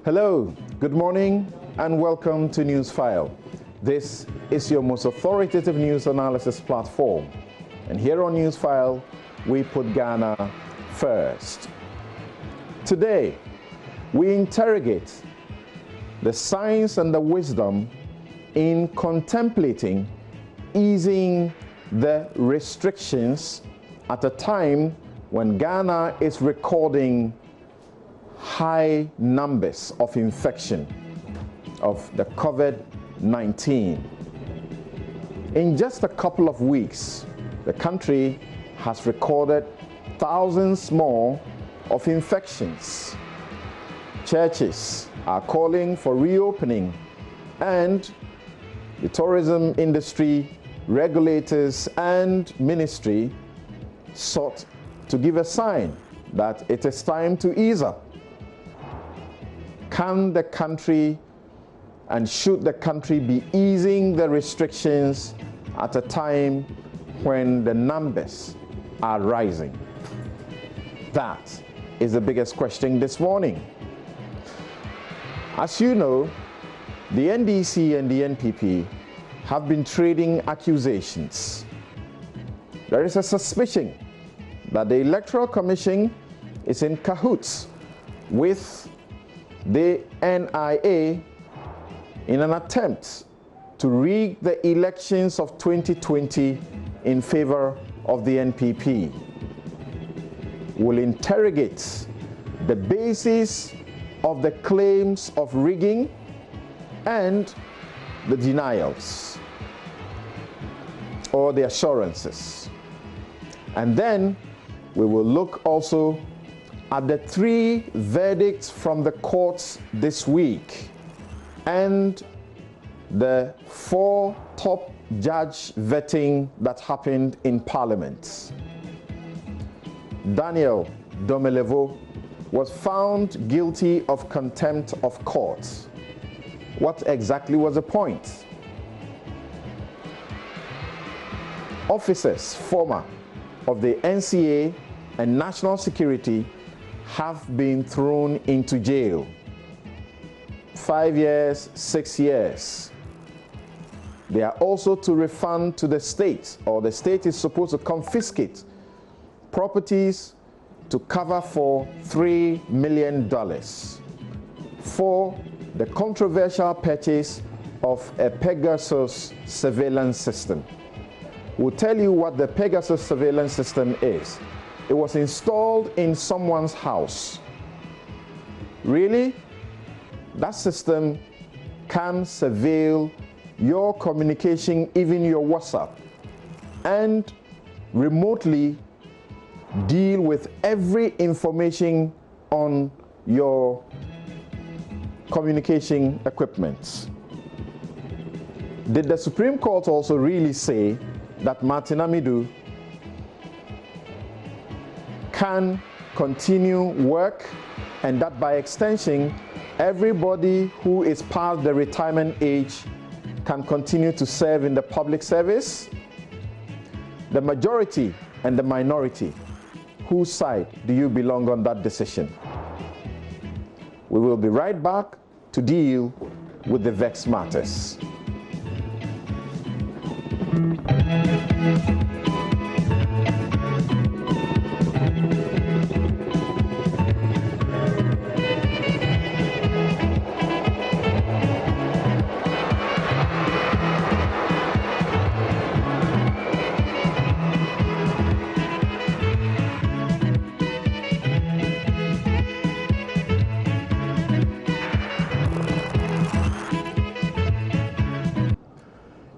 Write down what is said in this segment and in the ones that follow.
Hello, good morning, and welcome to Newsfile. This is your most authoritative news analysis platform. And here on Newsfile, we put Ghana first. Today, we interrogate the science and the wisdom in contemplating easing the restrictions at a time when Ghana is recording high numbers of infection of the COVID-19. In just a couple of weeks, the country has recorded thousands more of infections. Churches are calling for reopening, and the tourism industry, regulators, and ministry sought to give a sign that it is time to ease up. Can the country and should the country be easing the restrictions at a time when the numbers are rising? That is the biggest question this morning. As you know, the NDC and the NPP have been trading accusations. There is a suspicion that the Electoral Commission is in cahoots with the NIA in an attempt to rig the elections of 2020 in favor of the NPP. We'll interrogate the basis of the claims of rigging and the denials or the assurances. And then we will look also at the 3 verdicts from the courts this week and the 4 top judge vetting that happened in Parliament. Daniel Domelevo was found guilty of contempt of court. What exactly was the point? Officers, former of the NCA and National Security, have been thrown into jail. 5 years, 6 years. They are also to refund to the state, or the state is supposed to confiscate properties to cover for $3 million for the controversial purchase of a Pegasus surveillance system. We'll tell you what the Pegasus surveillance system is. It was installed in someone's house. Really? That system can surveil your communication, even your WhatsApp, and remotely deal with every information on your communication equipment. Did the Supreme Court also really say that Martin Amidu can continue work, and that by extension everybody who is past the retirement age can continue to serve in the public service? The majority and the minority, whose side do you belong on that decision? We will be right back to deal with the vexed matters.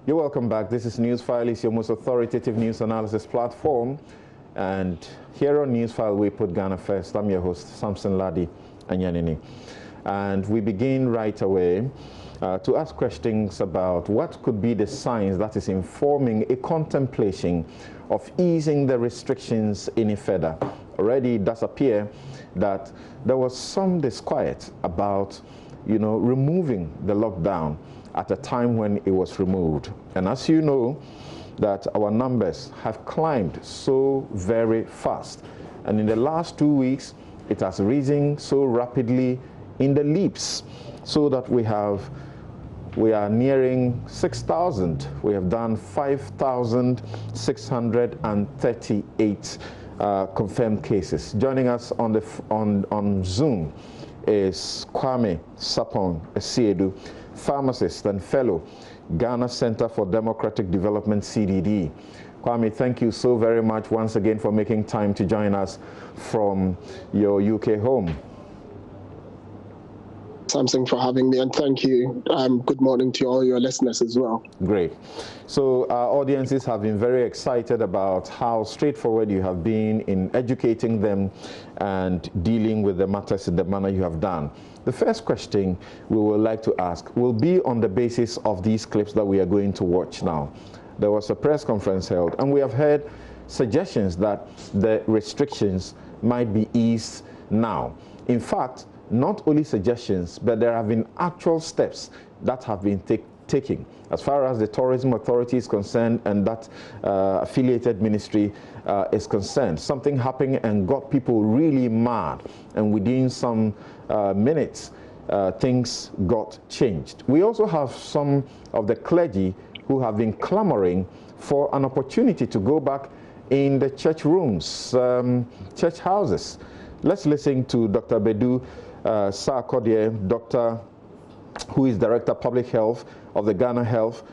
You're welcome back. This is Newsfile. It's your most authoritative news analysis platform. And here on Newsfile, we put Ghana first. I'm your host, Samson Ladi Anyanini. And we begin right away to ask questions about what could be the science that is informing a contemplation of easing the restrictions in Ifeda. Already it does appear that there was some disquiet about, removing the lockdown at a time when it was removed. And as you know, that our numbers have climbed so very fast. And in the last 2 weeks, it has risen so rapidly in the leaps, so that we are nearing 6,000. We have done 5,638 confirmed cases. Joining us on Zoom is Kwame Sapong Esiedu, pharmacist and fellow, Ghana Center for Democratic Development, CDD. Kwame, thank you so very much once again for making time to join us from your UK home. Something for having me, and thank you. Good morning to all your listeners as well. Great. So our audiences have been very excited about how straightforward you have been in educating them and dealing with the matters in the manner you have done. The first question we would like to ask will be on the basis of these clips that we are going to watch now. There was a press conference held, and we have heard suggestions that the restrictions might be eased now. In fact, not only suggestions, but there have been actual steps that have been taken as far as the Tourism Authority is concerned and that affiliated ministry is concerned. Something happened and got people really mad, and within some minutes, things got changed. We also have some of the clergy who have been clamoring for an opportunity to go back in the church rooms, church houses. Let's listen to Dr. Bedu Sarkodie, doctor who is Director of Public Health of the Ghana Health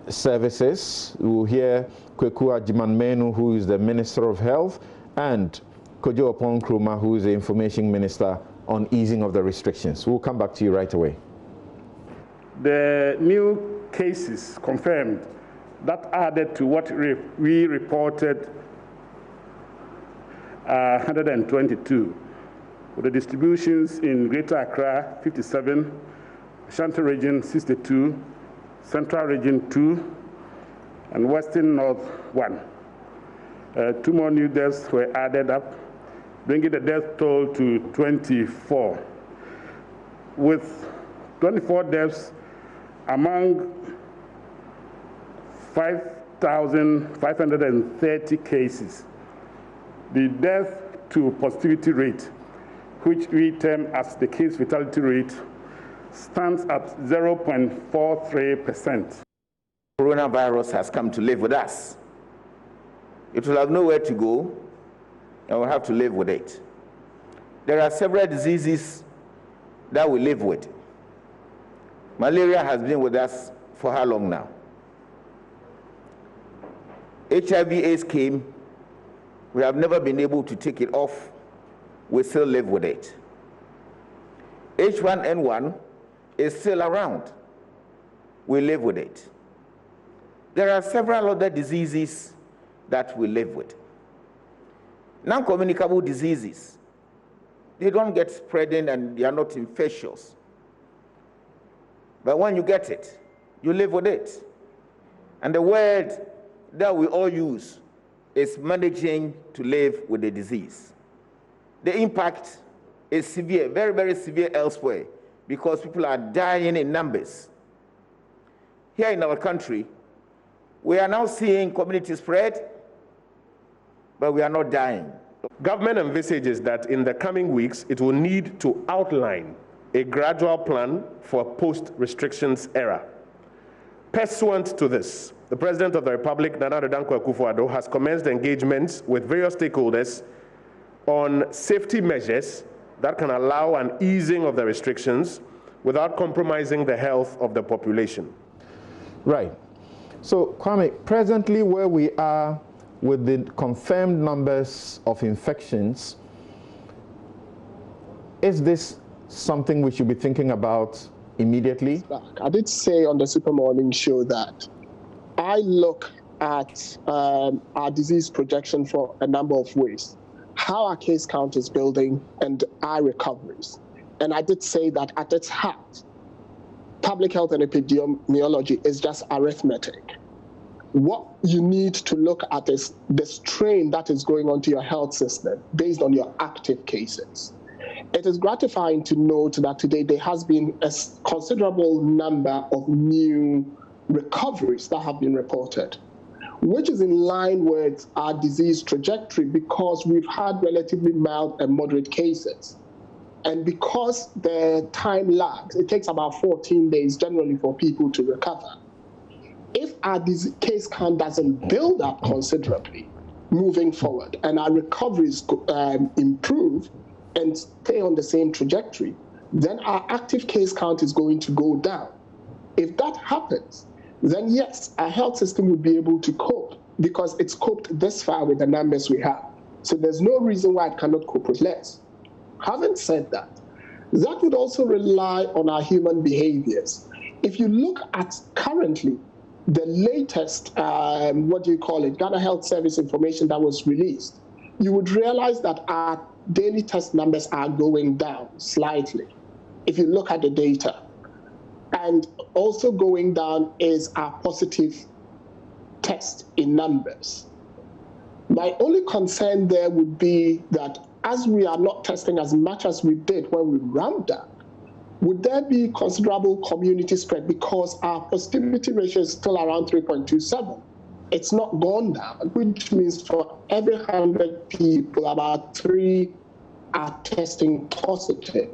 Services. We'll hear Kweku Ajimanmenu, who is the Minister of Health, and Kojo Opon Nkrumah, who is the Information Minister on easing of the restrictions. We'll come back to you right away. The new cases confirmed that added to what we reported 122, with the distributions in Greater Accra 57, Ashanti Region 62, Central Region 2, and Western North 1. 2 more new deaths were added up, bringing the death toll to 24, with 24 deaths among 5,530 cases. The death to positivity rate, which we term as the case fatality rate, stands at 0.43%. Coronavirus has come to live with us. It will have nowhere to go, and we'll have to live with it. There are several diseases that we live with. Malaria has been with us for how long now? HIV/AIDS came. We have never been able to take it off. We still live with it. H1N1 is still around. We live with it. There are several other diseases that we live with. Non-communicable diseases, they don't get spreading and they are not infectious. But when you get it, you live with it. And the word that we all use is managing to live with the disease. The impact is severe, very, very severe elsewhere, because people are dying in numbers. Here in our country, we are now seeing community spread, but we are not dying. Government envisages that in the coming weeks, it will need to outline a gradual plan for a post-restrictions era. Pursuant to this, the President of the Republic, Nana Addo Dankwa Akufo-Addo, has commenced engagements with various stakeholders on safety measures that can allow an easing of the restrictions without compromising the health of the population. Right. So, Kwame, presently where we are with the confirmed numbers of infections, is this something we should be thinking about immediately? I did say on the Super Morning Show that I look at our disease projection for a number of ways. How our case count is building and our recoveries. And I did say that at its heart, public health and epidemiology is just arithmetic. What you need to look at is the strain that is going on to your health system based on your active cases. It is gratifying to note that today there has been a considerable number of new recoveries that have been reported, which is in line with our disease trajectory because we've had relatively mild and moderate cases. And because the time lags, it takes about 14 days generally for people to recover. If our case count doesn't build up considerably moving forward and our recoveries improve and stay on the same trajectory, then our active case count is going to go down. If that happens, then yes, our health system would be able to cope because it's coped this far with the numbers we have. So there's no reason why it cannot cope with less. Having said that, that would also rely on our human behaviors. If you look at currently the latest, Ghana Health Service information that was released, you would realize that our daily test numbers are going down slightly, if you look at the data. And also going down is our positive test in numbers. My only concern there would be that as we are not testing as much as we did when we ramped up, would there be considerable community spread because our positivity ratio is still around 3.27? It's not gone down, which means for every 100 people, about 3 are testing positive.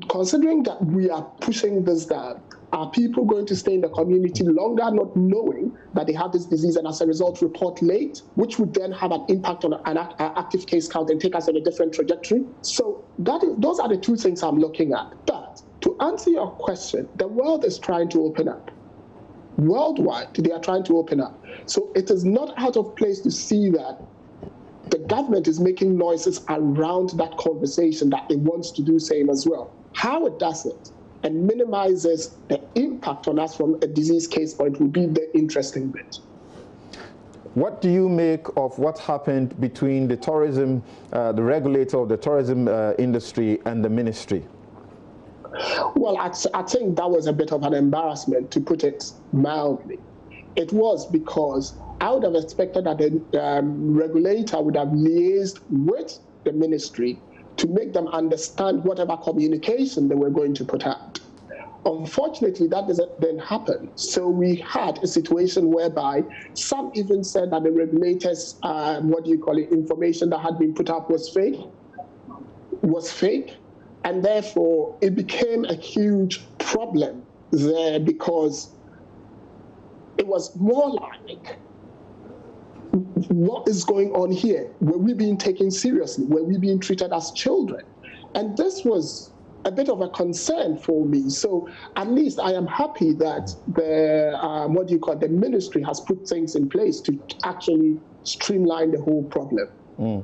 Considering that we are pushing this down, are people going to stay in the community longer not knowing that they have this disease and as a result report late, which would then have an impact on an active case count and take us on a different trajectory? So those are the two things I'm looking at. But to answer your question, the world is trying to open up. Worldwide, they are trying to open up. So it is not out of place to see that the government is making noises around that conversation that it wants to do same as well. How it does it and minimizes the impact on us from a disease case point will be the interesting bit. What do you make of what happened between the tourism, the regulator of the tourism industry and the ministry? Well, I think that was a bit of an embarrassment, to put it mildly. It was because I would have expected that the regulator would have liaised with the ministry to make them understand whatever communication they were going to put out. Unfortunately, that didn't happen. So we had a situation whereby some even said that the regulators, information that had been put up was fake. And therefore, it became a huge problem there because it was more like, what is going on here? Were we being taken seriously? Were we being treated as children? And this was a bit of a concern for me. So at least I am happy that the ministry has put things in place to actually streamline the whole problem. Mm.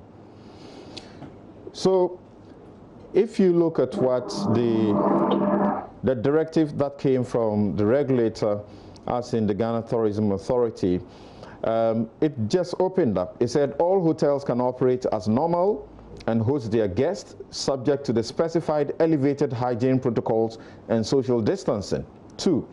So if you look at what the directive that came from the regulator, as in the Ghana Tourism Authority, it just opened up. It said all hotels can operate as normal and host their guests subject to the specified elevated hygiene protocols and social distancing. 2,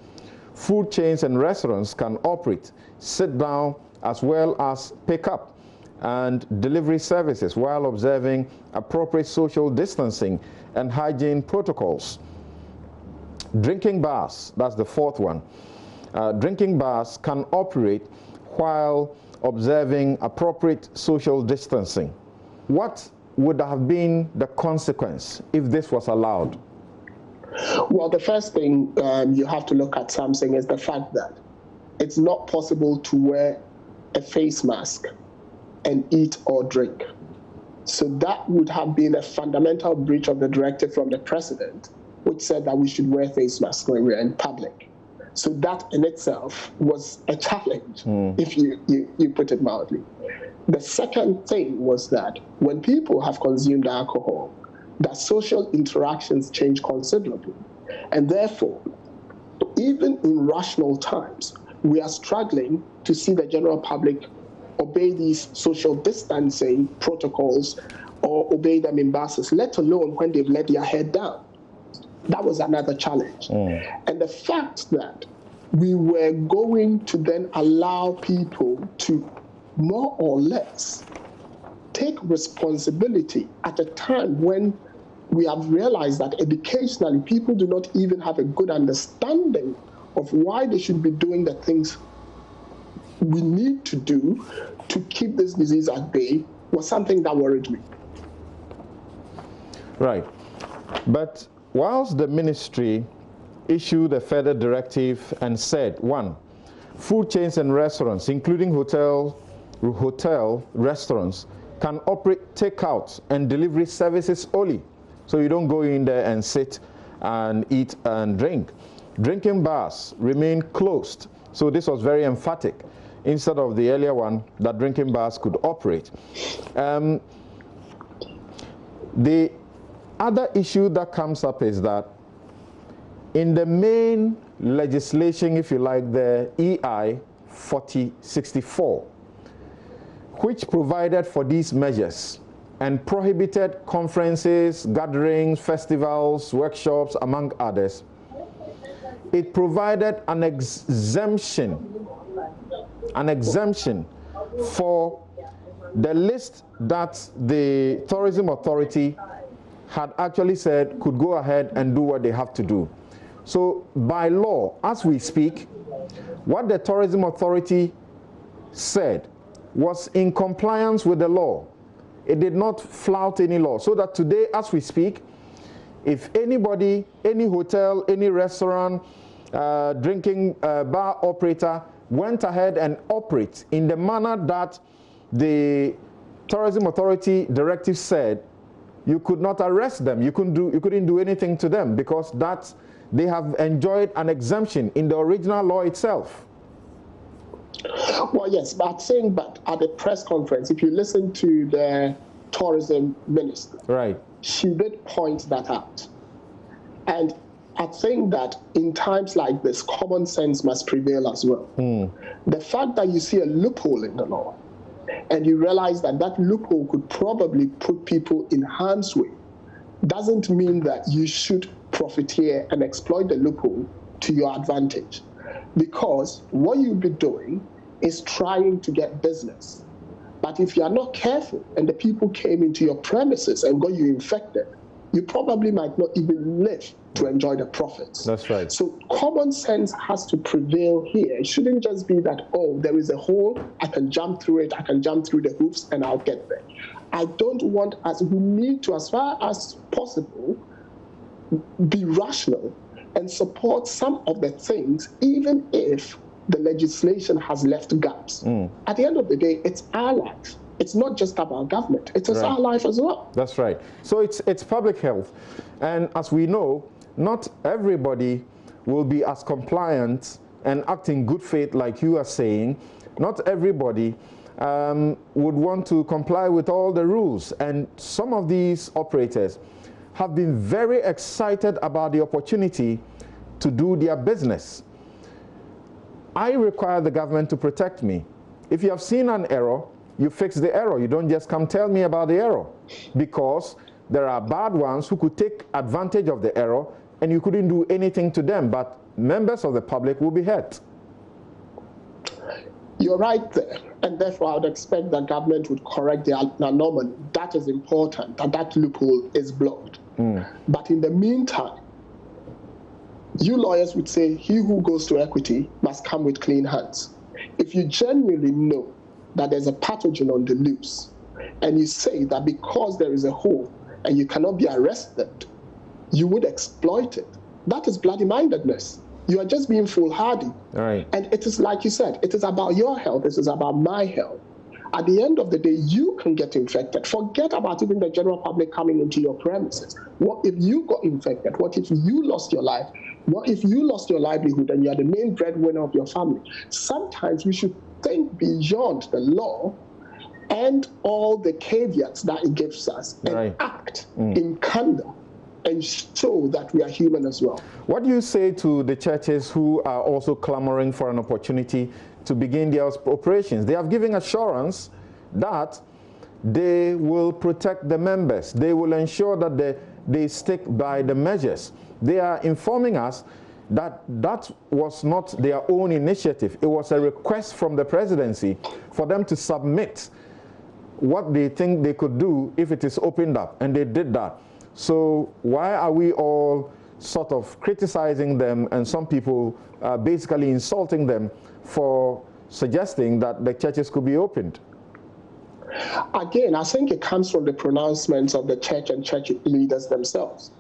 food chains and restaurants can operate, sit down, as well as pick up and delivery services while observing appropriate social distancing and hygiene protocols. Drinking bars, that's the 4th one. Drinking bars can operate while observing appropriate social distancing. What would have been the consequence if this was allowed? Well, the first thing you have to look at something is the fact that it's not possible to wear a face mask and eat or drink. So that would have been a fundamental breach of the directive from the president, which said that we should wear face masks when we're in public. So that in itself was a challenge, if you put it mildly. The second thing was that when people have consumed alcohol, that social interactions change considerably. And therefore, even in rational times, we are struggling to see the general public obey these social distancing protocols or obey them in buses, let alone when they've let their head down. That was another challenge. And the fact that we were going to then allow people to more or less take responsibility at a time when we have realized that educationally people do not even have a good understanding of why they should be doing the things we need to do to keep this disease at bay was something that worried me. Right. But whilst the ministry issued a further directive and said, 1, food chains and restaurants, including hotel restaurants, can operate takeout and delivery services only. So you don't go in there and sit and eat and drink. Drinking bars remain closed. So this was very emphatic, instead of the earlier one that drinking bars could operate. The other issue that comes up is that in the main legislation, if you like, the EI 4064, which provided for these measures and prohibited conferences, gatherings, festivals, workshops, among others, it provided an exemption for the list that the Tourism Authority had actually said could go ahead and do what they have to do. So by law, as we speak, what the Tourism Authority said was in compliance with the law. It did not flout any law. So that today, as we speak, if anybody, any hotel, any restaurant, drinking bar operator went ahead and operate in the manner that the Tourism Authority directive said, you could not arrest them. You couldn't do anything to them, because they have enjoyed an exemption in the original law itself. Well, yes, but at the press conference, if you listen to the tourism minister, right, she did point that out. And I think that in times like this, common sense must prevail as well. The fact that you see a loophole in the law, and you realize that that loophole could probably put people in harm's way, doesn't mean that you should profiteer and exploit the loophole to your advantage. Because what you'll be doing is trying to get business. But if you are not careful and the people came into your premises and got you infected, you probably might not even live to enjoy the profits. That's right. So common sense has to prevail here. It shouldn't just be that, oh, there is a hole, I can jump through it, I can jump through the hoops and I'll get there. I don't want us, we need to, as far as possible, be rational and support some of the things, even if the legislation has left gaps. At the end of the day, it's our life. It's not just about government. It is our life as well. That's right. So it's public health. And as we know, not everybody will be as compliant and act in good faith like you are saying. Not everybody would want to comply with all the rules. And some of these operators have been very excited about the opportunity to do their business. I require the government to protect me. If you have seen an error, you fix the error. You don't just come tell me about the error, because there are bad ones who could take advantage of the error and you couldn't do anything to them, but members of the public will be hurt. You're right there, and therefore I would expect that government would correct the anomaly. That is important, that loophole is blocked. But in the meantime, you lawyers would say, he who goes to equity must come with clean hands. If you genuinely know that there's a pathogen on the loose, and you say that because there is a hole and you cannot be arrested, you would exploit it, that is bloody-mindedness. You are just being foolhardy. Right. And it is like you said, it is about your health, it is about my health. At the end of the day, you can get infected. Forget about even the general public coming into your premises. What if you got infected? What if you lost your life? What if you lost your livelihood and you are the main breadwinner of your family? Sometimes we should think beyond the law and all the caveats that it gives us and act in candor and show that we are human as well. What do you say to the churches who are also clamoring for an opportunity to begin their operations? They have given assurance that they will protect the members. They will ensure that they stick by the measures. They are informing us that that was not their own initiative. It was a request from the presidency for them to submit what they think they could do if it is opened up, and they did that. So why are we all sort of criticizing them, and some people basically insulting them for suggesting that the churches could be opened? Again, I think it comes from the pronouncements of the church and church leaders themselves.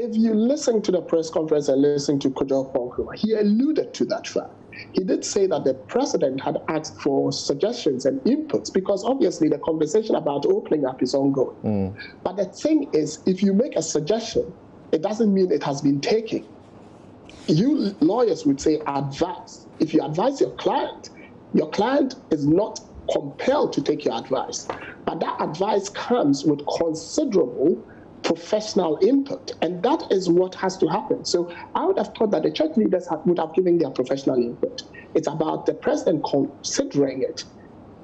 if you listen to the press conference and listen to Kojo Ponkruma, he alluded to that fact. He did say that the president had asked for suggestions and inputs because obviously the conversation about opening up is ongoing. But the thing is, if you make a suggestion, it doesn't mean it has been taken. You lawyers would say advice. If you advise your client is not compelled to take your advice. But that advice comes with considerable professional input, and that is what has to happen. So I would have thought that the church leaders would have given their professional input. It's about the president considering it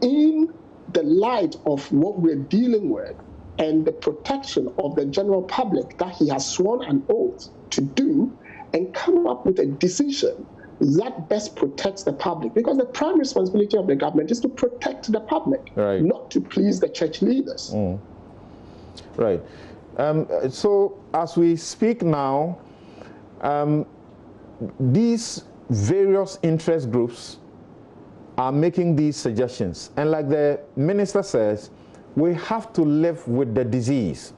in the light of what we're dealing with and the protection of the general public that he has sworn an oath to do, and come up with a decision that best protects the public. Because the prime responsibility of the government is to protect the public, right, not to please the church leaders. Right. So as we speak now, these various interest groups are making these suggestions. And like the minister says, we have to live with the disease.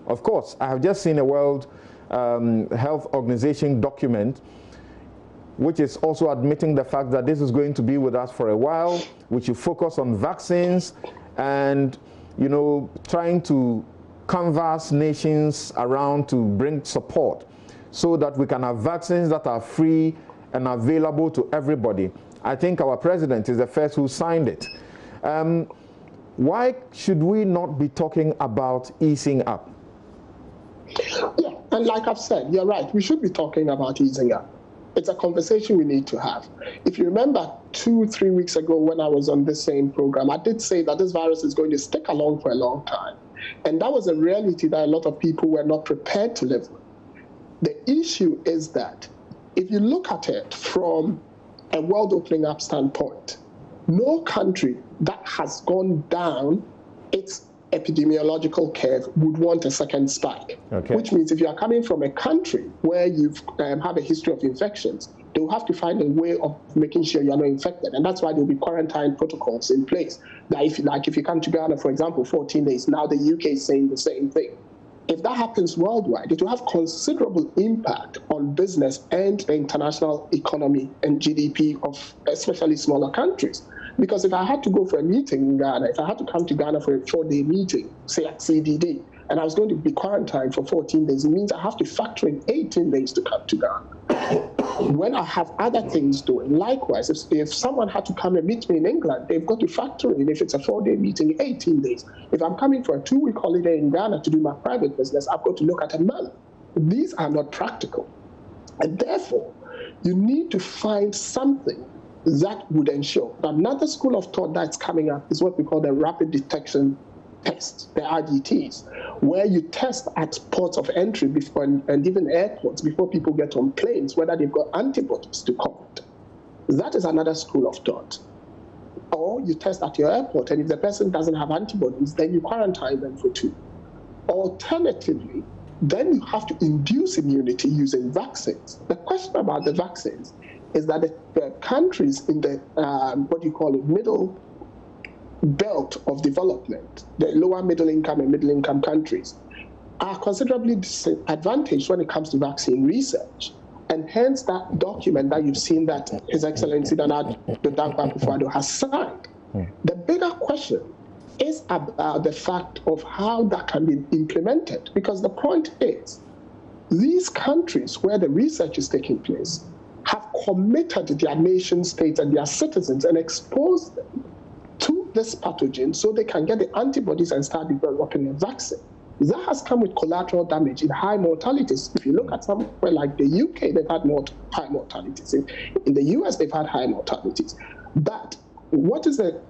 Of course, I have just seen a World Health Organization document which is also admitting the fact that this is going to be with us for a while. We should focus on vaccines and, trying to canvass nations around to bring support so that we can have vaccines that are free and available to everybody. I think our president is the first who signed it. Why should we not be talking about easing up? Yeah, and like I've said, you're right, we should be talking about easing up. It's a conversation we need to have. If you remember 2-3 weeks ago when I was on this same program, I did say that this virus is going to stick along for a long time. And that was a reality that a lot of people were not prepared to live with. The issue is that if you look at it from a world opening up standpoint, no country that has gone down its epidemiological curve would want a second spike. Okay. Which means if you are coming from a country where you've have a history of infections, they will have to find a way of making sure you are not infected. And that's why there will be quarantine protocols in place. That if you come to Ghana, for example, 14 days, now the UK is saying the same thing. If that happens worldwide, it will have considerable impact on business and the international economy and GDP of especially smaller countries. Because if I had to go for a meeting in Ghana, if I had to come to Ghana for a 4-day meeting, say at CDD, and I was going to be quarantined for 14 days, it means I have to factor in 18 days to come to Ghana. When I have other things doing, likewise, if someone had to come and meet me in England, they've got to factor in, if it's a 4-day meeting, 18 days. If I'm coming for a 2-week holiday in Ghana to do my private business, I've got to look at a month. These are not practical. And therefore, you need to find something that would ensure. Another school of thought that's coming up is what we call the rapid detection tests, the RDTs, where you test at ports of entry before, and even airports before people get on planes, whether they've got antibodies to COVID. That is another school of thought. Or you test at your airport, and if the person doesn't have antibodies, then you quarantine them for 2. Alternatively, then you have to induce immunity using vaccines. The question about the vaccines is that the countries in the, middle belt of development, the lower middle income and middle income countries, are considerably disadvantaged when it comes to vaccine research. And hence that document that you've seen that His Excellency Dankwa Akufo-Addo has signed. The bigger question is about the fact of how that can be implemented. Because the point is, these countries where the research is taking place have committed their nation states and their citizens and exposed them to this pathogen so they can get the antibodies and start developing a vaccine. That has come with collateral damage in high mortalities. If you look at somewhere like the UK, they've had high mortalities. In the US, they've had high mortalities. But what is the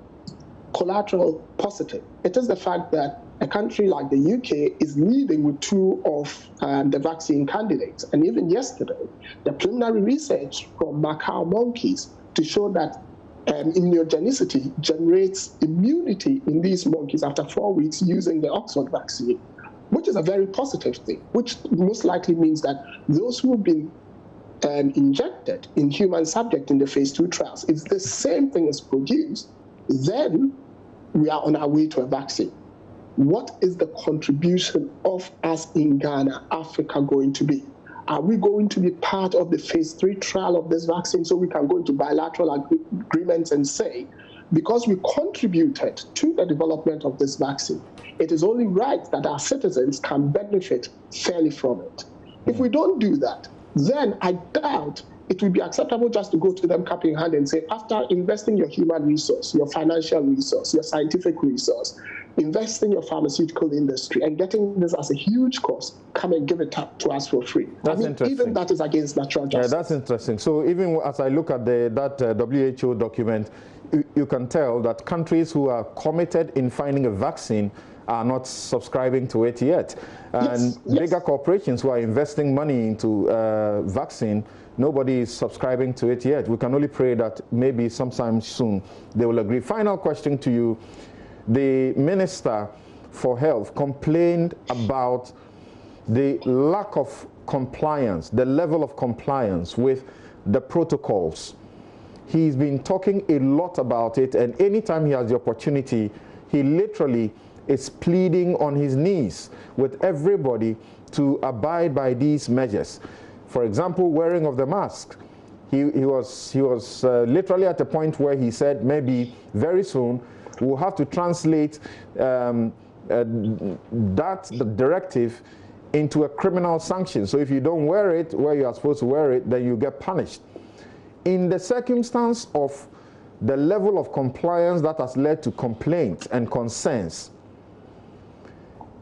collateral positive? It is the fact that a country like the UK is leading with 2 of the vaccine candidates. And even yesterday, the preliminary research from macaque monkeys to show that immunogenicity generates immunity in these monkeys after 4 weeks using the Oxford vaccine, which is a very positive thing, which most likely means that those who have been injected in human subject in the phase 2 trials, if the same thing is produced, then we are on our way to a vaccine. what is the contribution of us in Ghana, Africa, going to be? Are we going to be part of the phase 3 trial of this vaccine so we can go into bilateral agreements and say, because we contributed to the development of this vaccine, it is only right that our citizens can benefit fairly from it? If we don't do that, then I doubt it will be acceptable just to go to them cap in hand and say, after investing your human resource, your financial resource, your scientific resource, invest in your pharmaceutical industry and getting this as a huge cost, come and give it up to us for free. That's interesting. Even that is against natural justice. Yeah, that's interesting. So even as I look at that WHO document, you can tell that countries who are committed in finding a vaccine are not subscribing to it yet. And bigger corporations who are investing money into vaccine, nobody is subscribing to it yet. We can only pray that maybe sometime soon they will agree. Final question to you. The Minister for Health complained about the lack of compliance, the level of compliance with the protocols. He's been talking a lot about it, and anytime he has the opportunity, he literally is pleading on his knees with everybody to abide by these measures. For example, wearing of the mask. He was literally at a point where he said maybe very soon we'll have to translate the directive into a criminal sanction. So if you don't wear it where you are supposed to wear it, then you get punished. In the circumstance of the level of compliance that has led to complaints and concerns,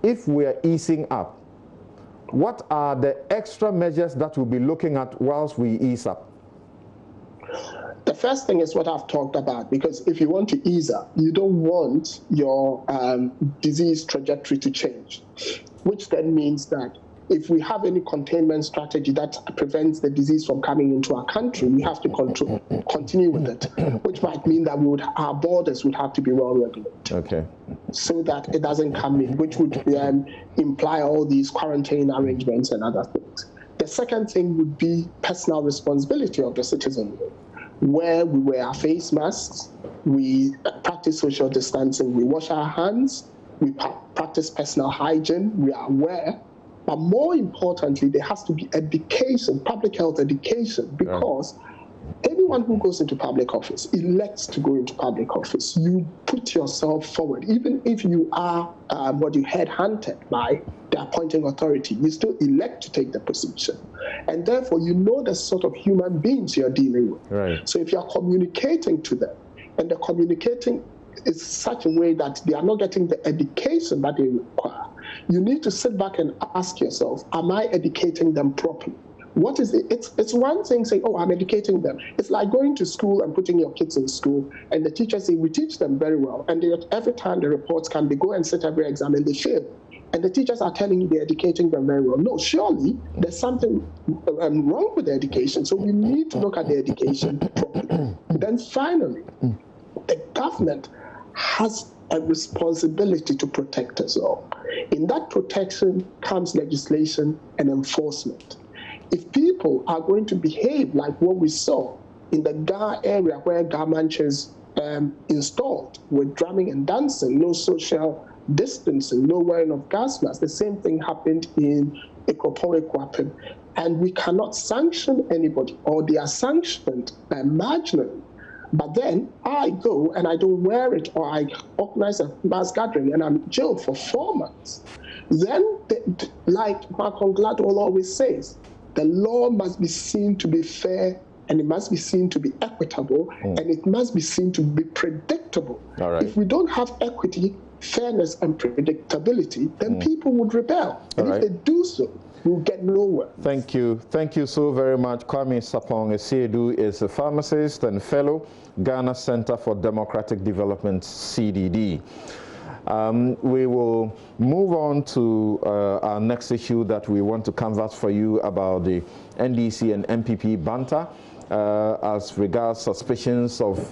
if we are easing up, what are the extra measures that we'll be looking at whilst we ease up? The first thing is what I've talked about, because if you want to ease up, you don't want your disease trajectory to change, which then means that if we have any containment strategy that prevents the disease from coming into our country, we have to continue with it, which might mean that our borders would have to be well regulated. Okay. So that it doesn't come in, which would imply all these quarantine arrangements and other things. The second thing would be personal responsibility of the citizen, where we wear our face masks, we practice social distancing, we wash our hands, we practice personal hygiene, we are aware. But more importantly, there has to be education, public health education, because anyone who goes into public office elects to go into public office. You put yourself forward, even if you are headhunted by the appointing authority, you still elect to take the position. And therefore, you know the sort of human beings you're dealing with. Right. So if you're communicating to them, and the communicating is such a way that they are not getting the education that they require, you need to sit back and ask yourself, am I educating them properly? What is it? It's one thing saying, oh, I'm educating them. It's like going to school and putting your kids in school, and the teachers say, we teach them very well. And every time the reports come, they go and sit every exam and they fail. And the teachers are telling you they're educating them very well. No, surely there's something wrong with the education. So we need to look at the education properly. Then finally, the government has a responsibility to protect us all. In that protection comes legislation and enforcement. If people are going to behave like what we saw in the Ga area where Garmanch is installed with drumming and dancing, no social distancing, no wearing of gas masks, the same thing happened in Ekopo-Ekwapim. And we cannot sanction anybody, or they are sanctioned marginally. But then I go and I don't wear it, or I organize a mass gathering and I'm jailed for 4 months. Then, like Malcolm Gladwell always says, the law must be seen to be fair, and it must be seen to be equitable, and it must be seen to be predictable. All right. If we don't have equity, fairness, and predictability, then people would rebel. And if they do so, we'll get nowhere. Thank you. Thank you so very much. Kwame Sapong Esiedu is a pharmacist and fellow, Ghana Center for Democratic Development, CDD. We will move on to our next issue that we want to canvass for you about the NDC and MPP banter as regards suspicions of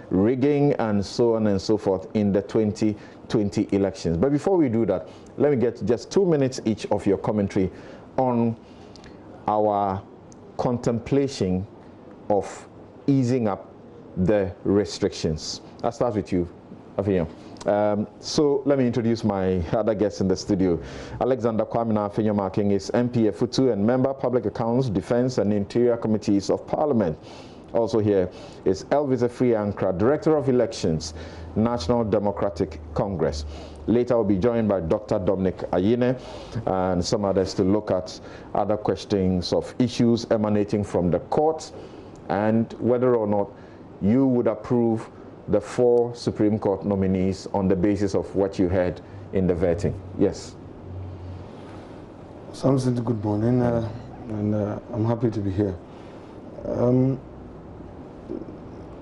rigging and so on and so forth in the 2020 elections. But before we do that, let me get just 2 minutes each of your commentary on our contemplation of easing up the restrictions. I'll start with you, Afiyan. So let me introduce my other guests in the studio. Alexander Kwamina Afenyomaking is MP Futu and member Public Accounts, Defense and Interior Committees of Parliament. Also here is Elvis Afriankra, Director of Elections, National Democratic Congress. Later, we'll be joined by Dr. Dominic Ayine and some others to look at other questions of issues emanating from the court and whether or not you would approve the 4 Supreme Court nominees on the basis of what you heard in the vetting. Yes. Samson, good morning, and I'm happy to be here.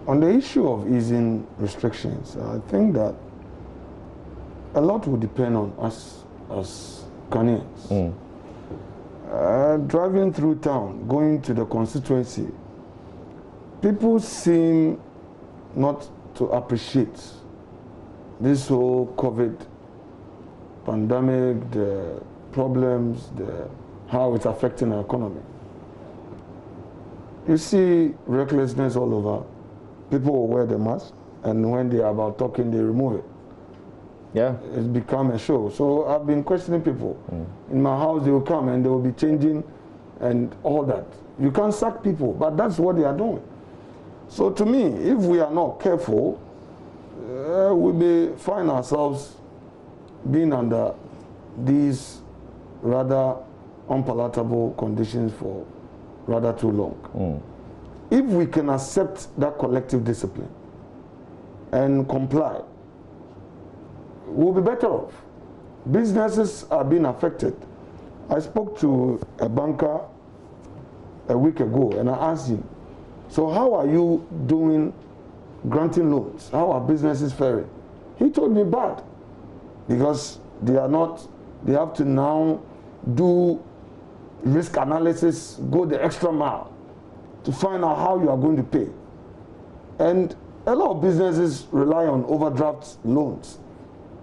On the issue of easing restrictions, I think that a lot will depend on us as Ghanaians. Driving through town, going to the constituency, people seem not to appreciate this whole COVID pandemic, the problems, how it's affecting our economy. You see recklessness all over. People will wear the mask, and when they are about talking, they remove it. Yeah. It's become a show. So I've been questioning people. In my house, they will come and they will be changing and all that. You can't sack people, but that's what they are doing. So to me, if we are not careful, we may find ourselves being under these rather unpalatable conditions for rather too long. If we can accept that collective discipline and comply, we'll be better off. Businesses are being affected. I spoke to a banker a week ago and I asked him, so how are you doing granting loans? How are businesses faring? He told me bad, because they have to now do risk analysis, go the extra mile to find out how you are going to pay. And a lot of businesses rely on overdraft loans.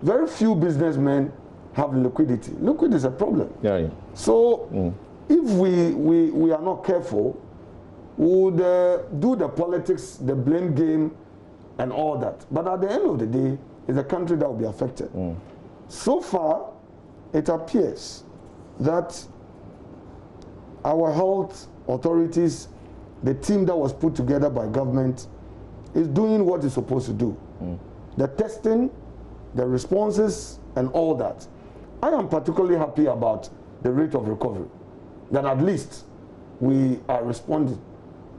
Very few businessmen have liquidity. Liquidity is a problem. Yeah. So if we are not careful, we would do the politics, the blame game, and all that. But at the end of the day, it's a country that will be affected. So far, it appears that our health authorities, the team that was put together by government, is doing what it's supposed to do. The testing, the responses, and all that. I am particularly happy about the rate of recovery, that at least we are responding,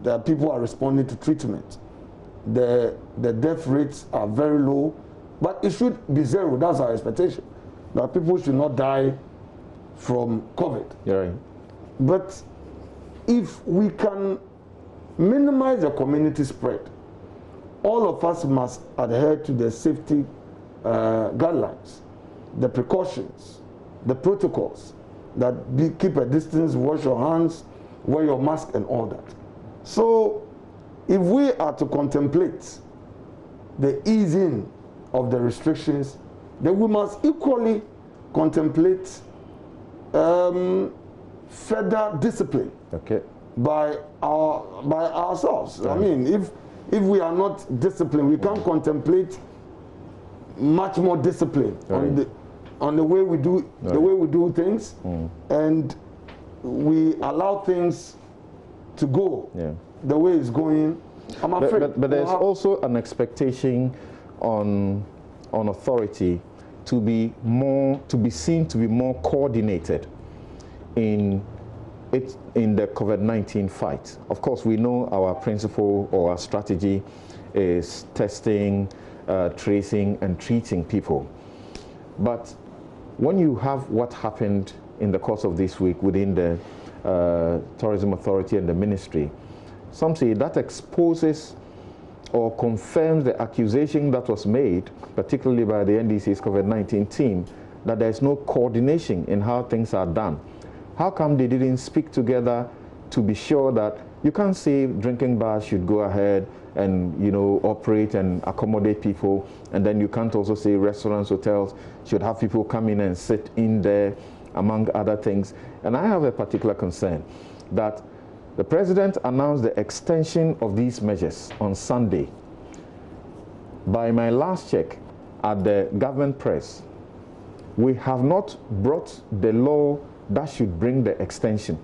that people are responding to treatment. The death rates are very low, but it should be zero. That's our expectation, that people should not die from COVID. Yeah. But if we can minimize the community spread, all of us must adhere to the safety guidelines, the precautions, the protocols, that keep a distance, wash your hands, wear your mask, and all that. So if we are to contemplate the easing of the restrictions, then we must equally contemplate further discipline by ourselves. Right. I mean, if we are not disciplined, we can't contemplate much more discipline on the way we do the way we do things, and we allow things to go the way it's going. I'm afraid. But there's also an expectation on authority to be seen to be more coordinated in the COVID-19 fight. Of course, we know our principle or our strategy is testing, tracing, and treating people. But when you have what happened in the course of this week within the Tourism Authority and the ministry, some say that exposes or confirms the accusation that was made, particularly by the NDC's COVID-19 team, that there's no coordination in how things are done. How come they didn't speak together to be sure that you can't say drinking bars should go ahead and, you know, operate and accommodate people, and then you can't also say restaurants, hotels should have people come in and sit in there, among other things. And I have a particular concern that the president announced the extension of these measures on Sunday. By my last check, at the government press, we have not brought the law that should bring the extension.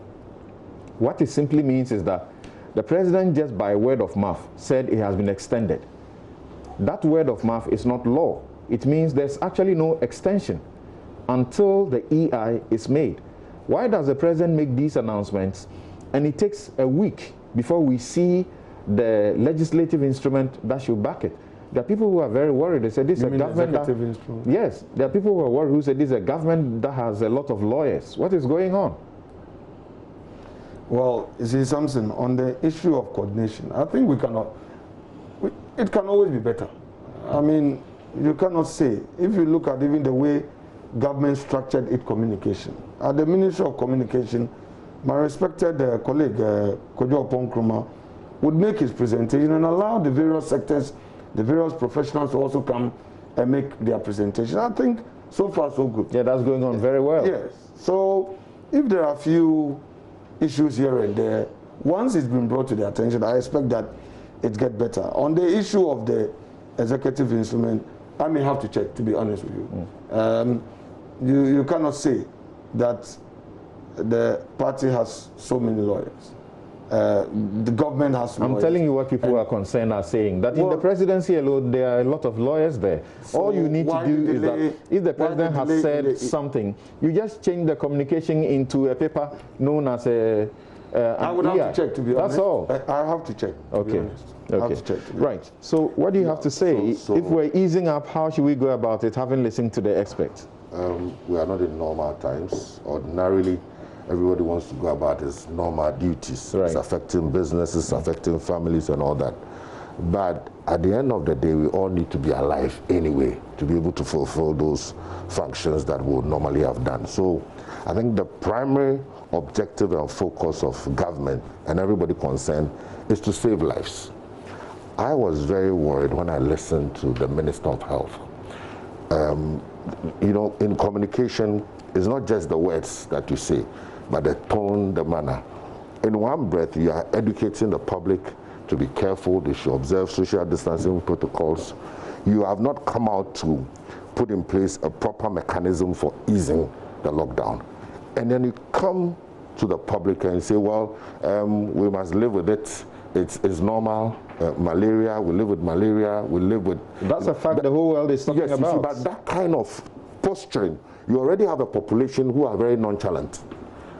What it simply means is that the president, just by word of mouth, said it has been extended. That word of mouth is not law. It means there's actually no extension until the EI is made. Why does the president make these announcements and it takes a week before we see the legislative instrument that should back it? There are people who are very worried. They say this is a government that, yes, there are people who are worried who say this is a government that has a lot of lawyers. What is going on? Well, you see, something on the issue of coordination, I think it can always be better. I mean, you cannot say, if you look at even the way government structured its communication. At the Ministry of Communication, my respected colleague, Kojo Ponkruma, would make his presentation and allow the various sectors, the various professionals to also come and make their presentation. I think so far so good. Yeah, that's going on very well. Yes. So if there are a few issues here and there, once it's been brought to their attention, I expect that it gets better. On the issue of the executive instrument, I may have to check, to be honest with you. You cannot say that the party has so many lawyers. The government has lawyers. I'm telling you what people who are concerned are saying, that in the presidency alone, there are a lot of lawyers there. So all you need to do is that if the president has said something, you just change the communication into a paper known as a I would have to check, to be honest. That's all. I have to check, to be honest. Okay. I have to check, right. So what do you have to say? If we're easing up, how should we go about it, having listened to the experts? We are not in normal times. Ordinarily, everybody wants to go about his normal duties. Right. It's affecting businesses, affecting families and all that. But at the end of the day, we all need to be alive anyway to be able to fulfill those functions that we would normally have done. So I think the primary objective and focus of government and everybody concerned is to save lives. I was very worried when I listened to the Minister of Health. You know, in communication, it's not just the words that you say, but the tone, the manner. In one breath, you are educating the public to be careful, they should observe social distancing protocols. You have not come out to put in place a proper mechanism for easing the lockdown. And then you come to the public and say, well, we must live with it. It's normal. Malaria, we live with malaria, we live with... That's a fact the whole world is talking about. Yes, but that kind of posturing, you already have a population who are very nonchalant.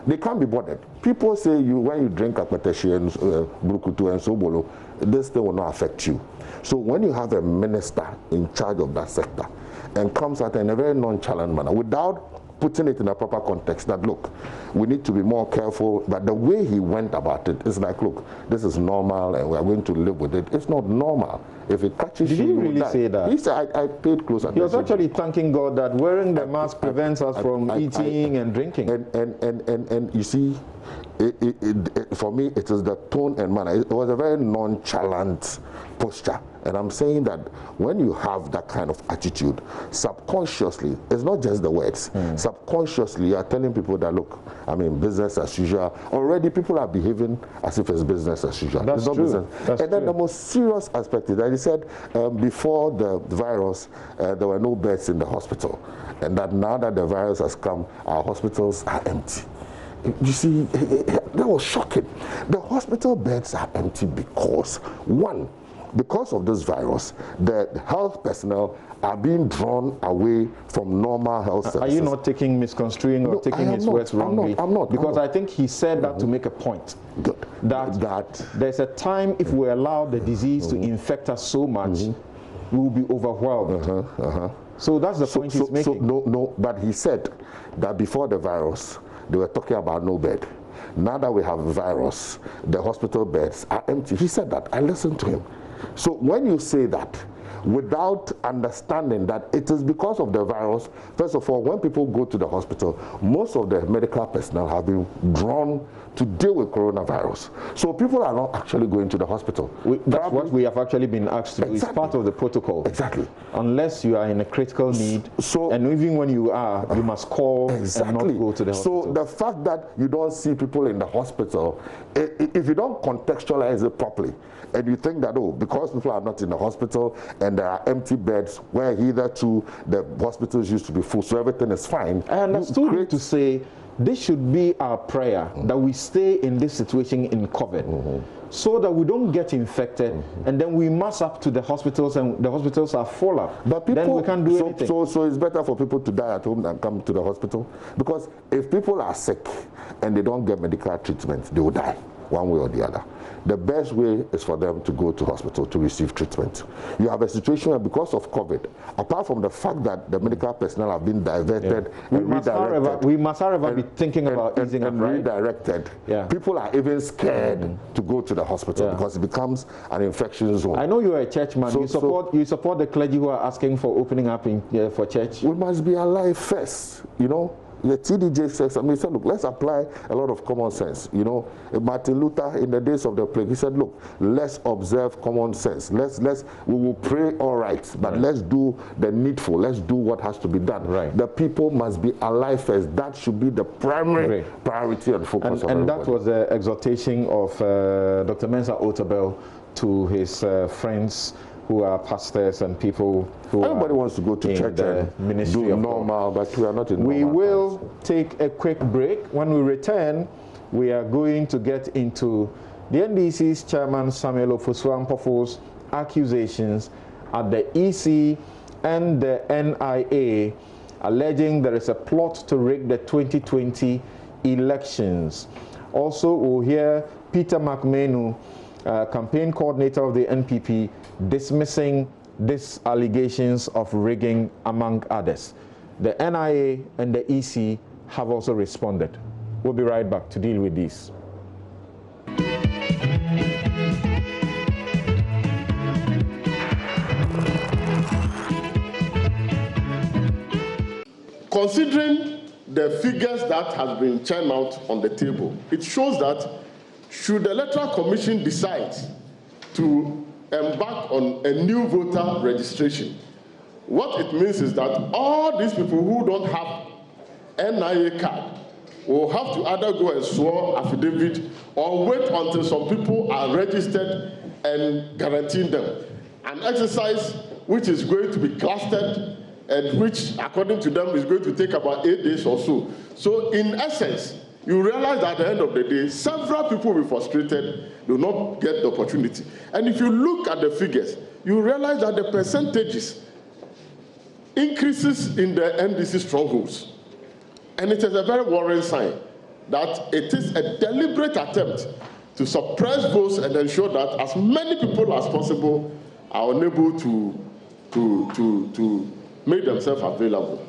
They can't be bothered. People say when you drink akpeteshi and brukutu and sobolo, this thing will not affect you. So when you have a minister in charge of that sector and comes out in a very nonchalant manner without putting it in a proper context, that look, we need to be more careful, but the way he went about it is like, look, this is normal and we are going to live with it. It's not normal. If it catches you, did he really say that? He said, I paid close attention. He was actually thanking God that wearing the mask prevents us from eating and drinking. And you see, for me, it is the tone and manner. It was a very nonchalant posture. And I'm saying that when you have that kind of attitude, subconsciously, it's not just the words. Subconsciously, you are telling people that, look, I mean, business as usual. Already people are behaving as if it's business as usual. That's true. Business. That's and then true. the most serious aspect is that he said before the virus, there were no beds in the hospital. And that now that the virus has come, our hospitals are empty. You see, that was shocking. The hospital beds are empty because, one, because of this virus, the health personnel are being drawn away from normal health services. Are you not misconstruing or taking his words wrongly? I'm not. Because I think he said that to make a point. Good. That there's a time if we allow the disease to infect us so much, we will be overwhelmed. So that's the point he's making. No, but he said that before the virus, they were talking about no bed. Now that we have a virus, the hospital beds are empty. He said that. I listened to him. So when you say that, without understanding that it is because of the virus, first of all, when people go to the hospital, most of the medical personnel have been drawn to deal with coronavirus. So people are not actually going to the hospital. That's what we have actually been asked to do. It's part of the protocol. Exactly. Unless you are in a critical need, and even when you are, you must call and not go to the hospital. So the fact that you don't see people in the hospital, if you don't contextualize it properly, and you think that, oh, because people are not in the hospital and there are empty beds where hitherto the hospitals used to be full, so everything is fine. I understood you to say this should be our prayer, that we stay in this situation in COVID, so that we don't get infected, and then we mass up to the hospitals, and the hospitals are full up. But people, then we can't do anything. So it's better for people to die at home than come to the hospital, because if people are sick and they don't get medical treatment, they will die one way or the other. The best way is for them to go to hospital to receive treatment. You have a situation where, because of COVID, apart from the fact that the medical personnel have been diverted and redirected, we must, however, be thinking about easing up, right? Redirected. People are even scared to go to the hospital because it becomes an infection zone. I know you are a church man. So, you support the clergy who are asking for opening up for church. We must be alive first, you know. The TDJ says, I mean, said, look, let's apply a lot of common sense. You know, Martin Luther, in the days of the plague, he said, look, let's observe common sense. We will pray all right, but let's do the needful. Let's do what has to be done. The people must be alive first. That should be the primary priority and focus of everybody. And that was the exhortation of Dr. Mensah Otabil to his friends who are pastors and people who everybody wants to go to church and ministry do normal, but we are not in normal. We will take a quick break. When we return, we are going to get into the NDC's chairman Samuel Ofosu-Ampofo accusations at the EC and the NIA, alleging there is a plot to rig the 2020 elections. Also, we'll hear Peter McMenu, campaign coordinator of the NPP, dismissing these allegations of rigging, among others. The NIA and the EC have also responded. We'll be right back to deal with this. Considering the figures that have been churned out on the table, it shows that should the Electoral Commission decide to embark on a new voter registration, what it means is that all these people who don't have NIA card will have to either go and swear affidavit or wait until some people are registered and guaranteeing them. An exercise which is going to be clustered and which, according to them, is going to take about 8 days or so. So in essence, you realize that at the end of the day, several people will be frustrated, do not get the opportunity. And if you look at the figures, you realize that the percentages increases in the NDC strongholds. And it is a very worrying sign that it is a deliberate attempt to suppress votes and ensure that as many people as possible are unable to make themselves available.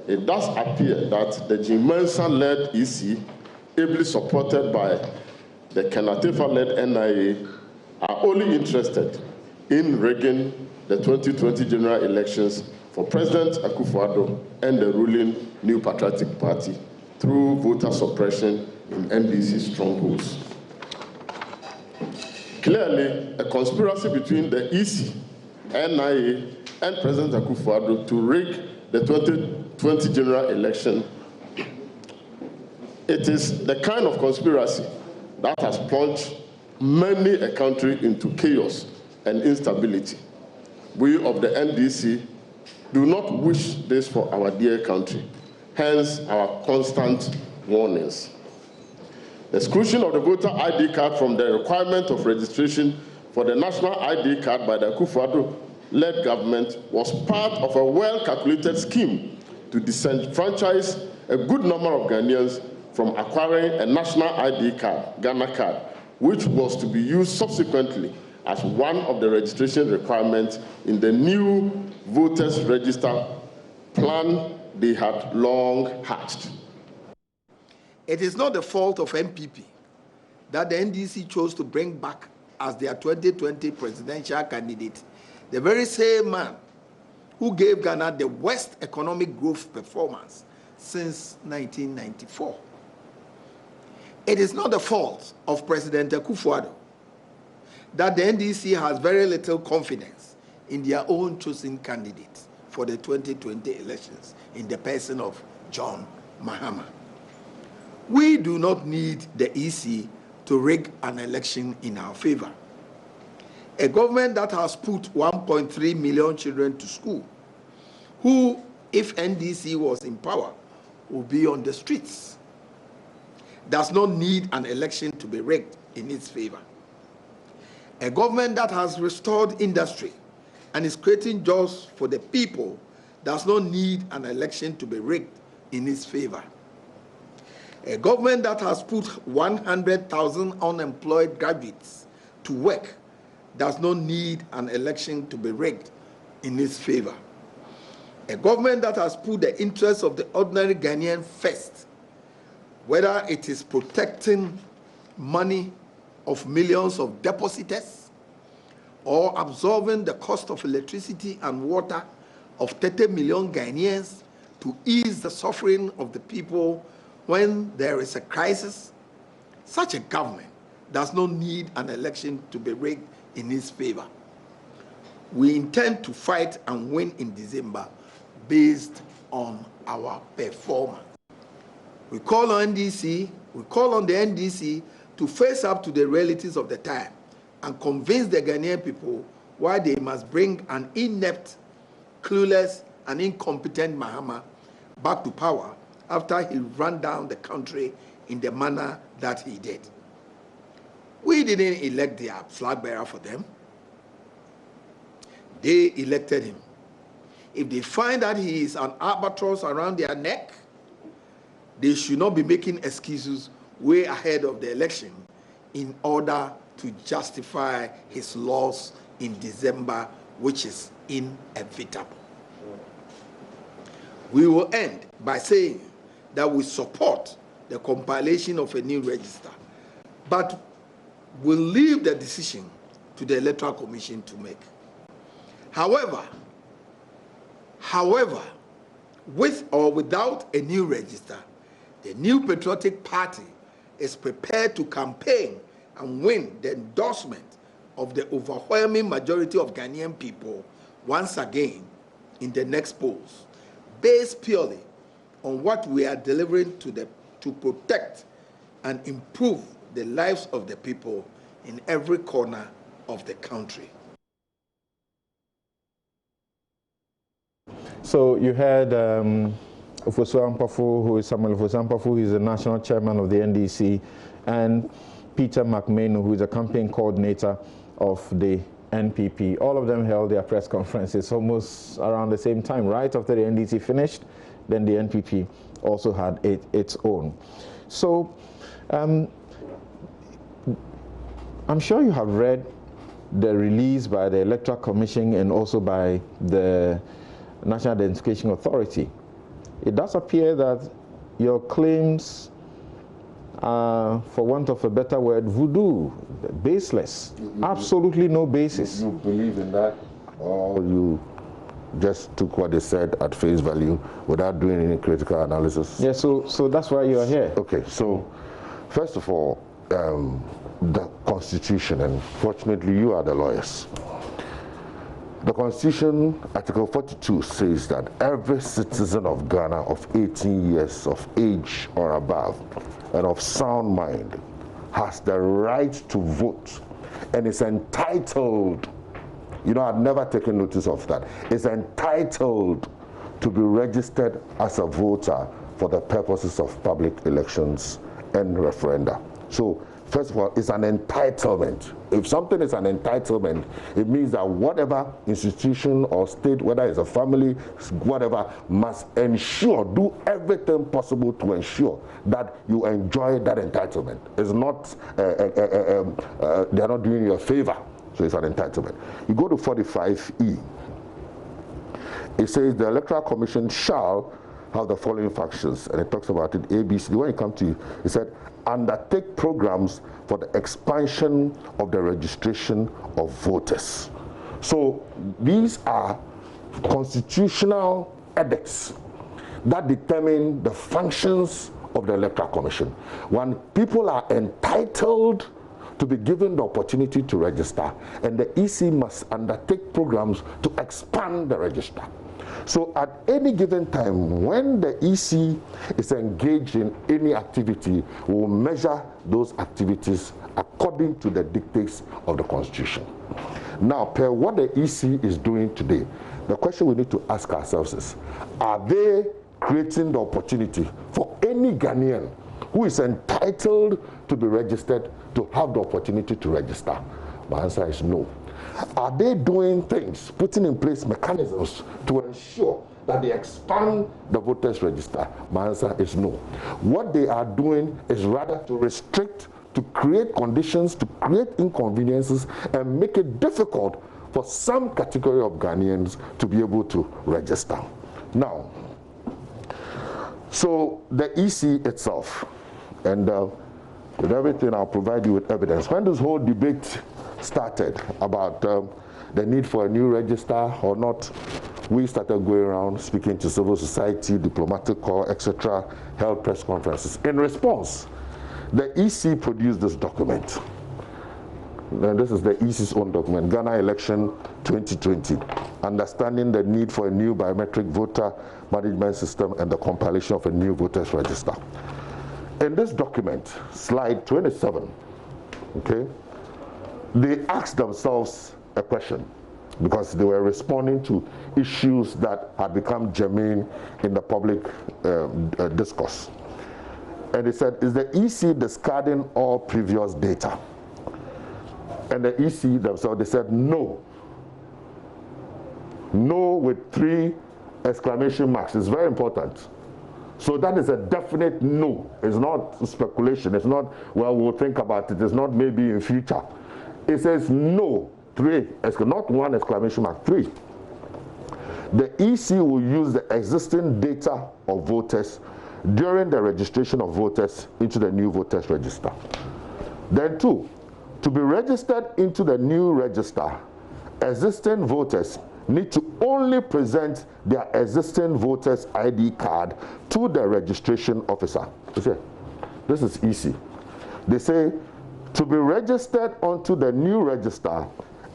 It does appear that the Jim Mensah-led EC, ably supported by the Kenatefa-led NIA, are only interested in rigging the 2020 general elections for President Akufo-Addo and the ruling New Patriotic Party through voter suppression in NDC strongholds. Clearly, a conspiracy between the EC, NIA, and President Akufo-Addo to rig the 2020 general election. It is the kind of conspiracy that has plunged many a country into chaos and instability. We of the NDC do not wish this for our dear country, hence our constant warnings. The exclusion of the voter ID card from the requirement of registration for the national ID card by the Akufo-Addo-led government was part of a well-calculated scheme to disenfranchise a good number of Ghanaians from acquiring a national ID card, Ghana card, which was to be used subsequently as one of the registration requirements in the new voters register plan they had long hatched. It is not the fault of MPP that the NDC chose to bring back as their 2020 presidential candidate the very same man who gave Ghana the worst economic growth performance since 1994. It is not the fault of President Akufo-Addo that the NDC has very little confidence in their own chosen candidate for the 2020 elections in the person of John Mahama. We do not need the EC to rig an election in our favor. A government that has put 1 1.3 million children to school, who, if NDC was in power, would be on the streets, does not need an election to be rigged in its favor. A government that has restored industry and is creating jobs for the people does not need an election to be rigged in its favor. A government that has put 100,000 unemployed graduates to work does not need an election to be rigged in its favor. A government that has put the interests of the ordinary Ghanaian first, whether it is protecting money of millions of depositors or absorbing the cost of electricity and water of 30 million Ghanaians to ease the suffering of the people when there is a crisis, such a government does not need an election to be rigged in its favor. We intend to fight and win in December based on our performance. We call on the NDC to face up to the realities of the time and convince the Ghanaian people why they must bring an inept, clueless, and incompetent Mahama back to power after he ran down the country in the manner that he did. We didn't elect their flag bearer for them. They elected him. If they find that he is an albatross around their neck, they should not be making excuses way ahead of the election in order to justify his loss in December, which is inevitable. We will end by saying that we support the compilation of a new register, but we'll leave the decision to the Electoral Commission to make. However, with or without a new register, the New Patriotic Party is prepared to campaign and win the endorsement of the overwhelming majority of Ghanaian people once again in the next polls, based purely on what we are delivering to protect and improve the lives of the people in every corner of the country. So you had Samuel Ofosu-Ampofo, who is the national chairman of the NDC, and Peter McMahon, who is a campaign coordinator of the NPP. All of them held their press conferences almost around the same time, right after the NDC finished. Then the NPP also had its own. So I'm sure you have read the release by the Electoral Commission and also by the National Identification Authority. It does appear that your claims are, for want of a better word, voodoo, baseless, absolutely no basis. You believe in that, or you just took what they said at face value without doing any critical analysis? Yeah, so that's why you are here. Okay, so first of all, the Constitution, and fortunately you are the lawyers. The Constitution, Article 42, says that every citizen of Ghana of 18 years of age or above and of sound mind has the right to vote and is entitled, you know, I've never taken notice of that, is entitled to be registered as a voter for the purposes of public elections and referenda. So, first of all, it's an entitlement. If something is an entitlement, it means that whatever institution or state, whether it's a family, whatever, must ensure, do everything possible to ensure that you enjoy that entitlement. It's not, they're not doing you a favor, so it's an entitlement. You go to 45E. It says the Electoral Commission shall have the following functions, and it talks about it, A, B, C. When it comes to, it said, undertake programs for the expansion of the registration of voters. So these are constitutional edicts that determine the functions of the Electoral Commission. When people are entitled to be given the opportunity to register, and the EC must undertake programs to expand the register. So at any given time, when the EC is engaged in any activity, we will measure those activities according to the dictates of the Constitution. Now, per what the EC is doing today, the question we need to ask ourselves is, are they creating the opportunity for any Ghanaian who is entitled to be registered to have the opportunity to register? My answer is no. Are they doing things, putting in place mechanisms to ensure that they expand the voters register? My answer is no. What they are doing is rather to restrict, to create conditions, to create inconveniences, and make it difficult for some category of Ghanaians to be able to register. Now, so the EC itself, and with everything, I'll provide you with evidence. When this whole debate started about the need for a new register or not, we started going around speaking to civil society, diplomatic corps, etc., held press conferences. In response, the EC produced this document. And this is the EC's own document, Ghana Election 2020, Understanding the Need for a New Biometric Voter Management System and the Compilation of a New Voters Register. In this document, slide 27, okay, they asked themselves a question because they were responding to issues that had become germane in the public discourse. And they said, is the EC discarding all previous data? And the EC themselves, they said no. No with 3 exclamation marks. It's very important. So that is a definite no. It's not speculation. It's not, well, we'll think about it. It's not maybe in future. It says no, 3, not 1 exclamation mark, 3. The EC will use the existing data of voters during the registration of voters into the new voters register. Then 2, to be registered into the new register, existing voters need to only present their existing voters ID card to the registration officer. You see, this is EC. They say, to be registered onto the new register,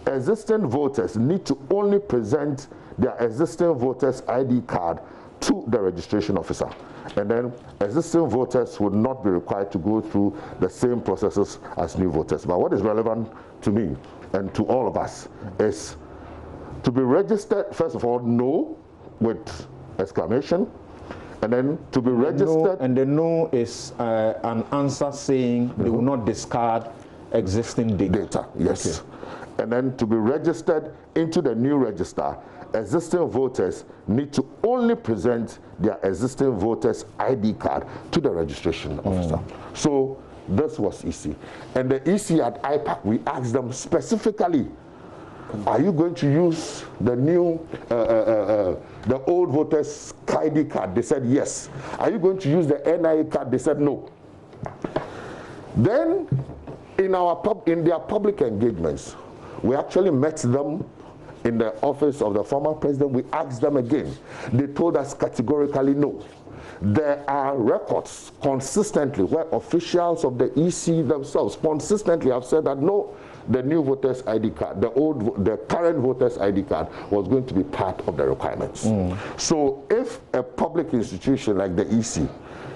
existing voters need to only present their existing voters ID card to the registration officer. And then existing voters would not be required to go through the same processes as new voters. But what is relevant to me and to all of us is to be registered, first of all, no with exclamation, and then to be registered. No, and the no is an answer saying they will not discard existing data. Yes. Okay. And then to be registered into the new register, existing voters need to only present their existing voters ID card to the registration officer. So this was EC. And the EC at IPAC, we asked them specifically, are you going to use the new, the old voters ID card? They said yes. Are you going to use the NIA card? They said no. Then in their public engagements, we actually met them in the office of the former president. We asked them again. They told us categorically no. There are records consistently where officials of the EC themselves consistently have said that no, the new voters ID card, the current voters ID card was going to be part of the requirements. So if a public institution like the EC,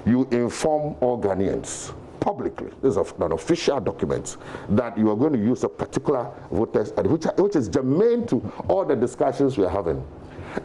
you inform all Ghanaians publicly, this is an official document, that you are going to use a particular voters ID, which is germane to all the discussions we are having.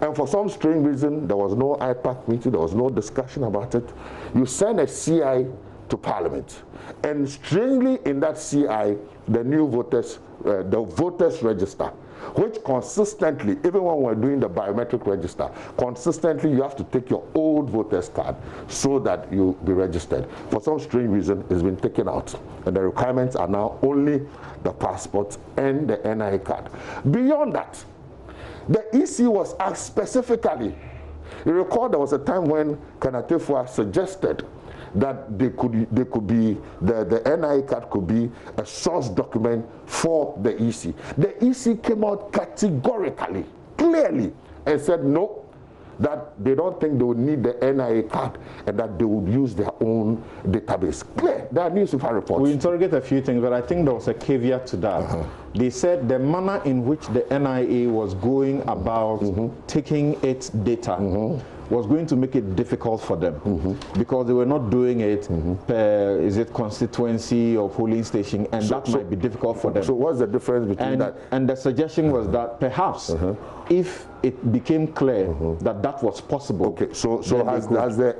And for some strange reason, there was no IPAC meeting, there was no discussion about it. You send a CI to Parliament. And strangely in that CI, the new voters, the voters register, which consistently, even when we're doing the biometric register, consistently you have to take your old voters card so that you be registered. For some strange reason, it's been taken out. And the requirements are now only the passport and the NIA card. Beyond that, the EC was asked specifically. You recall there was a time when Kanatefua suggested that the NIA card could be a source document for the EC. The EC came out categorically, clearly, and said no, that they don't think they would need the NIA card and that they would use their own database. Clear, there are Newsfile reports. We interrogate a few things, but I think there was a caveat to that. They said the manner in which the NIA was going about taking its data was going to make it difficult for them because they were not doing it per, is it constituency or polling station, and that might be difficult for them. So what's the difference between that? And the suggestion was that perhaps if it became clear that that was possible, okay, so has the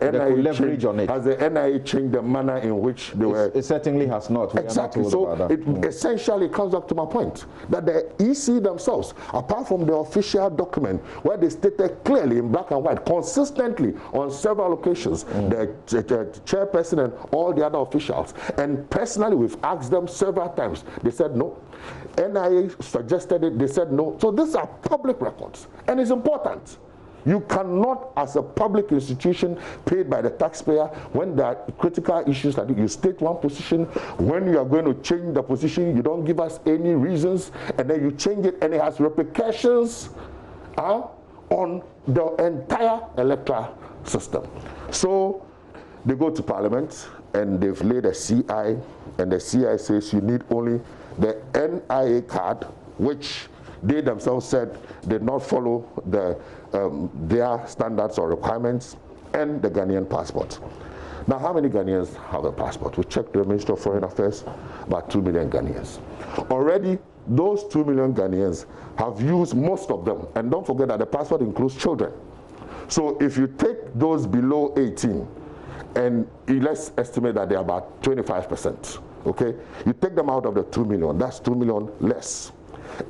NIA changed the manner in which they were? It certainly has not. We exactly. are not so about that. It essentially comes up to my point that the EC themselves, apart from the official document where they stated clearly in black and white, consistently on several occasions, the chairperson and all the other officials, and personally we've asked them several times, they said no. NIA suggested it, they said no. So these are public records, and it's important. You cannot, as a public institution paid by the taxpayer, when there are critical issues that you state one position, when you are going to change the position, you don't give us any reasons, and then you change it, and it has repercussions on the entire electoral system. So they go to Parliament, and they've laid a CI, and the CI says you need only the NIA card, which they themselves said did not follow their standards or requirements, and the Ghanaian passport. Now, how many Ghanaians have a passport? We checked the Ministry of Foreign Affairs, about 2 million Ghanaians. Already, those 2 million Ghanaians have used most of them, and don't forget that the passport includes children. So if you take those below 18, and let's estimate that they're about 25%, okay? You take them out of the 2 million, that's 2 million less.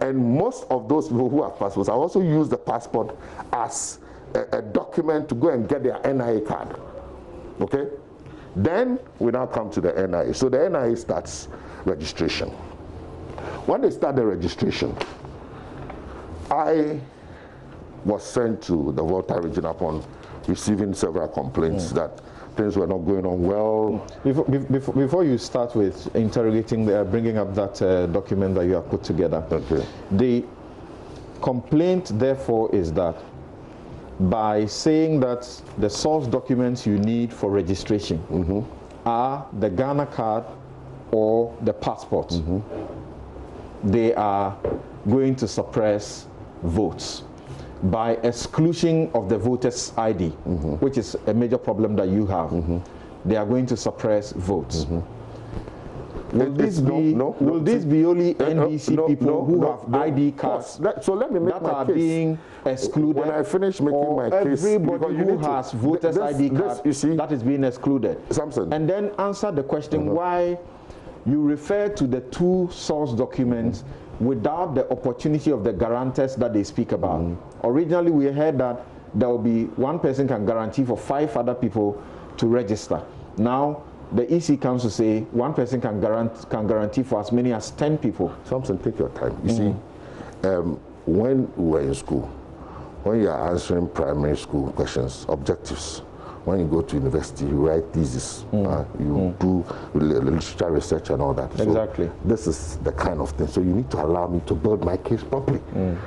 And most of those people who have passports have also used the passport as a document to go and get their NIA card, okay? Then we now come to the NIA. So the NIA starts registration. When they start the registration, I was sent to the Volta region upon receiving several complaints that things were not going on well. Before you start with interrogating, bringing up that document that you have put together, the complaint therefore is that by saying that the source documents you need for registration are the Ghana card or the passport, they are going to suppress votes by exclusion of the voter's ID, which is a major problem that you have. They are going to suppress votes. Will this be only NDC people who have ID cards so let me make that my are case. Being excluded? When I finish making my case, everybody who has voter's ID card that is being excluded. Samson. And then answer the question why you refer to the two source documents without the opportunity of the guarantors that they speak about. Originally, we heard that there will be one person can guarantee for 5 other people to register. Now, the EC comes to say one person can guarantee for as many as 10 people. Samson, take your time. You see, when we were in school, when you are answering primary school questions, objectives, when you go to university, you write thesis, you do literature research and all that. Exactly. So this is the kind of thing. So you need to allow me to build my case properly.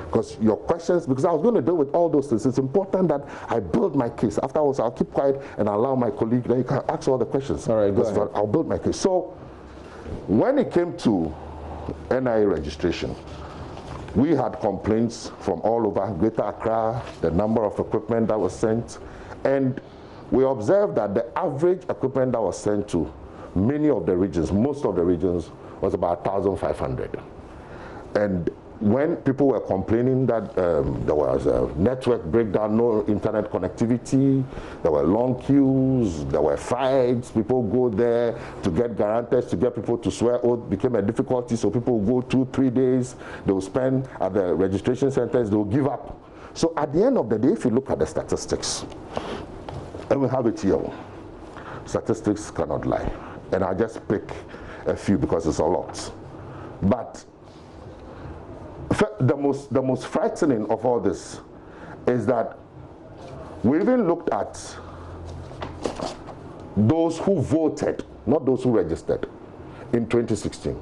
Because your questions, because I was going to deal with all those things, it's important that I build my case. Afterwards, I'll keep quiet and allow my colleague, then you can ask all the questions. All right, go ahead. I'll build my case. So when it came to NIA registration, we had complaints from all over Greater Accra, the number of equipment that was sent, and we observed that the average equipment that was sent to many of the regions, most of the regions, was about 1,500. And when people were complaining that there was a network breakdown, no internet connectivity, there were long queues, there were fights, people go there to get guarantors, to get people to swear oath became a difficulty, so people will go 2-3 days, they will spend at the registration centers, they will give up. So at the end of the day, if you look at the statistics, and we have it here. Statistics cannot lie. And I'll just pick a few because it's a lot. But the most frightening of all this is that we even looked at those who voted, not those who registered, in 2016.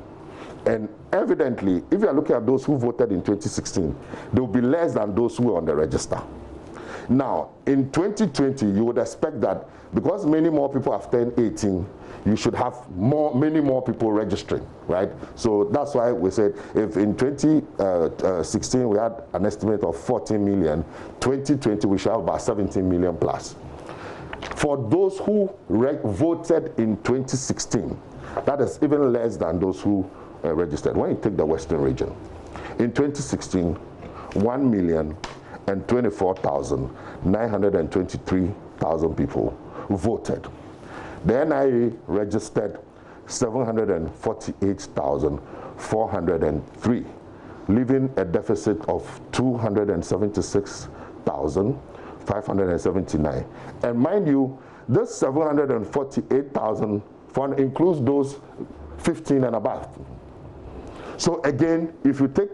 And evidently, if you are looking at those who voted in 2016, there will be less than those who were on the register. Now, in 2020, you would expect that because many more people have turned 18, you should have many more people registering, right? So that's why we said if in 2016 we had an estimate of 14 million, 2020 we should have about 17 million plus. For those who voted in 2016, that is even less than those who registered. When you take the Western region, in 2016, 1,024,923 people voted. The NIA registered 748,403, leaving a deficit of 276,579. And mind you, this 748,000 includes those 15 and above. So again, if you take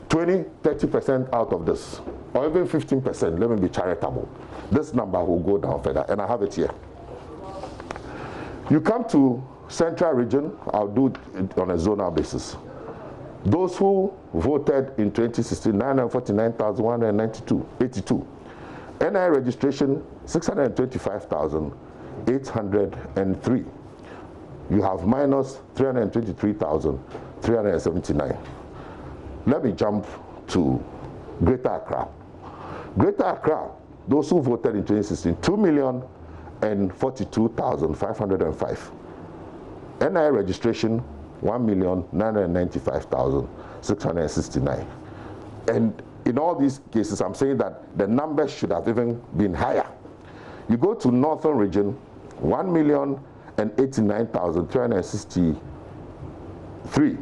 20–30% out of this, or even 15%, let me be charitable, this number will go down further, and I have it here. You come to Central Region, I'll do it on a zonal basis. Those who voted in 2016, 949,182. NI registration, 625,803. You have minus 323,379. Let me jump to Greater Accra. Greater Accra, those who voted in 2016, 2,042,505. NI registration, 1,995,669. And in all these cases, I'm saying that the numbers should have even been higher. You go to Northern Region, 1,089,363.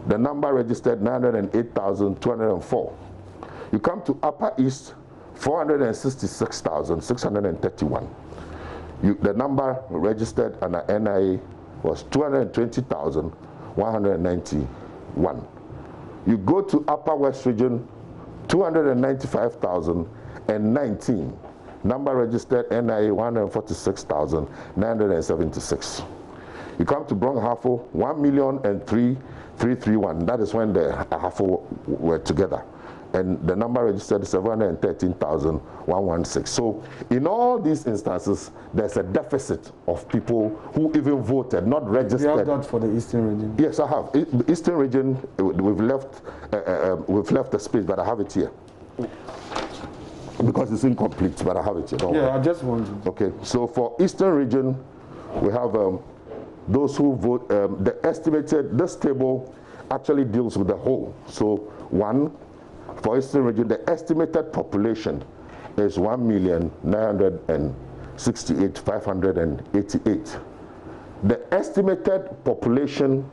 The number registered 908,204. You come to Upper East, 466,631. The number registered under NIA was 220,191. You go to Upper West Region, 295,019. Number registered NIA 146,976. You come to Brong-Ahafo, 1,003,331. That is when the Ahafo were together. And the number registered 713,116. So in all these instances, there's a deficit of people who even voted, not registered. You have that for the Eastern Region? Yes, I have. The Eastern Region, we've left the space, but I have it here. Because it's incomplete, but I have it here. Don't worry. I just wanted. Okay, so for Eastern Region, we have those who vote, the estimated, this table actually deals with the whole. So for Eastern Region, the estimated population is 1,968,588. The estimated population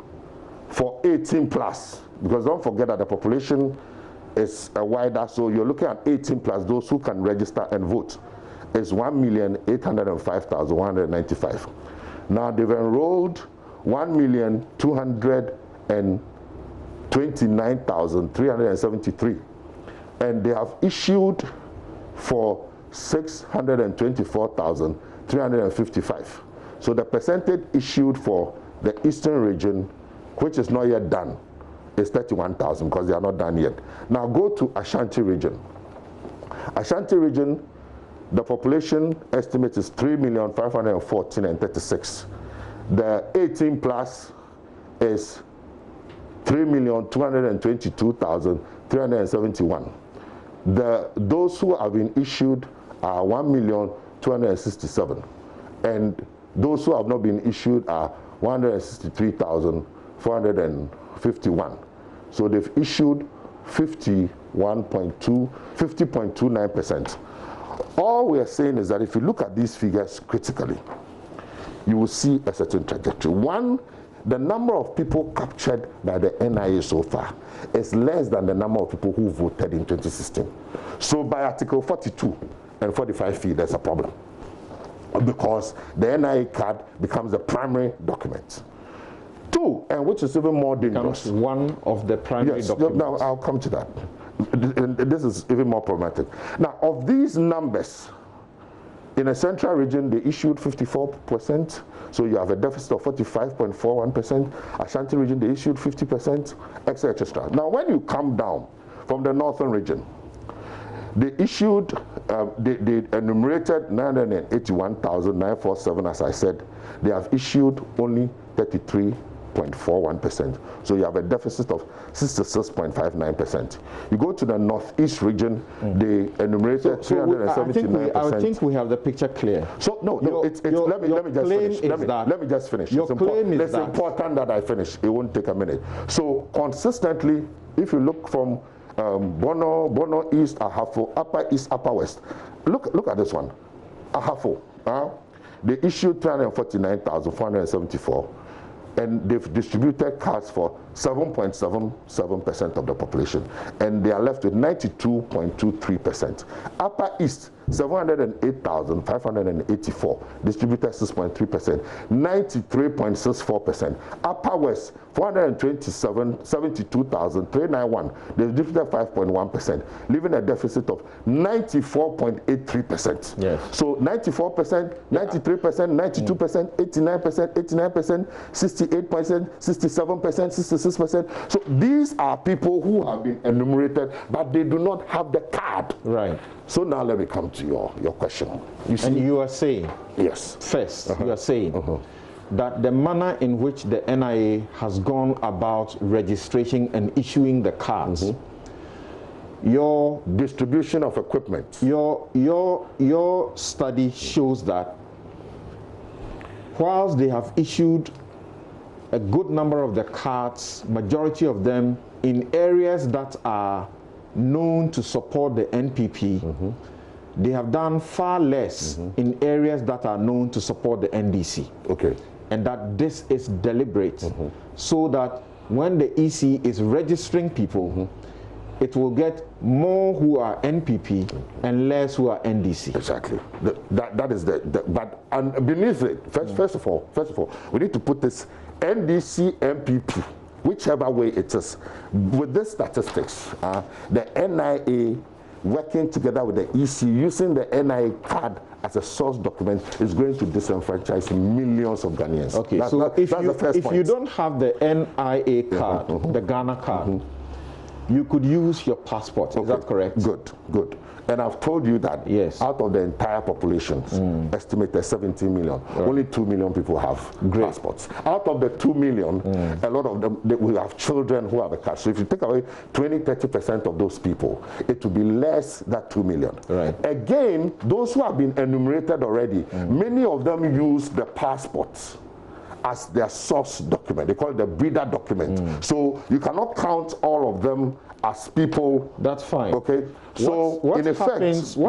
for 18 plus, because don't forget that the population is wider, so you're looking at 18 plus, those who can register and vote, is 1,805,195. Now they've enrolled 1,229,373, and they have issued for 624,355. So the percentage issued for the Eastern Region, which is not yet done, is 31,000 because they are not done yet. Now go to Ashanti Region. Ashanti Region, the population estimate is 3,514,036. The 18 plus is 3,222,371. Those who have been issued are 1,267,000, and those who have not been issued are 163,451. So they've issued 50.29%. All we are saying is that if you look at these figures critically, you will see a certain trajectory. One, the number of people captured by the NIA so far is less than the number of people who voted in 2016. So by Article 42 and 45 there's a problem, because the NIA card becomes the primary document. Two, and which is even more dangerous, one of the primary documents. Now I'll come to that. This is even more problematic. Now, of these numbers, in a Central Region, they issued 54%, so you have a deficit of 45.41%. Ashanti Region, they issued 50%, etc., etc. Now, when you come down from the Northern Region, they issued They enumerated 981,947, as I said. They have issued only 33.41%. So you have a deficit of 66.59%. You go to the northeast region, they enumerated 379%. I think we have the picture clear. So no, let me just finish. It's important that I finish. It won't take a minute. So consistently, if you look from Bono East, Ahafo, Upper East, Upper West, look at this one. Ahafo, they issued 349,474. And they've distributed cards for 7.77% of the population, and they are left with 92.23%. Upper East, 708,584, distributed 6.3%, 93.64%. Upper West, 472,391, they distributed 5.1%, leaving a deficit of 94.83%. Yes. So 94%, 93%, 92%, 89%, 89%, 68%, 67%, 66%. So these are people who have been enumerated, but they do not have the card. Right. So now let me come to your question. And you are saying, yes, first, you are saying that the manner in which the NIA has gone about registration and issuing the cards, your distribution of equipment, your study shows that whilst they have issued a good number of the cards, majority of them in areas that are known to support the NPP, they have done far less in areas that are known to support the NDC. Okay. And that this is deliberate, so that when the EC is registering people, it will get more who are NPP and less who are NDC. Exactly. That is but beneath it, first of all, we need to put this NDC, MPP, whichever way it is. With these statistics, the NIA working together with the EC, using the NIA card as a source document, is going to disenfranchise millions of Ghanaians. Okay, so if you don't have the NIA card, the Ghana card, you could use your passport. Is that correct? Good. And I've told you that out of the entire population, estimated 17 million, only 2 million people have passports. Out of the 2 million, a lot of them, we have children who have a card. So if you take away 20-30% of those people, it will be less than 2 million. Right. Again, those who have been enumerated already, many of them use the passports as their source document. They call it the breeder document. So you cannot count all of them as people. That's fine. Okay. So what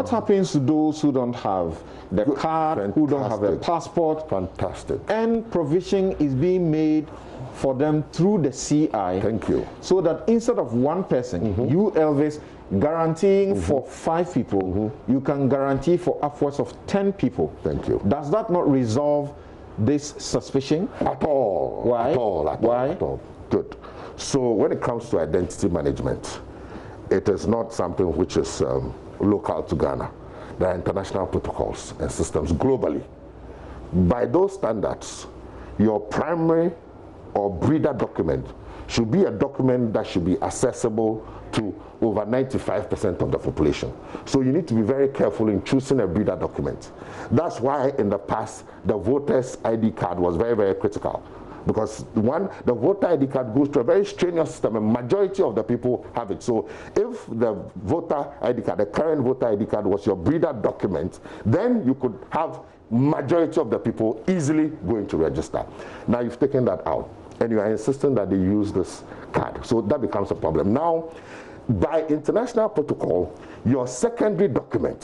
happens to those who don't have the card, who don't have a passport? Fantastic. And provision is being made for them through the CI. Thank you. So that instead of one person, you, Elvis, guaranteeing for 5 people, you can guarantee for upwards of 10 people. Thank you. Does that not resolve this suspicion? At all. Why? At all. Good. So when it comes to identity management, it is not something which is local to Ghana. There are international protocols and systems globally. By those standards, your primary or breeder document should be a document that should be accessible to over 95% of the population. So you need to be very careful in choosing a breeder document. That's why in the past, the voter's ID card was very, very critical. Because the voter ID card goes to a very strenuous system, and majority of the people have it. So if the voter ID card, the current voter ID card was your breeder document, then you could have majority of the people easily going to register. Now you've taken that out, and you are insisting that they use this card. So that becomes a problem. Now, by international protocol, your secondary document,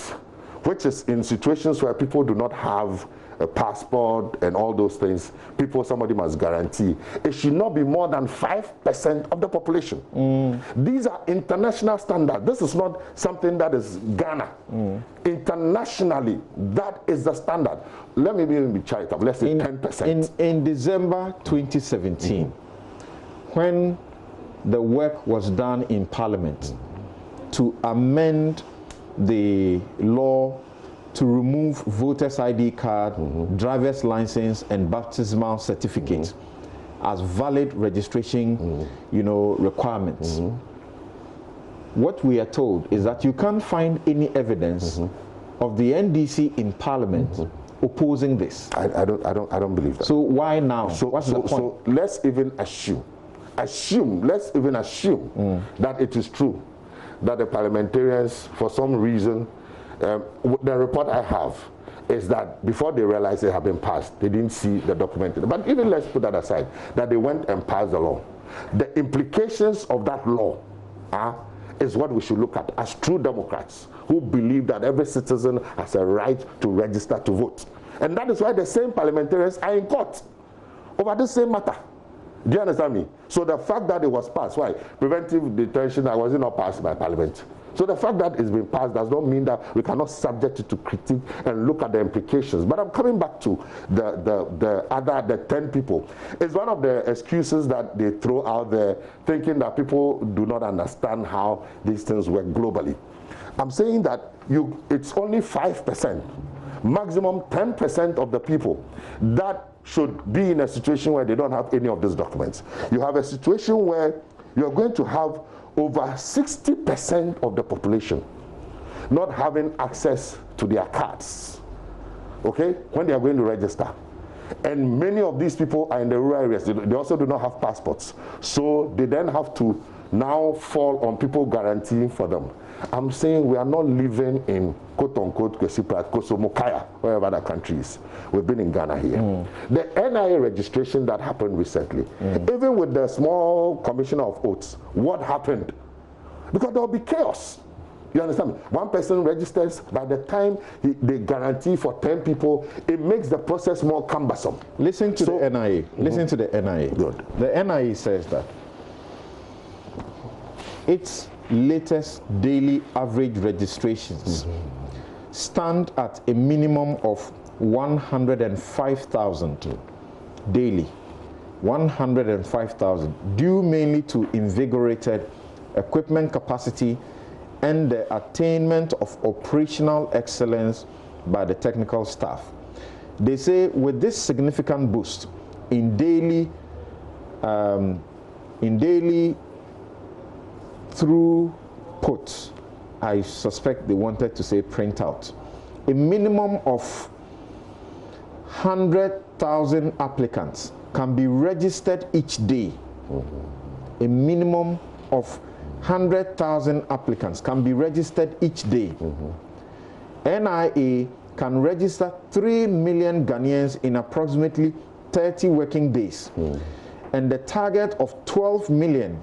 which is in situations where people do not have a passport and all those things, somebody must guarantee. It should not be more than 5% of the population. These are international standards. This is not something that is Ghana. Internationally, that is the standard. Let me be charitable. Let's say 10%. In December 2017, when the work was done in Parliament to amend the law to remove voter's ID card, driver's license, and baptismal certificate as valid registration, requirements. What we are told is that you can't find any evidence of the NDC in Parliament opposing this. I don't believe that. So why now? What's the point? So let's even assume that it is true that the parliamentarians, for some reason, the report I have is that before they realized they have been passed, they didn't see the document. But even let's put that aside, that they went and passed the law. The implications of that law is what we should look at as true Democrats who believe that every citizen has a right to register to vote. And that is why the same parliamentarians are in court over the same matter. Do you understand me? So the fact that it was passed, why? Preventive detention, I was not passed by Parliament. So the fact that it's been passed does not mean that we cannot subject it to critique and look at the implications. But I'm coming back to the 10 people. It's one of the excuses that they throw out there, thinking that people do not understand how these things work globally. I'm saying that it's only 5%, maximum 10% of the people that should be in a situation where they don't have any of these documents. You have a situation where you're going to have over 60% of the population not having access to their cards, okay, when they are going to register. And many of these people are in the rural areas. They also do not have passports. So they then have to now fall on people guaranteeing for them. I'm saying we are not living in quote-unquote Kosomokaya, wherever that country is. We've been in Ghana here. The NIA registration that happened recently, even with the small commissioner of oaths, what happened? Because there will be chaos. You understand me? One person registers, by the time they guarantee for 10 people, it makes the process more cumbersome. Listen to the NIA. Listen to the NIA. Good. The NIA says that its latest daily average registrations stand at a minimum of 105,000 daily. 105,000, due mainly to invigorated equipment capacity and the attainment of operational excellence by the technical staff. They say with this significant boost in daily throughput, I suspect they wanted to say printout, a minimum of 100,000 applicants can be registered each day. A minimum of 100,000 applicants can be registered each day. NIA can register 3 million Ghanaians in approximately 30 working days. And the target of 12 million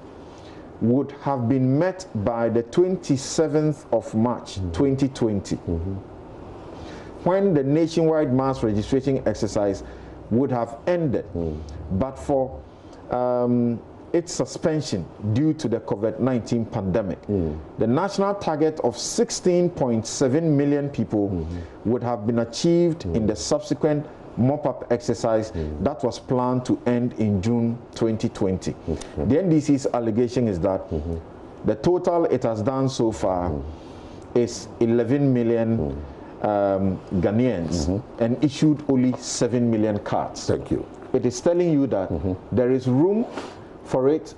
would have been met by the 27th of March, 2020, when the nationwide mass registration exercise would have ended, but for its suspension due to the COVID-19 pandemic. The national target of 16.7 million people would have been achieved in the subsequent mop-up exercise that was planned to end in June 2020. The NDC's allegation is that the total it has done so far is 11 million Ghanaians and issued only 7 million cards. Thank you. It is telling you that there is room for it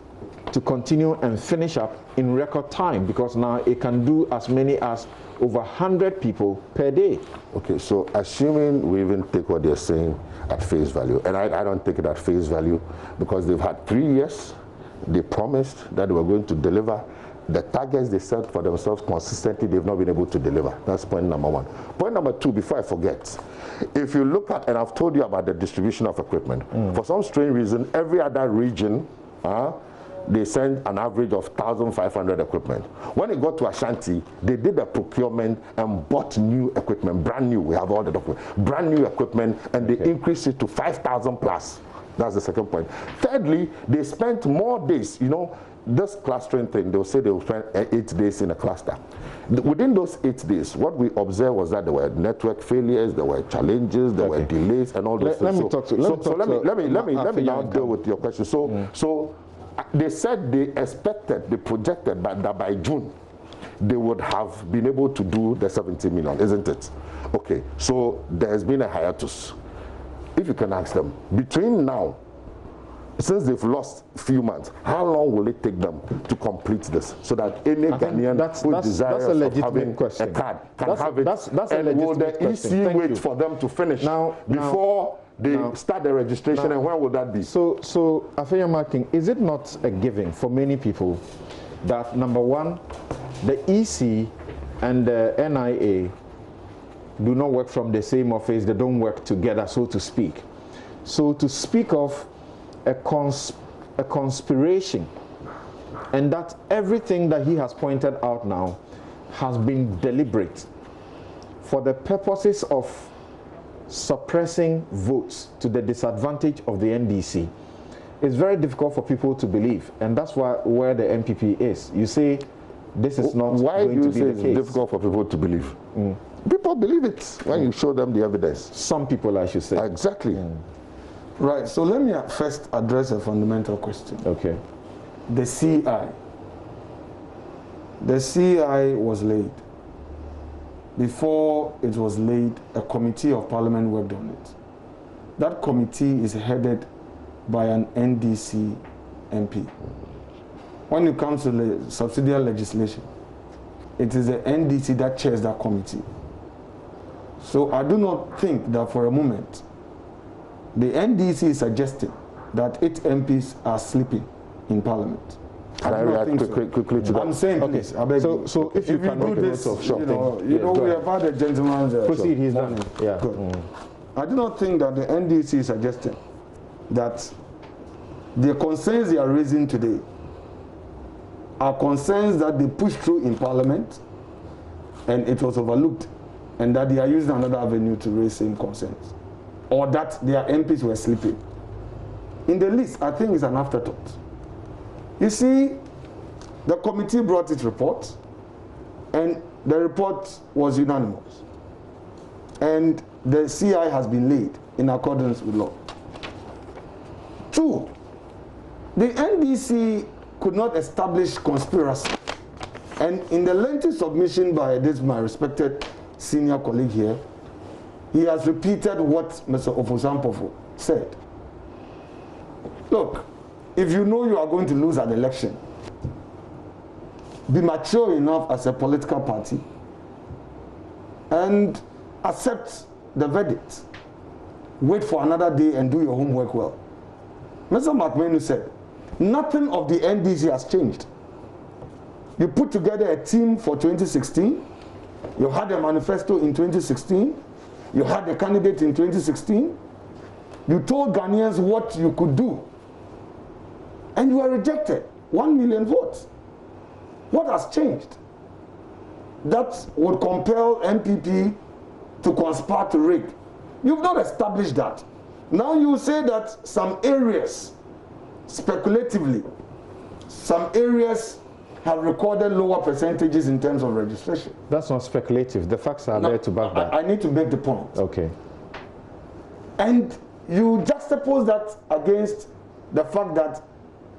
to continue and finish up in record time, because now it can do as many as over 100 people per day. Okay, so assuming we even take what they're saying at face value, and I don't take it at face value because they've had 3 years, they promised that they were going to deliver. The targets they set for themselves consistently, they've not been able to deliver. That's point number one. Point number two, before I forget, if you look at, and I've told you about the distribution of equipment, for some strange reason, every other region, they send an average of 1,500 equipment. When it got to Ashanti, they did a procurement and bought new equipment, brand new. We have all the documents, brand new equipment, and they increased it to 5,000 plus. That's the second point. Thirdly, they spent more days, you know, this clustering thing, they'll say they'll spend 8 days in a cluster. Within those 8 days, what we observed was that there were network failures, there were challenges, there were delays, and all those things. Let me now deal with your question. So they said they expected, they projected that by June, they would have been able to do the 70 million, isn't it? Okay, so there's been a hiatus. If you can ask them, between now since they've lost a few months, how long will it take them to complete this so that any Ghanaian who desires of having question. a card can have it? That's a and will the question. EC wait for them to finish before they start the registration, and when will that be? So Afeyama King, is it not a given for many people that, number one, the EC and the NIA do not work from the same office, they don't work together, so to speak. So to speak of a conspiration, and that everything that he has pointed out now has been deliberate for the purposes of suppressing votes to the disadvantage of the NDC, it's very difficult for people to believe, and that's where the MPP is. You say this is not going to be the case. Why do you say it's difficult for people to believe? People believe it when you show them the evidence. Some people, I should say. Exactly. Right, so let me first address a fundamental question. Okay. The CI. The CI was laid. Before it was laid, a committee of parliament worked on it. That committee is headed by an NDC MP. When it comes to the subsidiary legislation, it is the NDC that chairs that committee. So I do not think that for a moment the NDC is suggesting that its MPs are sleeping in parliament. Can I react quickly to that? I'm saying, please, I beg you. So if you can do this, you know, we have had a gentleman's proceed. He's done. Yeah. Good. I do not think that the NDC is suggesting that the concerns they are raising today are concerns that they pushed through in parliament and it was overlooked, and that they are using another avenue to raise same concerns, or that their MPs were sleeping. In the list, I think it's an afterthought. You see, the committee brought its report, and the report was unanimous. And the CI has been laid in accordance with law. 2, the NDC could not establish conspiracy. And in the lengthy submission by this my respected senior colleague here, he has repeated what Mr. Ofosampofo said. Look, if you know you are going to lose an election, be mature enough as a political party and accept the verdict. Wait for another day and do your homework well. Mr. McMahon said, nothing of the NDC has changed. You put together a team for 2016, you had a manifesto in 2016, you had a candidate in 2016, you told Ghanaians what you could do, and you were rejected. 1 million votes. What has changed? That would compel MPP to conspire to rig. You've not established that. Now you say that some areas, speculatively, some areas have recorded lower percentages in terms of registration. That's not speculative. The facts are there to back that. I need to make the point. Okay. And you juxtapose that against the fact that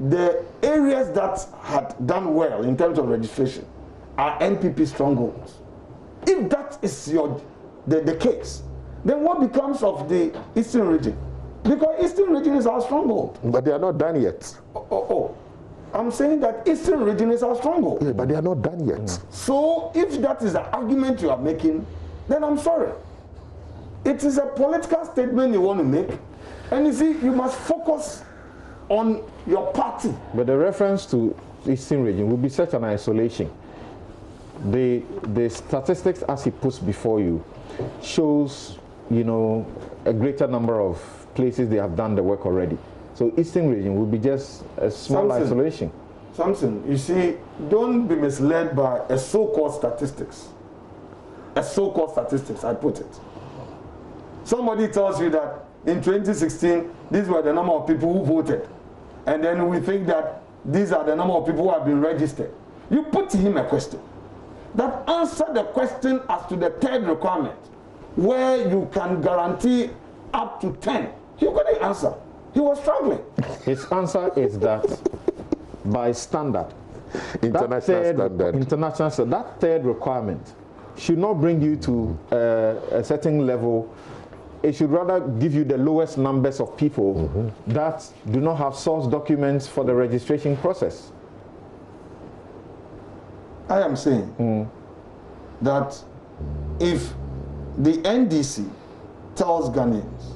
the areas that had done well in terms of registration are NPP strongholds. If that is the case, then what becomes of the Eastern region? Because Eastern region is our stronghold. But they are not done yet. I'm saying that Eastern region is our stronghold. Yeah, but they are not done yet. So if that is the argument you are making, then I'm sorry. It is a political statement you want to make. And you see, you must focus on your party. But the reference to Eastern region will be such an isolation. The statistics as he puts before you shows, you know, a greater number of places they have done the work already. So Eastern region will be just a small isolation. Samson, you see, don't be misled by a so-called statistics. A so-called statistics, I put it. Somebody tells you that in 2016, these were the number of people who voted. And then we think that these are the number of people who have been registered. You put to him a question. That answer the question as to the third requirement, where you can guarantee up to 10. He couldn't answer. He was struggling. His answer is that by standard, international standard, that third requirement should not bring you to a certain level it should rather give you the lowest numbers of people that do not have source documents for the registration process. I am saying that if the NDC tells Ghanaians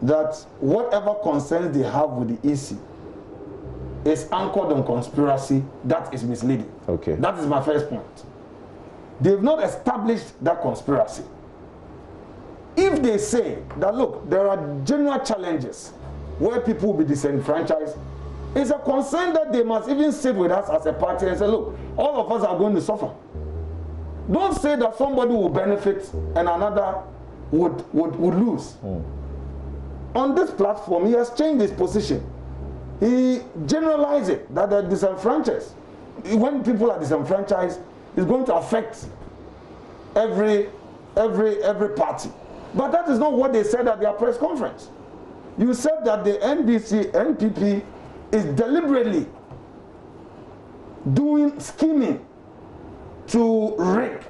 that whatever concerns they have with the EC is anchored on conspiracy, that is misleading. Okay. That is my first point. They've not established that conspiracy. If they say that, look, there are general challenges where people will be disenfranchised, it's a concern that they must even sit with us as a party and say, look, all of us are going to suffer. Don't say that somebody will benefit and another would lose. On this platform, he has changed his position. He generalized it that they're disenfranchised. When people are disenfranchised, it's going to affect every party. But that is not what they said at their press conference. You said that the NPP is deliberately scheming to rig.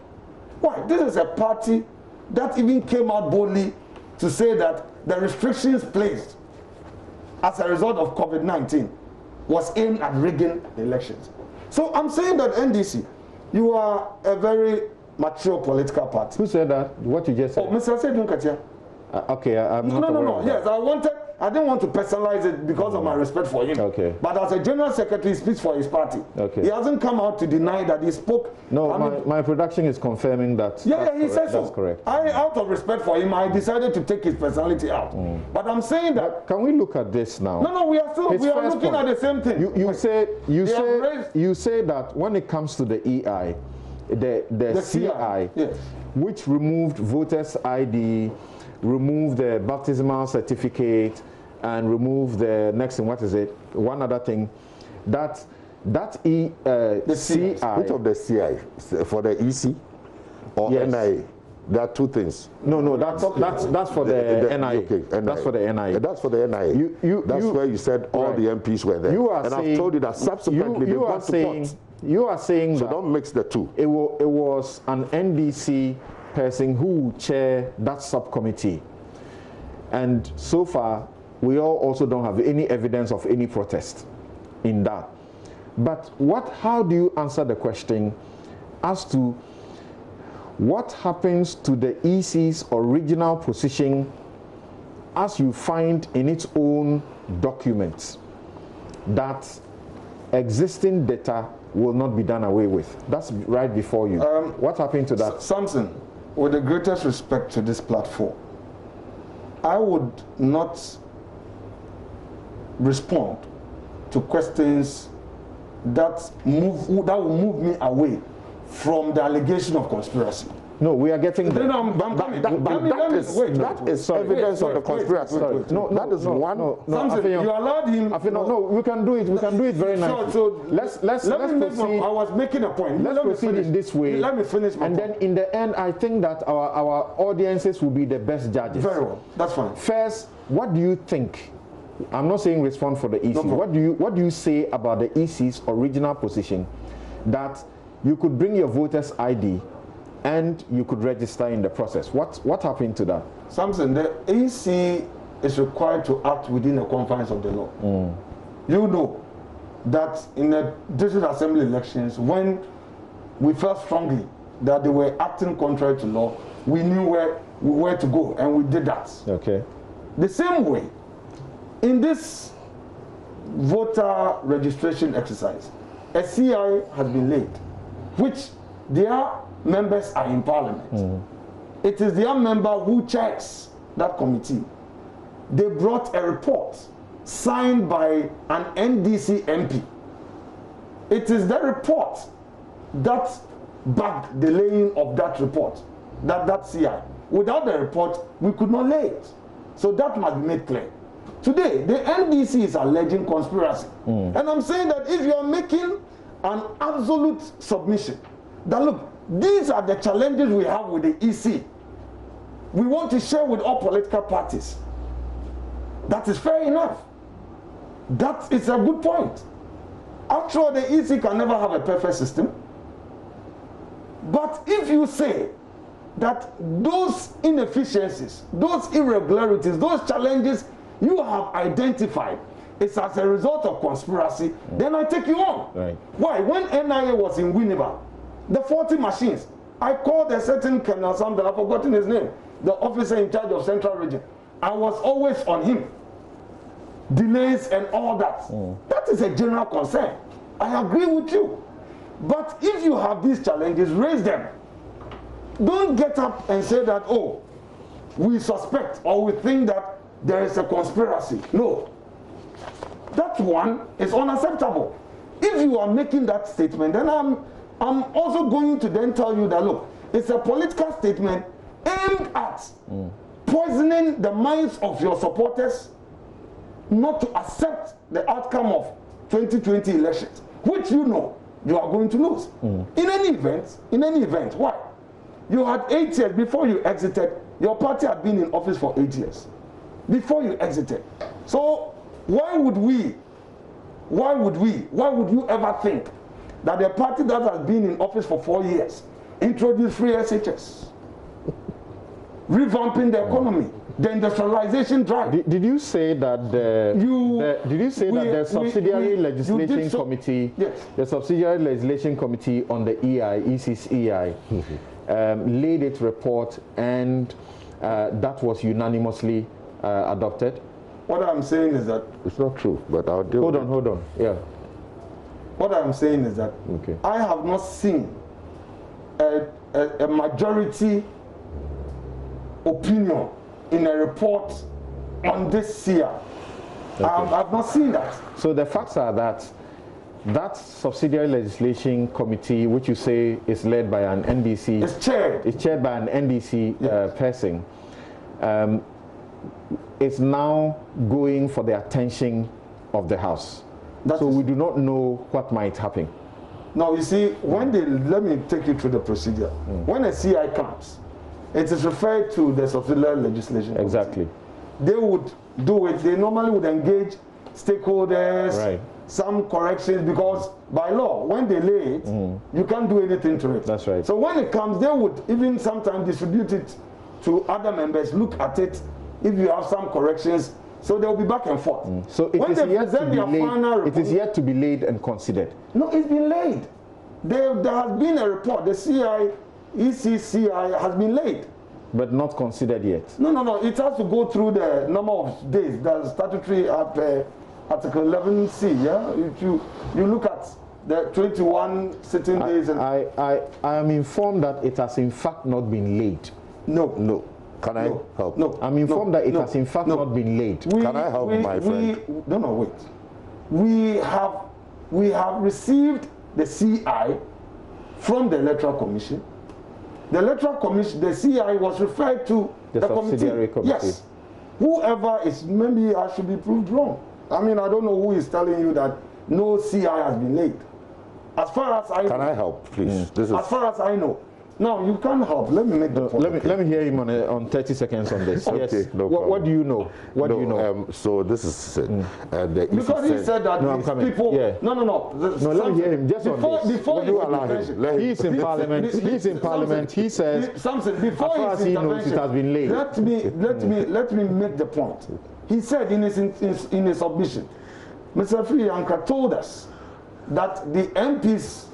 Why? This is a party that even came out boldly to say that the restrictions placed as a result of COVID-19 was aimed at rigging the elections. So I'm saying that NDC, you are a very mature political party. Who said that? What you just said? Oh, Mr. Sedun Katia. Okay, I'm not No. Yes, I didn't want to personalize it because of my respect for him. Okay. But as a general secretary, he speaks for his party. Okay. He hasn't come out to deny that he spoke. No, my production is confirming that. Yeah, he said so. That's correct. Out of respect for him, I decided to take his personality out. But I'm saying that. Can we look at this now? No, we are looking at the same thing. You say that when it comes to the EI, the CI, yes, which removed voters' ID, removed the baptismal certificate, and removed the next thing. What is it? One other thing, the CI. Which of the CI for the EC or Yes. NIA? There are two things. No, that's for the NIA. Okay, NIA. That's for the NIA. That's for the NIA. That's where you said all the MPs were there. I've told you that subsequently they've gone to court. You are saying so that don't mix the two. It was an NDC person who chaired that subcommittee, and so far we all also don't have any evidence of any protest in that. But how do you answer the question as to what happens to the EC's original position as you find in its own documents that existing data will not be done away with? That's right before you. What happened to that? Samson, with the greatest respect to this platform, I would not respond to questions that will move me away from the allegation of conspiracy. No, we are getting there. That is evidence of the conspiracy. That is one. Samson, you allowed him. No, we can do it. We can do it very nicely. So let's proceed. I was making a point. Let's proceed in this way. Let me finish my point. Then in the end, I think that our audiences will be the best judges. Very well. That's fine. First, what do you think? I'm not saying respond for the EC. No problem. What do you say about the EC's original position that you could bring your voter's ID and you could register in the process? What happened to that? Samson, the EC is required to act within the confines of the law. You know that in the district assembly elections, when we felt strongly that they were acting contrary to law, we knew where to go, and we did that. Okay. The same way, in this voter registration exercise, a CI has been laid, which their members are in parliament. It is their member who checks that committee. They brought a report signed by an NDC MP. It is the report that backed the laying of that report, that CI. Without the report, we could not lay it. So that must be made clear. Today, the NDC is alleging conspiracy. And I'm saying that if you're making an absolute submission, that look, these are the challenges we have with the EC. We want to share with all political parties. That is fair enough. That is a good point. After all, the EC can never have a perfect system. But if you say that those inefficiencies, those irregularities, those challenges you have identified is as a result of conspiracy, then I take you on. Right. Why? When NIA was in Winneba, the 40 machines, I called a certain Colonel Sam, I've forgotten his name, the officer in charge of Central Region. I was always on him. Delays and all that. That is a general concern. I agree with you. But if you have these challenges, raise them. Don't get up and say that, oh, we suspect or we think that there is a conspiracy. No. That one is unacceptable. If you are making that statement, then I'm also going to then tell you that, look, it's a political statement aimed at poisoning the minds of your supporters not to accept the outcome of 2020 elections, which you know you are going to lose. In any event, why? You had 8 years before you exited. Your party had been in office for 8 years before you exited. So why would you ever think that a party that has been in office for 4 years introduced free SHS, revamping the economy, the industrialization drive? Did you say that the subsidiary legislation committee, yes, the subsidiary legislation committee on the EC's laid its report and that was unanimously adopted? What I'm saying is that it's not true, but I'll deal Hold on. Yeah. What I'm saying is that I have not seen a majority opinion in a report on this year. I've not seen that. So the facts are that subsidiary legislation committee, which you say is led by an NDC, it's chaired by an NDC person, is now going for the attention of the House. So we do not know what might happen. Now you see, when let me take you through the procedure. When a CI comes, it is referred to the subsidiary legislation committee. Exactly. They would do it. They normally would engage stakeholders, right, some corrections, because by law, when they lay it, you can't do anything to it. That's right. So when it comes, they would even sometimes distribute it to other members, look at it, if you have some corrections, so they'll be back and forth. So it is yet to be laid and considered. No, it's been laid. There has been a report. The ECCI has been laid, but not considered yet. No. It has to go through the number of days. The statutory Article 11C. Yeah, if you look at the 21 sitting days. And I am informed that it has in fact not been laid. No. Can I help? No. I'm informed that it has in fact not been laid. Can I help my friend? No, wait. We have received the CI from the Electoral Commission. The Electoral Commission, the CI was referred to the subsidiary committee. Yes. Whoever is, maybe I should be proved wrong. I mean, I don't know who is telling you that no CI has been laid. As far as I know. Can I help, please? As far as I know. No, you can't help. Let me make the point. Let me hear him on 30 seconds on this. Okay, yes. No what do you know? What do you know? So this is it. Because he said that people. Yeah. No. Let me hear him just on this. Before you allow him. He's in Parliament. He's in Parliament. He says something before as far as he knows, it has been laid. Let me make the point. He said in his submission, Mr. Friyanka told us that the MPs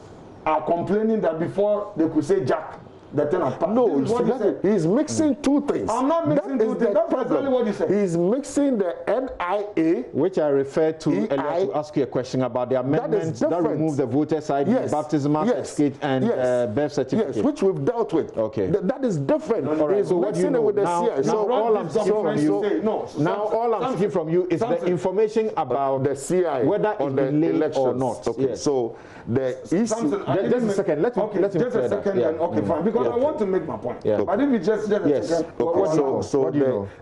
are complaining that before they could say Jack, the thing has passed. No, he's mixing two things. I'm not mixing two things. That's exactly what he said. He's mixing the NIA, which I referred to earlier to ask you a question about the amendments that remove the voter's ID, baptismal certificate, and birth certificate. Yes, which we've dealt with. Okay. That is different. Right. So what do you know? Now all I'm seeking from you. All I'm seeking from you is the information about the CI, whether it's been laid or not. Okay. Yes. So the EC. Just a second. Let him just a second. Okay, fine. Because I want to make my point. Yeah. But if you just a second. So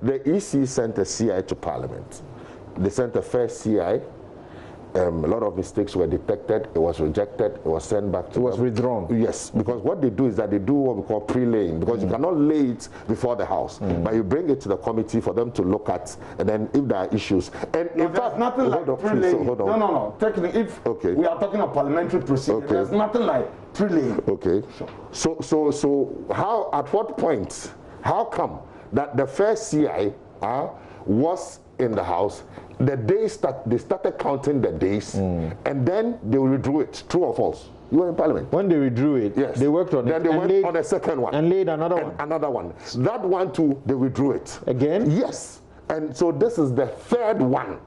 the EC sent a CI to Parliament. They sent the first CI, a lot of mistakes were detected, it was rejected, it was sent back to It was withdrawn. Yes, because what they do is that they do what we call pre-laying, because you cannot lay it before the House, but you bring it to the committee for them to look at, and then if there are issues. And No, in fact, nothing like pre-laying. No. Technically, if we are talking of parliamentary procedure, there's nothing like pre-laying. Okay. Sure. So how, at what point, how come that the first CI was in the House, the days that they started counting the days, and then they withdrew it? True or false? You were in Parliament. When they withdrew it, yes, they worked on it. Then they went on a second one. And laid another one. Another one. That one too, they withdrew it. Again? Yes. And so this is the third one.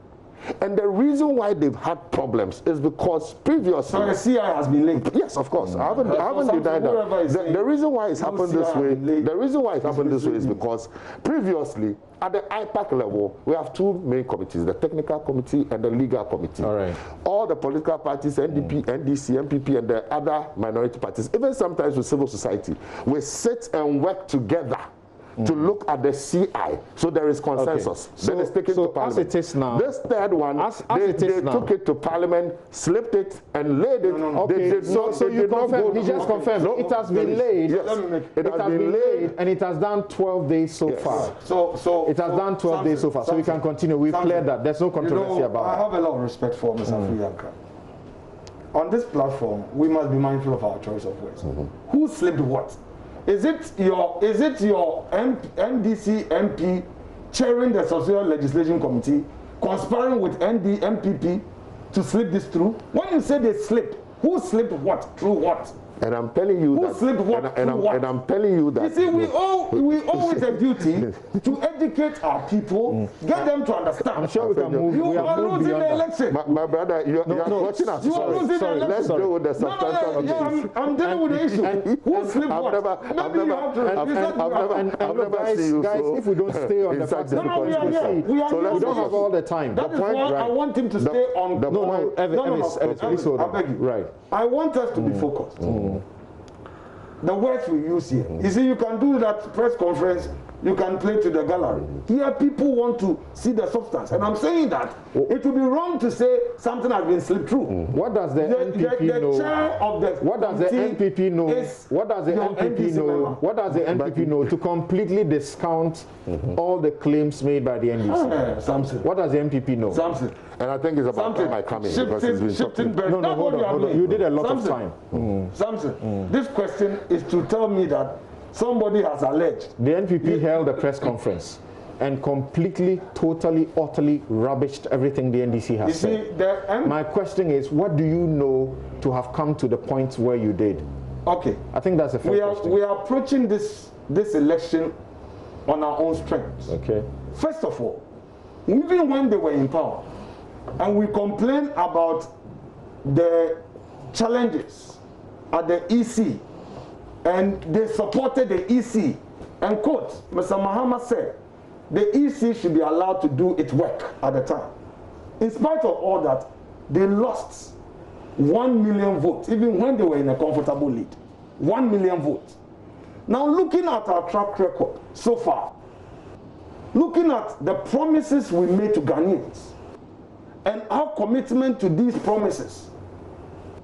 And the reason why they've had problems is because previously... So the CI has been linked? Yes, of course. I haven't denied that. The reason why it's happened this way, is because previously, at the IPAC level, we have two main committees, the technical committee and the legal committee. All right. All the political parties, NDP, NDC, MPP, and the other minority parties, even sometimes with civil society, we sit and work together to look at the CI, so there is consensus. Okay. Then it's taken to Parliament. As it is now, this third one, they took it to Parliament, slipped it, and laid it. Okay, so you confirm, he just confirmed. No, it has been laid. Yes. It has been laid, and it has done 12 days so far. So it has done 12 days so far. So we can continue. We've cleared that. There's no controversy about it. I have a lot of respect for Mr. Friyanka. On this platform, we must be mindful of our choice of words. Who slipped what? Is it your NDC MP chairing the Social Legislation Committee conspiring with MPP to slip this through? When you say they slipped, who slipped what through what? And I'm telling you who slipped what and I'm telling you that. You see, we owe it a duty to educate our people, get them to understand. I'm sure we can move. You are losing the election. My brother, you are watching us. You are losing the election. Let's deal with the substantive. I'm dealing with the issue. Who slipped what? I've never seen you guys, if we don't stay on the facts, we don't have all the time. That is why I want him to stay on. No, Evans, please hold on. I beg you. Right. I want us to be focused. The words we use here. You see, you can do that press conference, you can play to the gallery. Here, people want to see the substance. And I'm saying that it would be wrong to say something has been slipped through. What does the NPP know? What does the NPP know? What does the NPP know? What does the NPP know to completely discount all the claims made by the NDC? Something. What does the NPP know? Something. And I think it's about time I come in because it's been shifting. No, hold on. You did a lot of time. Something. This question is to tell me that somebody has alleged. The NPP held a press conference and completely, totally, utterly rubbished everything the NDC has said. My question is, what do you know to have come to the point where you did? Okay. I think that's a fair question. We are approaching this election on our own strength. Okay. First of all, even when they were in power, and we complain about the challenges at the EC, and they supported the EC, and quote, Mr. Mahama said, the EC should be allowed to do its work at the time. In spite of all that, they lost 1 million votes, even when they were in a comfortable lead. 1 million votes. Now, looking at our track record so far, looking at the promises we made to Ghanaians, and our commitment to these promises,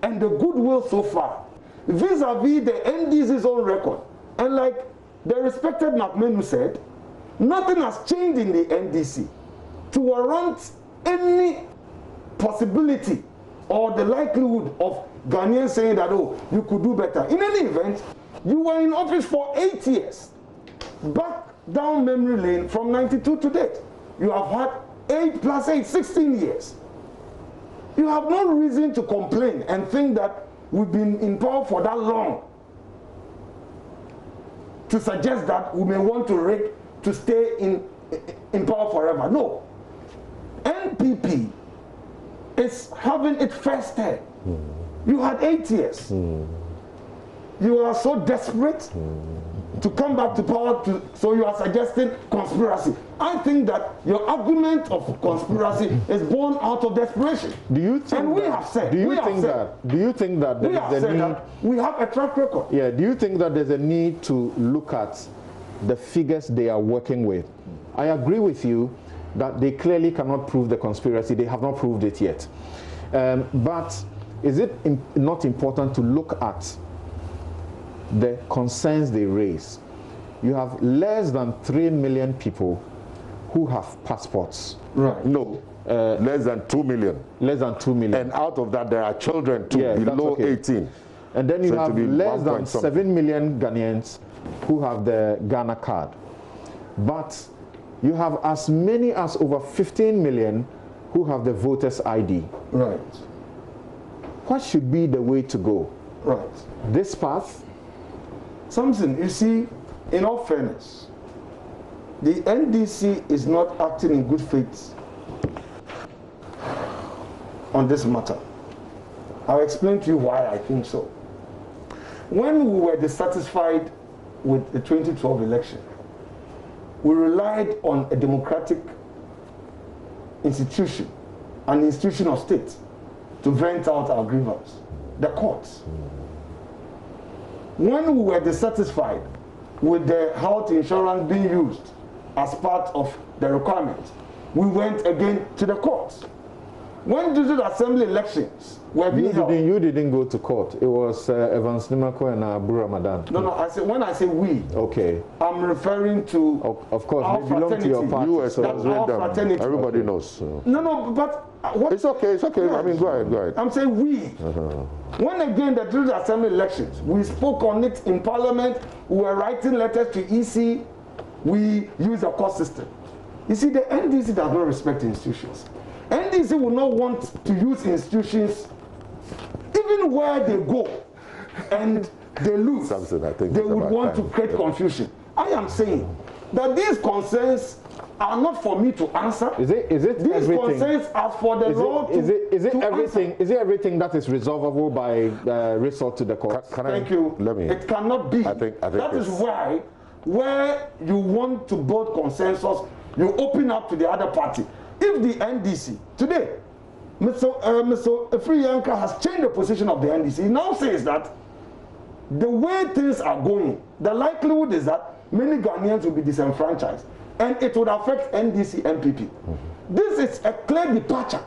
and the goodwill so far, vis-a-vis the NDC's own record, and like the respected McMenu said, nothing has changed in the NDC to warrant any possibility or the likelihood of Ghanaians saying that, oh, you could do better. In any event, you were in office for 8 years. Back down memory lane from 92 to date. You have had 8 plus 8, 16 years. You have no reason to complain and think that we've been in power for that long to suggest that we may want to stay in power forever. No. NPP is having its first term. You had 8 years. You are so desperate to come back to power, so you are suggesting conspiracy. I think that your argument of conspiracy is born out of desperation. Do you think? And we have said. Do you think that there is a need? We have a track record. Yeah. Do you think that there's a need to look at the figures they are working with? I agree with you that they clearly cannot prove the conspiracy. They have not proved it yet. But is it not important to look at the concerns they raise? You have less than 3 million people who have passports. Right. No, less than 2 million. Less than 2 million. And out of that, there are children too, below 18. And then you have less than 7 million Ghanaians who have the Ghana card. But you have as many as over 15 million who have the voters ID. Right. What should be the way to go? Right. This path? Something, you see, in all fairness, the NDC is not acting in good faith on this matter. I'll explain to you why I think so. When we were dissatisfied with the 2012 election, we relied on a democratic institution, an institution of state, to vent out our grievance, the courts. When we were dissatisfied with the health insurance being used as part of the requirement, we went again to the courts. When district assembly elections were being held, you didn't go to court. It was Evans Nimako and Abu Ramadan. No, I say, when I say we, okay, I'm referring to of course, they belong to your party. Everybody knows. So. No, but what? It's okay. Yes. I mean, go ahead. I'm saying we. When again the district assembly elections, we spoke on it in Parliament. We were writing letters to EC. We use a court system. You see, the NDC does not respect institutions. NDC will not want to use institutions even where they go and they lose. They would want to create confusion. I am saying that these concerns are not for me to answer. Is it these everything? Concerns are for the law to answer. Is it everything that is resolvable by resort to the court? Thank you. It cannot be. I think that is why, where you want to build consensus, you open up to the other party. If the NDC today, Mr. Efriyanka has changed the position of the NDC, he now says that the way things are going, the likelihood is that many Ghanaians will be disenfranchised, and it would affect NDC MPP. This is a clear departure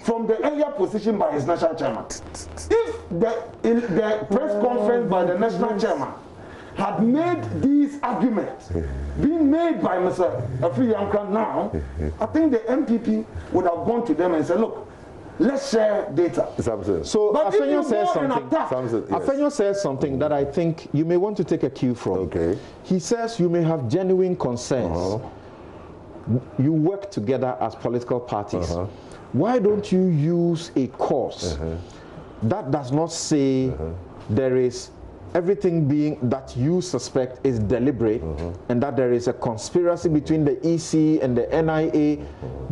from the earlier position by his national chairman. If the press conference by the national chairman had made these arguments being made by Mr. Efriyanka now, I think the MPP would have gone to them and said, look, let's share data. So Afenyo says something that I think you may want to take a cue from. Okay. He says you may have genuine concerns. You work together as political parties. Why don't you use a course that does not say there is everything being that you suspect is deliberate and that there is a conspiracy between the EC and the NIA?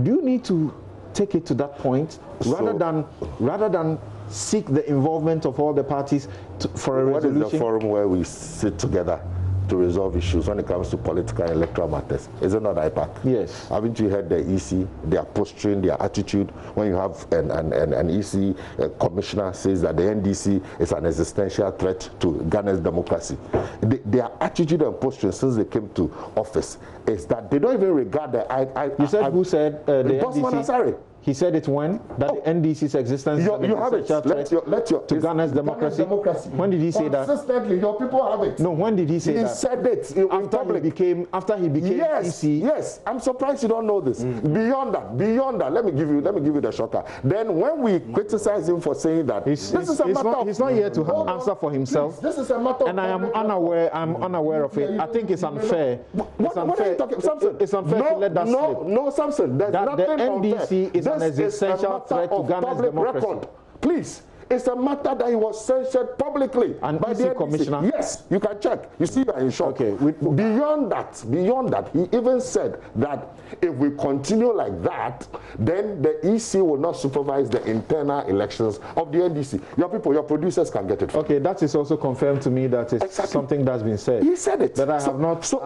Do you need to take it to that point rather than seek the involvement of all the parties for a resolution? What is the forum where we sit together to resolve issues when it comes to political and electoral matters? Is it not IPAC? Yes. Haven't you heard the EC, their posturing, their attitude, when you have an EC commissioner says that the NDC is an existential threat to Ghana's democracy? Their attitude and posturing since they came to office is that they don't even regard the... You said who said the NDC? Sorry. He said it when? That the NDC's existence is you have it. To Ghana's democracy. When did he say that? Consistently, your people have it. No, when did he say that? He said it in public. After he became yes, EC. Yes, I'm surprised you don't know this. Beyond that, let me give you the shocker. Then when we criticize him for saying that, he's not here to answer for himself. Please, this is a matter and I am unaware of it. I think it's unfair. What are you talking, Samson? It's unfair to let that slip. No, Samson. There's nothing the NDC is an existential threat to Ghana's democracy. Record. Please. It's a matter that he was censured publicly by the commissioner. Yes, you can check. You see, you are in shock. Okay. Beyond that, he even said that if we continue like that, then the EC will not supervise the internal elections of the NDC. Your people, your producers can get it. Okay, that is also confirmed to me that it's something that's been said. He said it. That I have not seen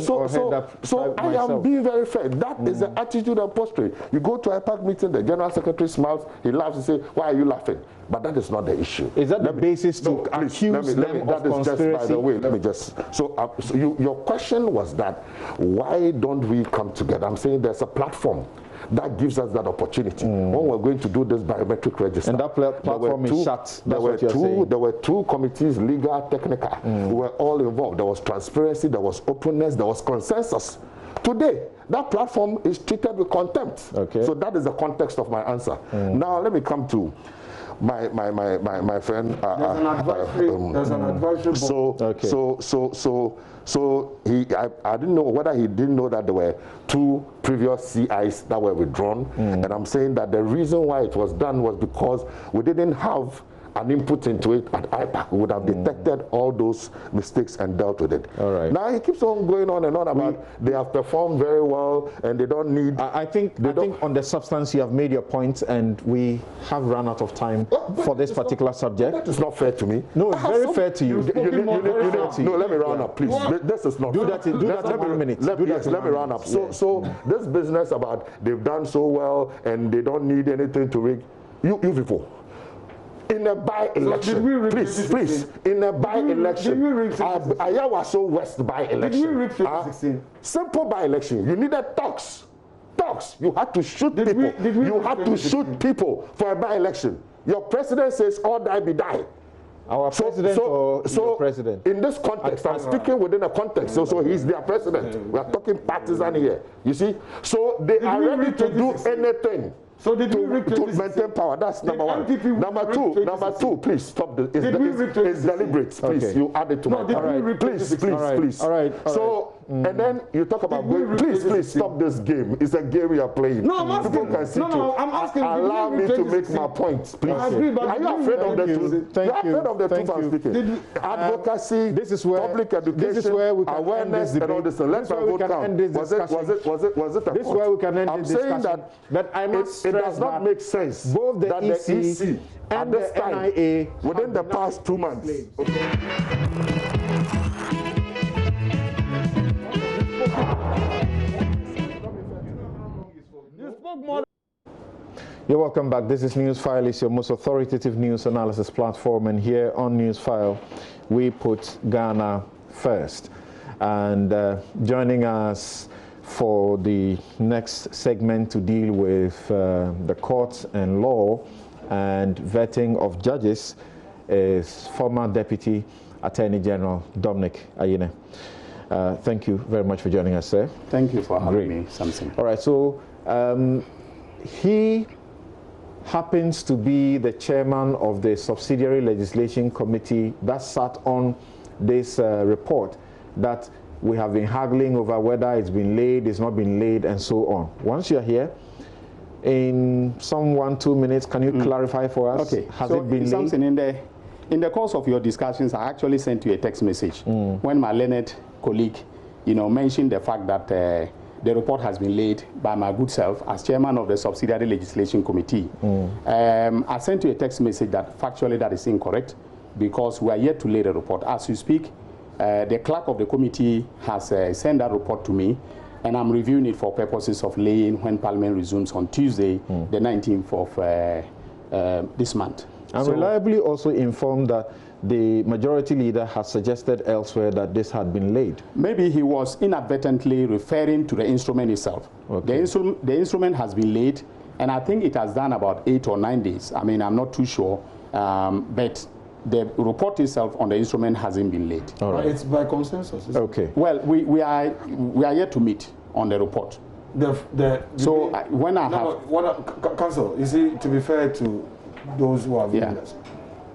or heard that. So I am being very fair. That is the attitude and posture. You go to a PAC meeting, the general secretary smiles, he laughs and says, "Why are you laughing?" But that is not the issue. Is that the basis to accuse them of conspiracy? By the way, let me just... So, your question was that, why don't we come together? I'm saying there's a platform that gives us that opportunity. When we're going to do this biometric register. And that platform is shut. There were two committees, legal, technical, who were all involved. There was transparency, there was openness, there was consensus. Today, that platform is treated with contempt. Okay. So that is the context of my answer. Now let me come to my friend. There's an advisory board. So I didn't know whether he didn't know that there were 2 previous CIs that were withdrawn, and I'm saying that the reason why it was done was because we didn't have an input into it at IPAC. We would have detected all those mistakes and dealt with it. All right. Now he keeps on going on and on about they have performed very well and they don't need. I think on the substance you have made your point, and we have run out of time for this particular subject. That is not fair to me. No, it's very fair to you. No, let me round up, please. This is not. Do that in 1 minute. Let me round up. So this business about they've done so well and they don't need anything to rig. You people. In a by-election, please, in a by-election, Ayawaso West by-election. Did we rig 2016? Simple by-election. You needed talks. You had to shoot people. You had to shoot people for a by-election. Your president says, all die be die. Our president or your president? In this context, I'm speaking within a context. So he's their president. We are talking partisan here. You see? So they are ready to do anything. So did we to maintain power? That's number one. Number two, please stop this. It's deliberate. Please, okay. You add it to my point. Please. All right. So, and then you talk about going. Please stop this game. It's a game you are playing. No, I'm asking. I'm asking. Allow me to make my points, please. Are you afraid of the truth? You are afraid of the truth I'm speaking. Advocacy, this is where, public education, this is where we can awareness, and all this. Let's vote count. Was it a This is where we can end this discussion. I'm saying that I must. It does not make sense both the EC and the NIA within the past 2 months. You're welcome back. This is Newsfile. It's your most authoritative news analysis platform, and here on Newsfile, we put Ghana first. And joining us for the next segment to deal with the courts and law and vetting of judges is former Deputy Attorney General Dominic Ayine. Thank you very much for joining us, sir. Thank you for having me, Samson. All right, so he happens to be the chairman of the Subsidiary Legislation Committee that sat on this report that we have been haggling over whether it's been laid, it's not been laid, and so on. Once you're here, in some 1-2 minutes, can you clarify for us? Okay. Has it been laid? In the course of your discussions, I actually sent you a text message when my learned colleague, mentioned the fact that the report has been laid by my good self as chairman of the Subsidiary Legislation Committee. I sent you a text message that factually that is incorrect because we are yet to lay the report. As you speak, the clerk of the committee has sent that report to me, and I'm reviewing it for purposes of laying when Parliament resumes on Tuesday, the 19th of this month. I'm reliably also informed that the majority leader has suggested elsewhere that this had been laid. Maybe he was inadvertently referring to the instrument itself. Okay. The instrument has been laid, and I think it has done about 8 or 9 days. I mean, I'm not too sure, but the report itself on the instrument hasn't been laid. All right. It's by consensus. Okay. Well, we are yet to meet on the report. Council, you see, to be fair to those who are viewing us,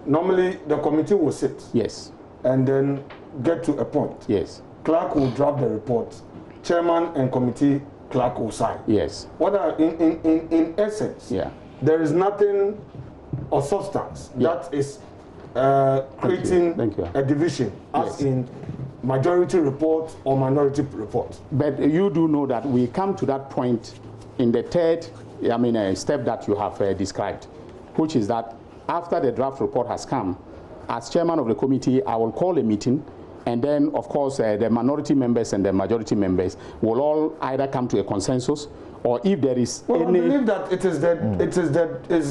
normally the committee will sit. Yes. And then get to a point. Yes. Clerk will draft the report. Chairman and committee clerk will sign. Yes. In essence, there is nothing of substance that is creating a division, as in majority report or minority report. But you do know that we come to that point in the third, step that you have described, which is that after the draft report has come, as chairman of the committee, I will call a meeting, and then, of course, the minority members and the majority members will all either come to a consensus, or if there is any... I believe that it is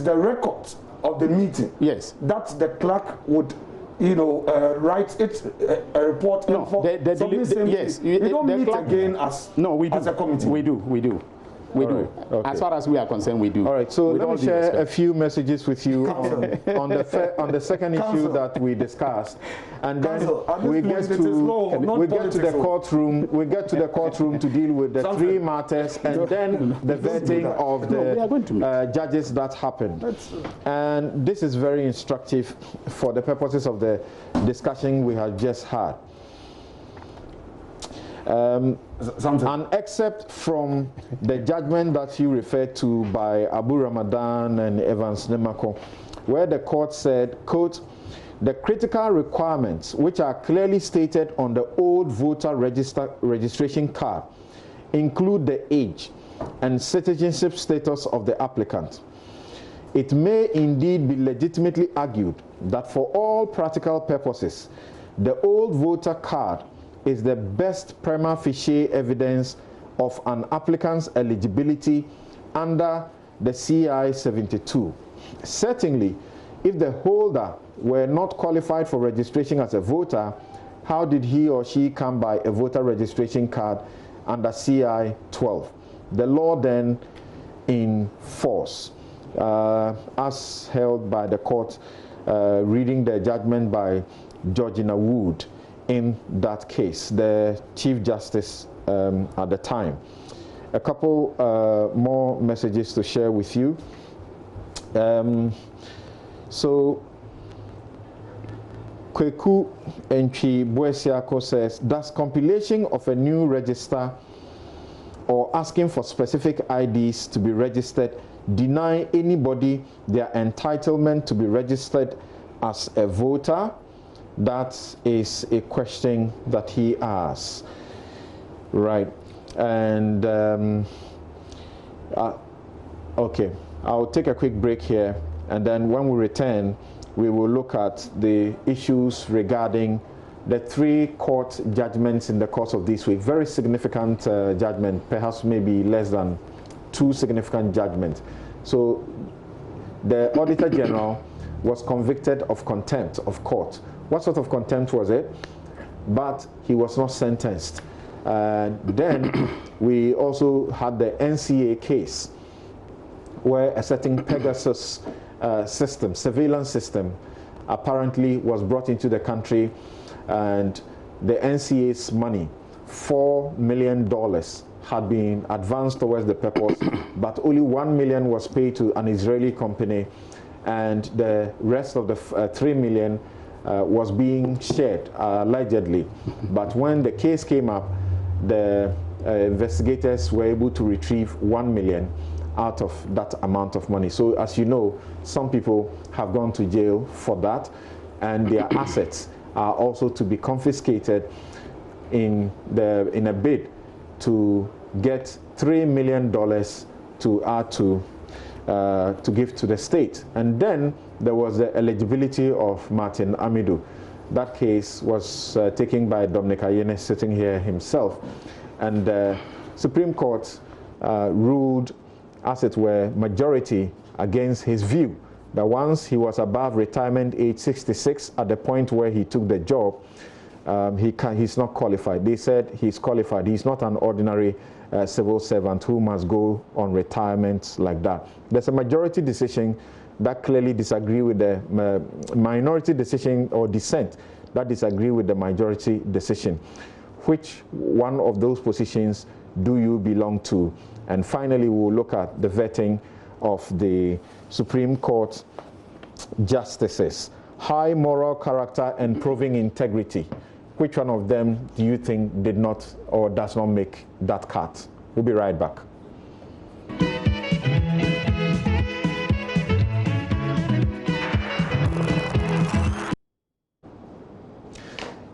the record of the meeting. Yes. That the clerk would, write it a report. No, yes. We don't meet again as we do. As a committee. We do. We do. Okay. As far as we are concerned, we do. All right, so with let me share a few messages with you on the second issue that we discussed, and then we get to the courtroom. We get to the courtroom to deal with the three matters, and then the vetting of the judges that happened. And this is very instructive for the purposes of the discussion we have just had. An excerpt from the judgment that you referred to by Abu Ramadan and Evans Nemako, where the court said, quote, "The critical requirements which are clearly stated on the old voter registration card include the age and citizenship status of the applicant. It may indeed be legitimately argued that for all practical purposes, the old voter card is the best prima facie evidence of an applicant's eligibility under the CI 72. Certainly, if the holder were not qualified for registration as a voter, how did he or she come by a voter registration card under CI 12? The law then in force, as held by the court, reading the judgment by Georgina Wood in that case, the Chief Justice at the time. A couple more messages to share with you. So, Kweku Entry Boesiako says, does compilation of a new register or asking for specific IDs to be registered deny anybody their entitlement to be registered as a voter? That is a question that he asks. Right. And, okay, I'll take a quick break here, and then when we return, we will look at the issues regarding the three court judgments in the course of this week. Very significant judgment, perhaps maybe less than two significant judgments. So the Auditor General was convicted of contempt of court. What sort of contempt was it? But he was not sentenced. Then we also had the NCA case, where a certain Pegasus system, surveillance system, apparently was brought into the country, and the NCA's money, $4 million, had been advanced towards the purpose, but only $1 million was paid to an Israeli company, and the rest of the $3 million was being shared, allegedly. But when the case came up, the investigators were able to retrieve $1 million out of that amount of money. So as you know, some people have gone to jail for that, and their assets are also to be confiscated in a bid to get $3 million to add to give to the state. And then there was the eligibility of Martin Amidu. That case was taken by Dominic Ayene, sitting here himself, and the Supreme Court ruled, as it were, majority against his view, that once he was above retirement age 66, at the point where he took the job, he's not qualified. They said he's qualified. He's not an ordinary civil servant who must go on retirement like that. There's a majority decision that clearly disagree with the minority decision, or dissent that disagree with the majority decision. Which one of those positions do you belong to? And finally, we'll look at the vetting of the Supreme Court justices. High moral character and proving integrity. Which one of them do you think did not or does not make that cut? We'll be right back.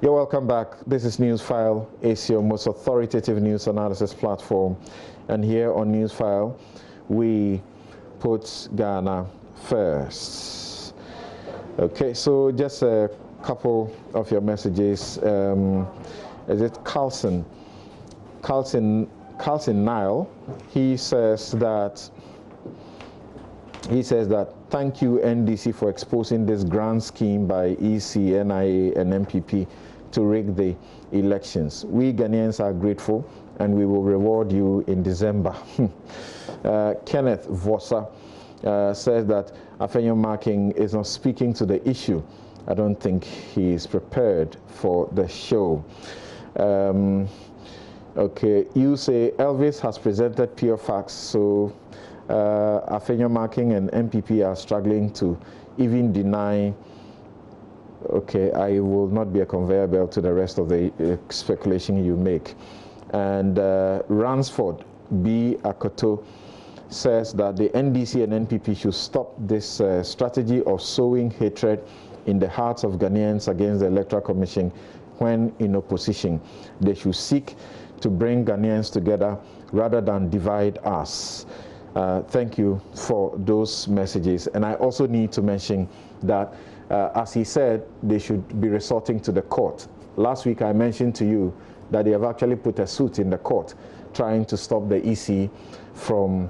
You're welcome back. This is Newsfile. It's your most authoritative news analysis platform. And here on Newsfile, we put Ghana first. Okay, so just a couple of your messages. Is it Carlson? Carlson Nile. He says that thank you NDC for exposing this grand scheme by EC, NIA, and MPP to rig the elections. We Ghanaians are grateful and we will reward you in December. Kenneth Vossa says that Afenyo Marking is not speaking to the issue. I don't think he is prepared for the show. Okay, you say Elvis has presented pure facts, so Afenyo Marking and MPP are struggling to even deny. Okay, I will not be a conveyor belt to the rest of the speculation you make. And Ransford B. Akoto says that the NDC and NPP should stop this strategy of sowing hatred in the hearts of Ghanaians against the Electoral Commission when in opposition. They should seek to bring Ghanaians together rather than divide us. Thank you for those messages. And I also need to mention that, as he said, they should be resorting to the court. Last week I mentioned to you that they have actually put a suit in the court trying to stop the EC from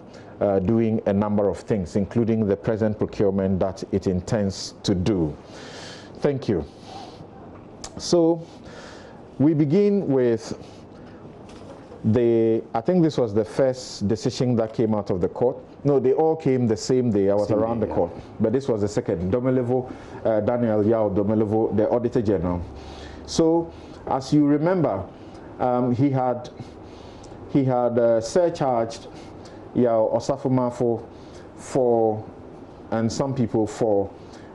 doing a number of things, including the present procurement that it intends to do. Thank you. So we begin with I think this was the first decision that came out of the court. No, they all came the same day. I was around the court. But this was the second. Daniel Yao Domelevo, the Auditor General. So, as you remember, he had surcharged Yao Osafo Mafo and some people for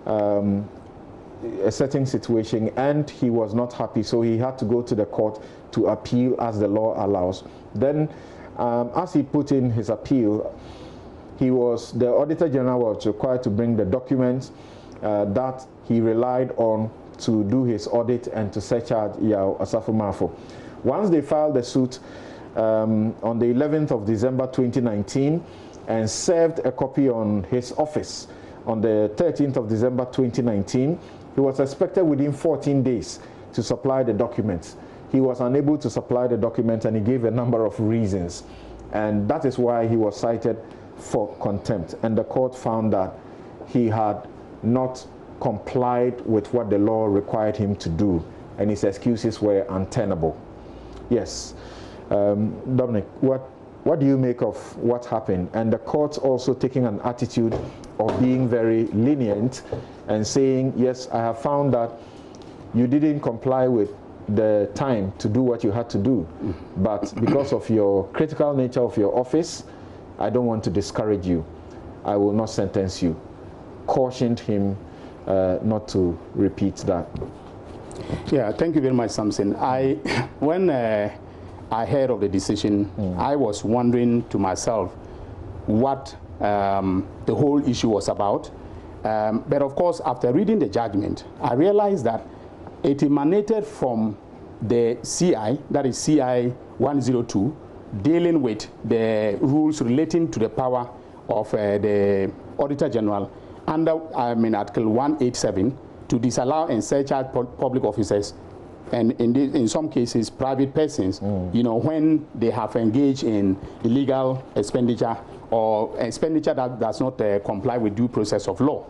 a certain situation, and he was not happy, so he had to go to the court to appeal as the law allows. Then, as he put in his appeal, the Auditor General was required to bring the documents that he relied on to do his audit and to surcharge Yao Osafo Mafo. Once they filed the suit on the 11th of December 2019 and served a copy on his office on the 13th of December 2019, he was expected within 14 days to supply the documents. He was unable to supply the documents, and he gave a number of reasons. And that is why he was cited for contempt. And the court found that he had not complied with what the law required him to do, and his excuses were untenable. Yes. Dominic, what do you make of what happened? And the court's also taking an attitude of being very lenient and saying, yes, I have found that you didn't comply with the time to do what you had to do, but because of your critical nature of your office, I don't want to discourage you. I will not sentence you. Cautioned him not to repeat that. Yeah, thank you very much, Samson. When I heard of the decision, I was wondering to myself what the whole issue was about. But of course, after reading the judgment, I realized that it emanated from the CI, that is CI 102, dealing with the rules relating to the power of the Auditor General under, Article 187 to disallow and surcharge public officers, and in some cases private persons, when they have engaged in illegal expenditure or expenditure that does not comply with due process of law.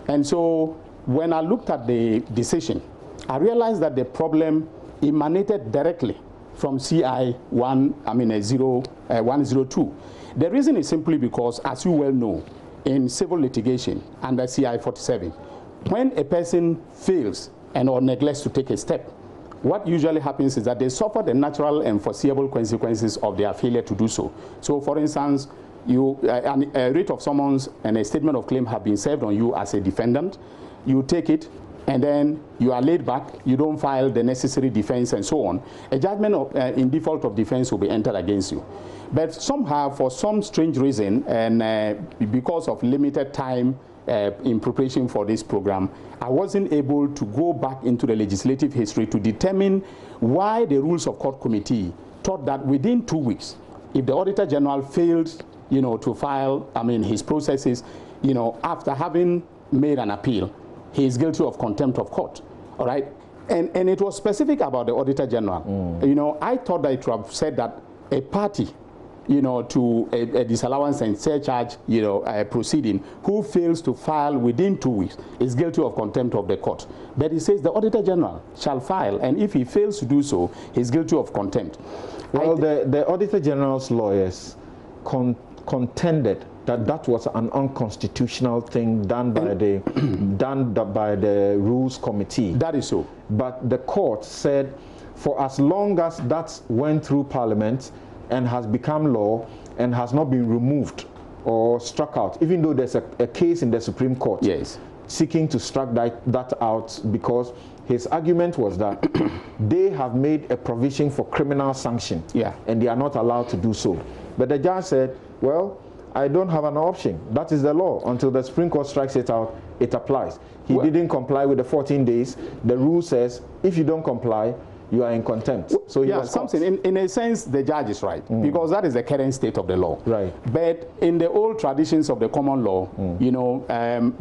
And so when I looked at the decision, I realized that the problem emanated directly from CI 102. The reason is simply because, as you well know, in civil litigation under CI 47, when a person fails or neglects to take a step, what usually happens is that they suffer the natural and foreseeable consequences of their failure to do so. So, for instance, a writ of summons and a statement of claim have been served on you as a defendant. You take it, and then you are laid back, you don't file the necessary defense and so on. A judgment in default of defense will be entered against you. But somehow, for some strange reason, and because of limited time in preparation for this program, I wasn't able to go back into the legislative history to determine why the Rules of Court Committee thought that within 2 weeks, if the Auditor General failed, to file, his processes, after having made an appeal, he is guilty of contempt of court. All right, and it was specific about the Auditor General. I thought that it would have said that a party, to a disallowance and surcharge, proceeding, who fails to file within 2 weeks is guilty of contempt of the court. But he says the Auditor General shall file, and if he fails to do so, he's guilty of contempt. Well, the Auditor General's lawyers contended that that was an unconstitutional thing done by the Rules Committee. That is so. But the court said, for as long as that went through Parliament and has become law and has not been removed or struck out, even though there's a case in the Supreme Court seeking to strike that out, because his argument was that they have made a provision for criminal sanction and they are not allowed to do so. But the judge said, well, I don't have an option. That is the law. Until the Supreme Court strikes it out, it applies. He didn't comply with the 14 days. The rule says if you don't comply, you are in contempt. So in a sense, the judge is right, because that is the current state of the law. Right. But in the old traditions of the common law, you know,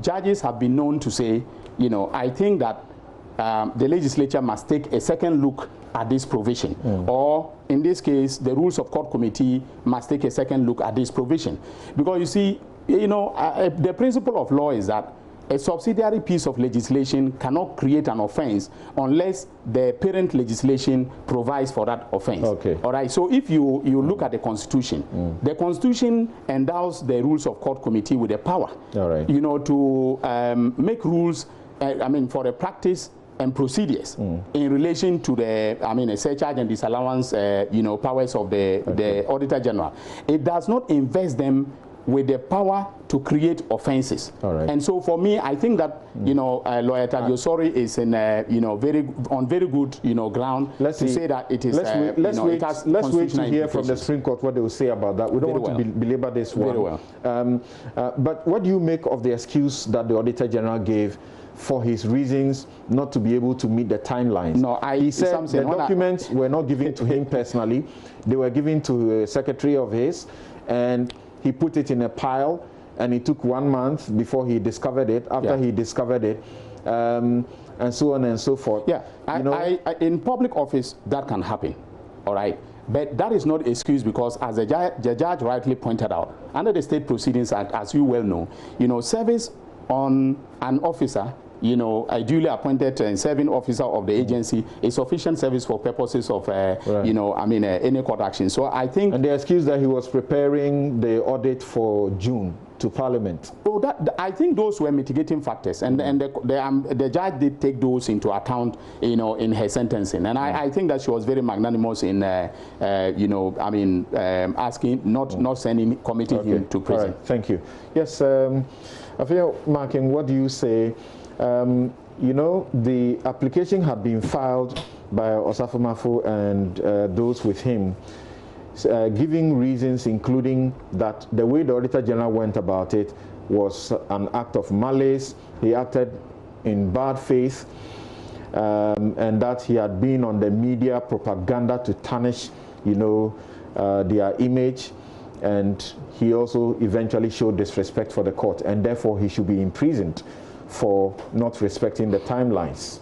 judges have been known to say, you know, I think that the legislature must take a second look at this provision, or in this case, the Rules of Court Committee must take a second look at this provision, because you see, you know, the principle of law is that a subsidiary piece of legislation cannot create an offense unless the parent legislation provides for that offense. Okay. All right. So if you look at the Constitution, the Constitution endows the Rules of Court Committee with the power, you know, to make rules. I mean, for the practice and procedures in relation to the, I mean, a surcharge and disallowance, you know, powers of the Auditor General. It does not invest them with the power to create offenses. And so for me, I think that, you know, Lawyer Tagiosori is in, you know, very good, you know, ground to say that it is, let's wait to hear from the Supreme Court what they will say about that. We don't want to belabor this one. Very well. But what do you make of the excuse that the Auditor General gave for his reasons not to be able to meet the timelines? No, he said the documents were not given to him personally. They were given to a secretary of his, and he put it in a pile, and it took 1 month before he discovered it. After he discovered it, and so on and so forth. Yeah, in public office, that can happen, all right? But that is not excuse, because as the judge rightly pointed out, under the State Proceedings Act, as you well know, you know, service on an officer, you know, a duly appointed and serving officer of the agency is sufficient service for purposes of, you know, I mean, any court action. So I think... And the excuse that he was preparing the audit for June to Parliament. Oh, I think those were mitigating factors, and the judge did take those into account, you know, in her sentencing. And I think that she was very magnanimous in, you know, I mean, asking, not sending, committing him to prison. All right. Thank you. Yes, I feel, Markin, what do you say? You know, the application had been filed by Osafo Mafu and those with him, giving reasons including that the way the Auditor General went about it was an act of malice. He acted in bad faith, and that he had been on the media propaganda to tarnish, you know, their image, and he also eventually showed disrespect for the court, and therefore he should be imprisoned for not respecting the timelines.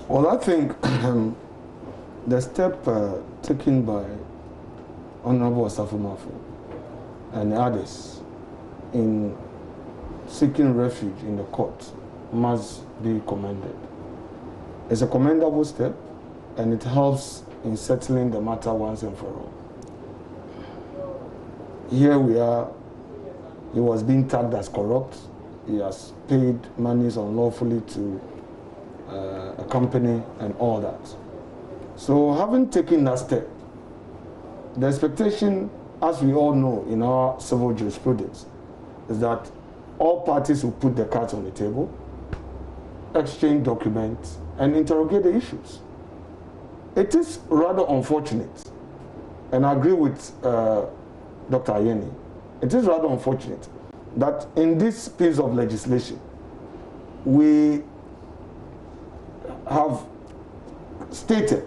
Well, I think the step taken by Honorable Osafo Mafu and others in seeking refuge in the court must be commended. It's a commendable step, and it helps in settling the matter once and for all. Here we are, he was being tagged as corrupt. He has paid monies unlawfully to a company and all that. So having taken that step, the expectation, as we all know in our civil jurisprudence, is that all parties will put their cards on the table, exchange documents, and interrogate the issues. It is rather unfortunate, and I agree with Dr. Ayeni, it is rather unfortunate that in this piece of legislation, we have stated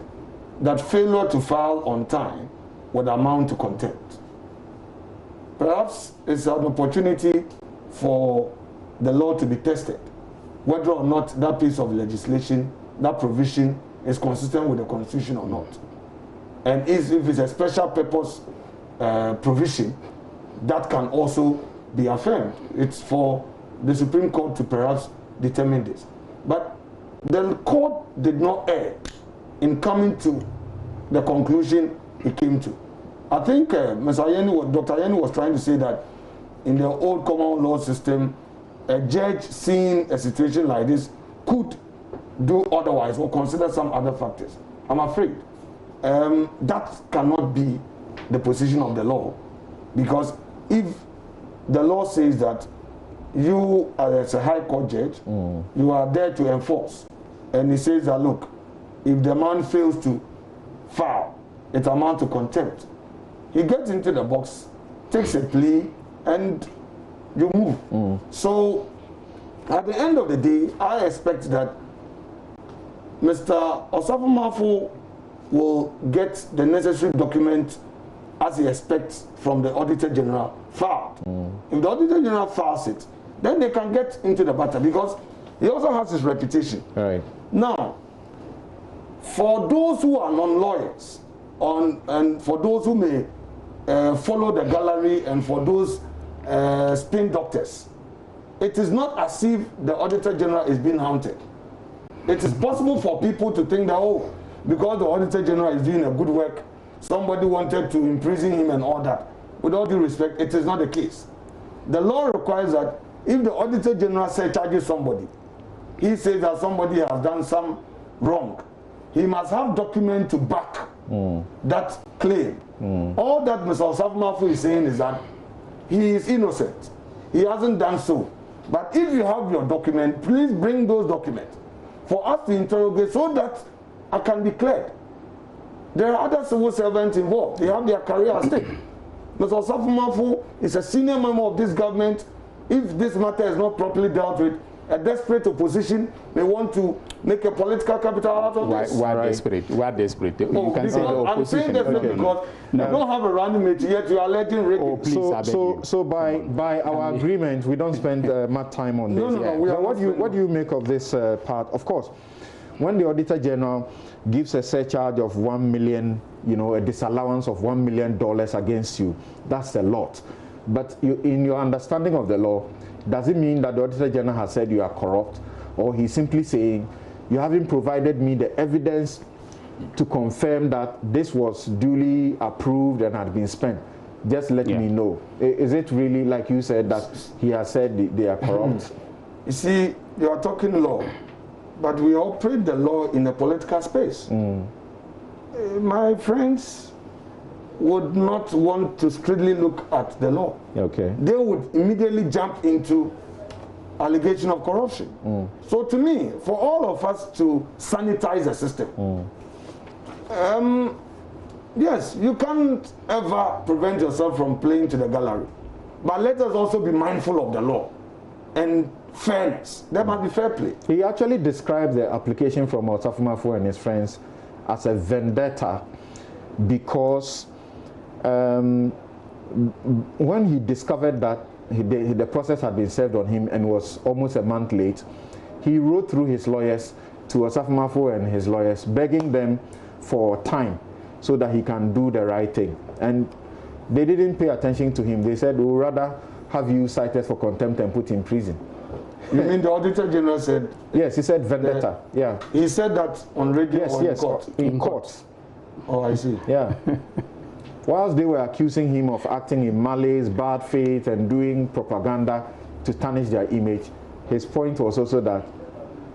that failure to file on time would amount to contempt. Perhaps it's an opportunity for the law to be tested, whether or not that piece of legislation, that provision, is consistent with the Constitution or not. And if it's a special purpose provision, that can also be affirmed. It's for the Supreme Court to perhaps determine this. But the court did not err in coming to the conclusion he came to. I think Dr. Ayeni was trying to say that in the old common law system, a judge seeing a situation like this could do otherwise or consider some other factors. I'm afraid that cannot be the position of the law, because if the law says that you as a high court judge, you are there to enforce, and he says that, look, if the man fails to file, it amounts to contempt. He gets into the box, takes a plea, and you move. So at the end of the day, I expect that Mr. Osafo-Maafo will get the necessary document as he expects from the Auditor General filed. If the Auditor General files it, then they can get into the matter, because he also has his reputation. Right. Now, for those who are non-lawyers, and for those who may follow the gallery, and for those spin doctors, it is not as if the Auditor General is being haunted. It is possible for people to think that, oh, because the Auditor General is doing a good work, somebody wanted to imprison him and all that. With all due respect, it is not the case. The law requires that if the Auditor General charges somebody, he says that somebody has done some wrong, he must have document to back that claim. All that Mr. Osafo-Maafo is saying is that he is innocent. He hasn't done so. But if you have your document, please bring those documents for us to interrogate, so that I can be cleared. There are other civil servants involved. They have their career at stake. Mr. Osafo-Maafo is a senior member of this government. If this matter is not properly dealt with, a desperate opposition may want to make a political capital out of this. Why desperate? Why desperate? You can say the opposition. I'm saying desperate because you don't have a running mate yet. You are letting Rick. Oh, please, so by our agreement, we don't spend much time on this. What do you make of this part? Of course, when the Auditor General gives a surcharge of $1 million, a disallowance of $1 million against you, that's a lot. But in your understanding of the law, does it mean that the Auditor General has said you are corrupt, or he's simply saying you haven't provided me the evidence to confirm that this was duly approved and had been spent? Just let me know. Is it really, like you said, that he has said they are corrupt? You see, you are talking law, but we operate the law in a political space. My friends would not want to strictly look at the law. Okay. They would immediately jump into allegation of corruption. So to me, for all of us to sanitize the system, yes, you can't ever prevent yourself from playing to the gallery. But let us also be mindful of the law and fairness. There must be fair play. He actually described the application from Osafo-Maafo and his friends as a vendetta, because when he discovered that the process had been served on him and was almost a month late, he wrote through his lawyers to Osafo-Maafo and his lawyers, begging them for time so that he can do the right thing. And they didn't pay attention to him. They said, we'll rather have you cited for contempt and put in prison. You mean the Auditor General said? Yes, he said vendetta. Yeah. He said that on radio or in court? In court. Oh, I see. Yeah. Whilst they were accusing him of acting in malice, bad faith, and doing propaganda to tarnish their image, his point was also that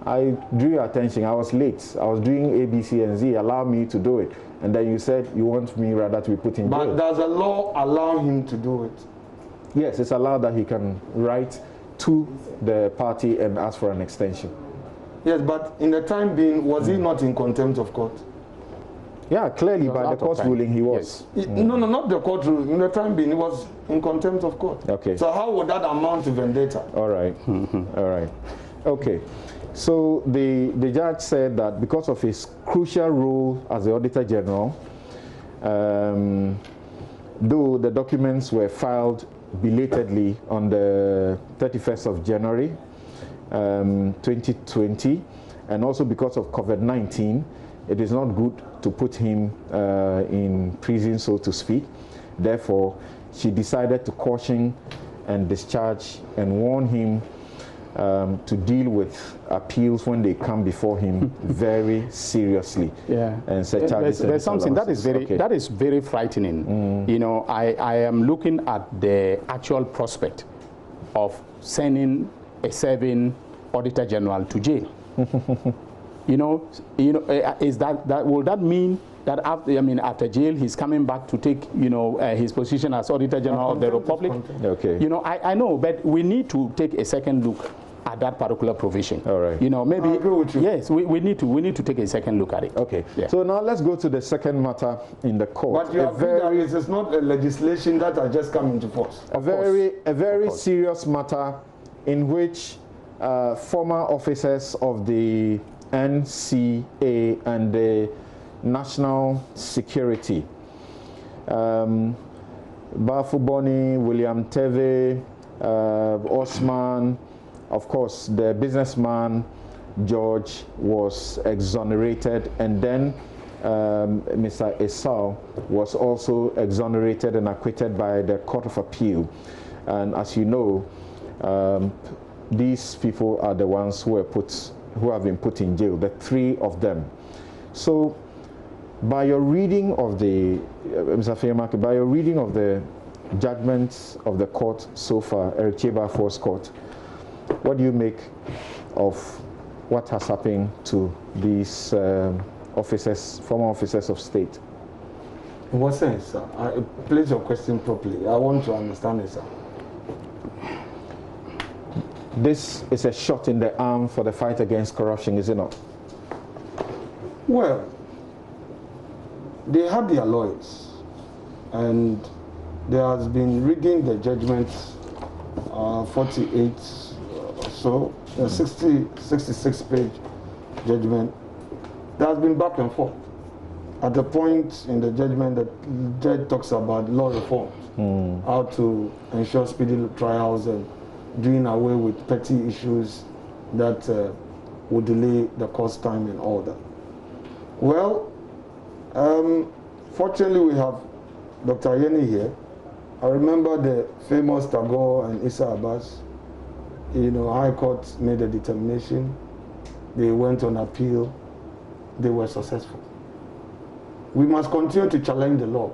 I drew your attention. I was late. I was doing A, B, C, and Z. Allow me to do it. And then you said you want me rather to be put in jail. But does the law allow him to do it? Yes, it's allowed that he can write to the party and ask for an extension. Yes, but in the time being, was he not in contempt of court? Yeah, clearly by the court ruling he was. Yes. No, not the court ruling. In the time being, he was in contempt of court. Okay. So how would that amount to vendetta? All right. All right. Okay. So the judge said that because of his crucial role as the Auditor General, though the documents were filed belatedly on the 31st of January 2020, and also because of COVID-19, it is not good to put him in prison, so to speak. Therefore, she decided to caution and discharge and warn him to deal with appeals when they come before him very seriously. Yeah, and set there's something that is very that is very frightening. You know, I am looking at the actual prospect of sending a serving Auditor General to jail. Is that will that mean that after jail he's coming back to take his position as Auditor General of the Republic? Okay. I know, but we need to take a second look at that particular provision. All right. Maybe I agree with you. Yes, we need to take a second look at it. Okay. Yeah. So now let's go to the second matter in the court. But you agree that it is not a legislation that has just come into force. A very serious matter in which former officers of the NCA and the National Security, Bafuboni, William Teve, Osman, of course, the businessman George was exonerated, and then Mr. Esau was also exonerated and acquitted by the Court of Appeal. And as you know, these people are the ones who have been put in jail, the three of them. So, by your reading of the Mr. Fayemake, by your reading of the judgments of the court so far, Eric Chebafor's court, what do you make of what has happened to these officers, former officers of state? In what sense, sir? Place your question properly. I want to understand it, sir. This is a shot in the arm for the fight against corruption, is it not? Well, they have their lawyers, and there has been reading the judgments, 48 or so, a 66-page judgment. There has been back and forth. At the point in the judgment, the judge talks about law reforms, how to ensure speedy trials and doing away with petty issues that would delay the court's time and all that. Well, fortunately we have Dr. Ayeni here. I remember the famous Tagore and Issa Abbas. High Court made a determination. They went on appeal. They were successful. We must continue to challenge the law.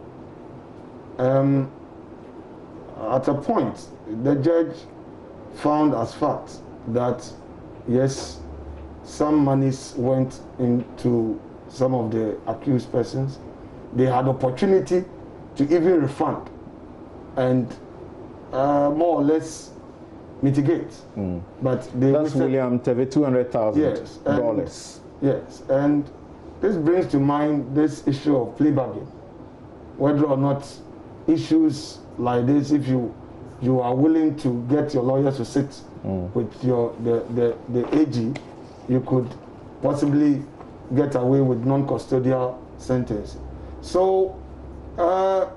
At a point, the judge found as fact that, yes, some monies went into some of the accused persons. They had opportunity to even refund and more or less mitigate. But that's William Teve, $200,000. Yes, yes, and this brings to mind this issue of plea bargain. Whether or not issues like this, if you are willing to get your lawyers to sit with the AG, you could possibly get away with non-custodial sentence. So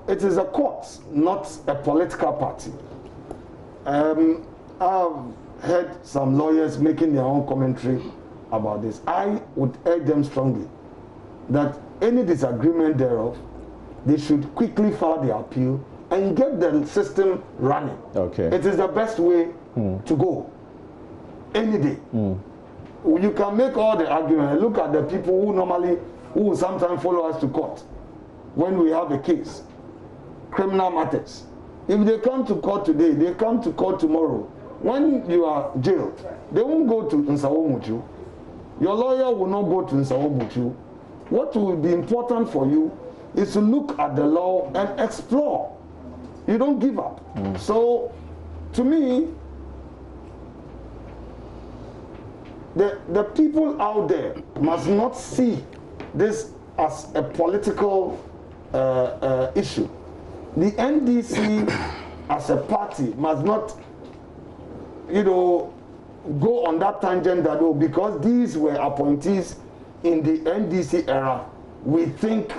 it is a court, not a political party. I've heard some lawyers making their own commentary about this. I would urge them strongly that any disagreement thereof, they should quickly file the appeal and get the system running. Okay. It is the best way to go any day. You can make all the argument. Look at the people who sometimes follow us to court when we have a case, criminal matters. If they come to court today, they come to court tomorrow. When you are jailed, they won't go to Nsawo Mutu. Your lawyer will not go to Nsawo Mutu. What will be important for you is to look at the law and explore. You don't give up. So, to me, the people out there must not see this as a political issue. The NDC as a party must not, go on that tangent that, because these were appointees in the NDC era, we think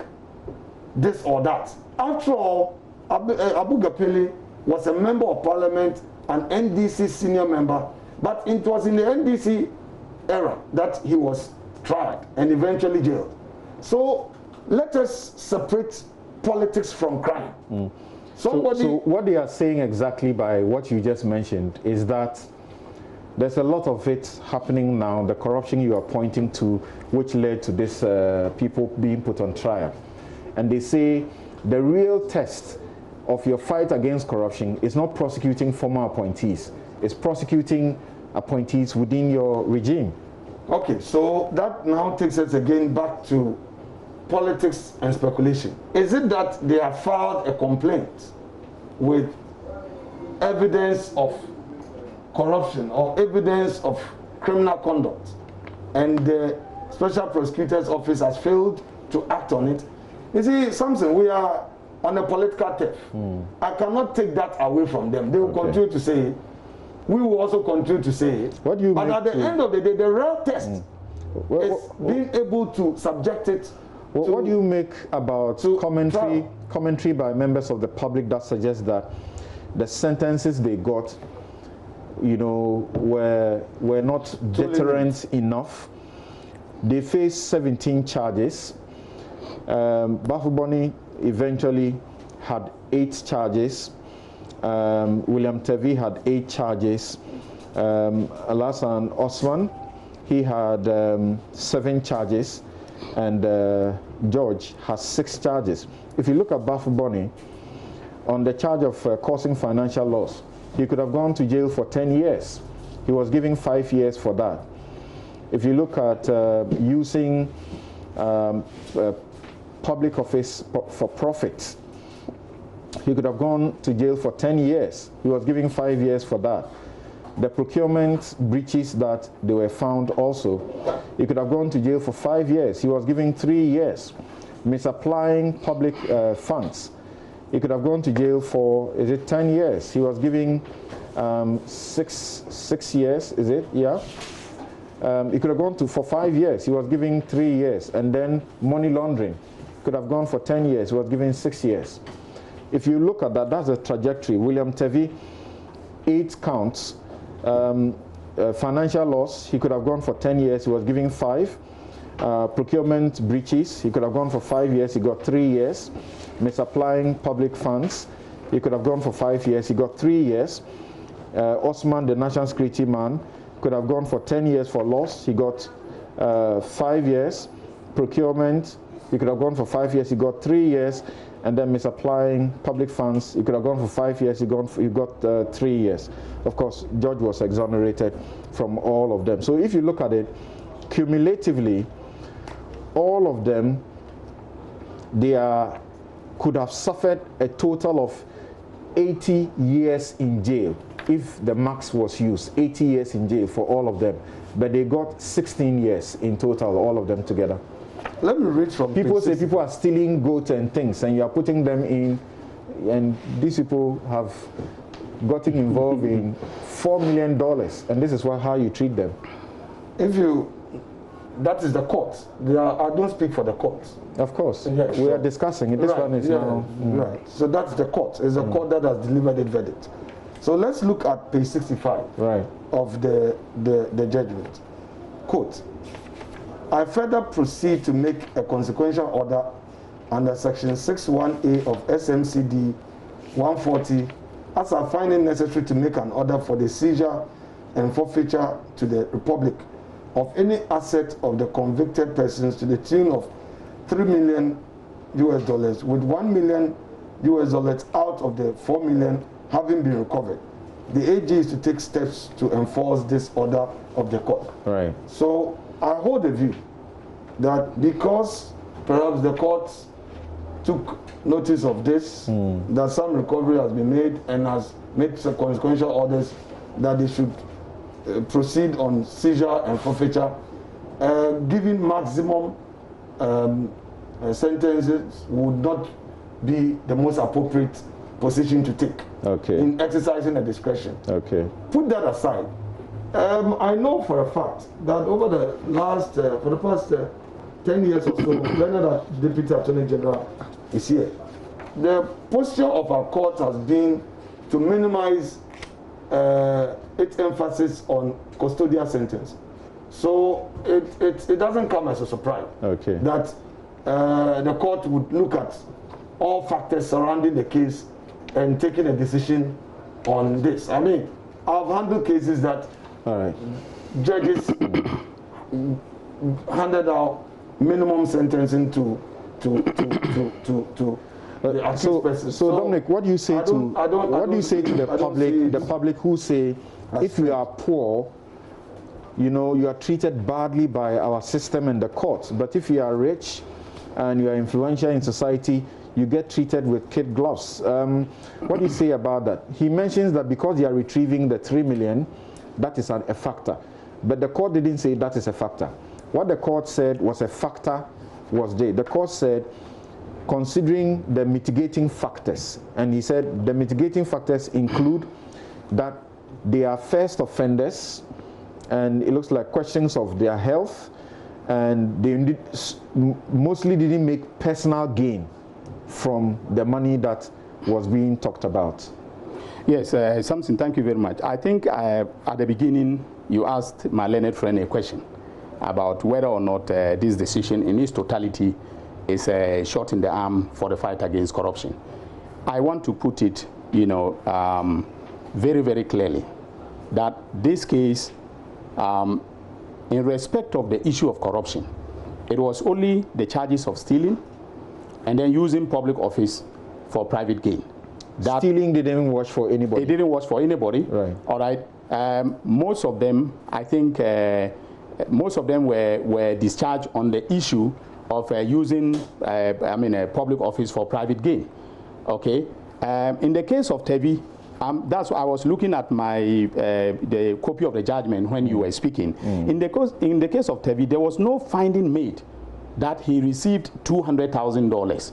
this or that. After all, Abu Gapele was a member of parliament, an NDC senior member, but it was in the NDC era that he was tried and eventually jailed. So let us separate politics from crime. So what they are saying exactly by what you just mentioned is that There's a lot of it happening now, the corruption you are pointing to, which led to this people being put on trial. And they say the real test of your fight against corruption is not prosecuting former appointees, it's prosecuting appointees within your regime. Okay, so that now takes us again back to politics and speculation. Is it that they have filed a complaint with evidence of corruption or evidence of criminal conduct, and the Special Prosecutor's Office has failed to act on it? You see, Samson, we are on a political turf. I cannot take that away from them. They will continue to say it. We will also continue to say it. What do you but at the end of the day, the real test is being able to subject it. What do you make about commentary by members of the public that suggests that the sentences they got, you know, were not deterrent enough? They faced 17 charges. Bafuboni eventually had 8 charges. William Tevi had 8 charges. Alassane Osman, he had 7 charges. And George has 6 charges. If you look at Bafuboni, on the charge of causing financial loss, he could have gone to jail for 10 years. He was given 5 years for that. If you look at using public office for profit, he could have gone to jail for 10 years. He was given 5 years for that. The procurement breaches that they were found also, he could have gone to jail for 5 years. He was given 3 years. Misapplying public funds, he could have gone to jail for, is it 10 years? He was given 6 years, is it? Yeah. He could have gone for 5 years. He was given 3 years. And then money laundering, could have gone for 10 years. He was given 6 years. If you look at that, that's a trajectory. William Tevi, 8 counts. Financial loss, he could have gone for 10 years. He was given 5. Procurement breaches, he could have gone for 5 years. He got 3 years. Misapplying public funds, he could have gone for 5 years. He got 3 years. Osman, the national security man, could have gone for 10 years for loss. He got 5 years. Procurement, he could have gone for 5 years. He got 3 years. And then misapplying public funds, he could have gone for 5 years. He got 3 years. Of course, George was exonerated from all of them. So if you look at it cumulatively, all of them, could have suffered a total of 80 years in jail if the max was used. 80 years in jail for all of them. But they got 16 years in total, all of them together. Let me read from people say people are stealing goats and things, and you are putting them in, and these people have gotten involved in $4 million, and this is how you treat them. That is the court. I don't speak for the court. Of course. Yes, we are discussing it. This one is now. Right. So that's the court. It's the court that has delivered a verdict. So let's look at page 65 of the judgment. Quote, I further proceed to make a consequential order under section 61A of SMCD 140 as I find it necessary to make an order for the seizure and forfeiture to the Republic of any asset of the convicted persons to the tune of $3 million US, with $1 million US out of the $4 million having been recovered. The AG is to take steps to enforce this order of the court. Right. So I hold the view that because perhaps the court took notice of this, that some recovery has been made and has made some consequential orders that they should proceed on seizure and forfeiture, giving maximum sentences would not be the most appropriate position to take in exercising a discretion. Put that aside. I know for a fact that over the past 10 years or so, Leonard, Deputy Attorney General, is here. The posture of our court has been to minimize its emphasis on custodial sentence. So it doesn't come as a surprise that the court would look at all factors surrounding the case and taking a decision on this. I mean, I've handled cases that All right. Judges handed out minimum sentencing to the accused person. So Dominic, what do you say to the public who say, if you are poor, you know, you are treated badly by our system and the courts, but if you are rich and you are influential in society, you get treated with kid gloves. What do you say about that? He mentions that because you are retrieving the 3 million, that is a factor. But the court didn't say that is a factor. What the court said was a factor was the court said, considering the mitigating factors, and he said the mitigating factors include that they are first offenders, and it looks like questions of their health, and they mostly didn't make personal gain from the money that was being talked about. Yes, Samson, thank you very much. I think at the beginning you asked my learned friend a question about whether or not this decision in its totality is a shot in the arm for the fight against corruption. I want to put it, you know, very, very clearly that this case, in respect of the issue of corruption, it was only the charges of stealing and then using public office for private gain. That stealing didn't wash for anybody. It didn't wash for anybody. Right. All right. Most of them, I think, most of them were discharged on the issue of using, public office for private gain. Okay. In the case of Tevi, that's why I was looking at the copy of the judgment when you were speaking. In the case of Tevi, there was no finding made that he received $200,000.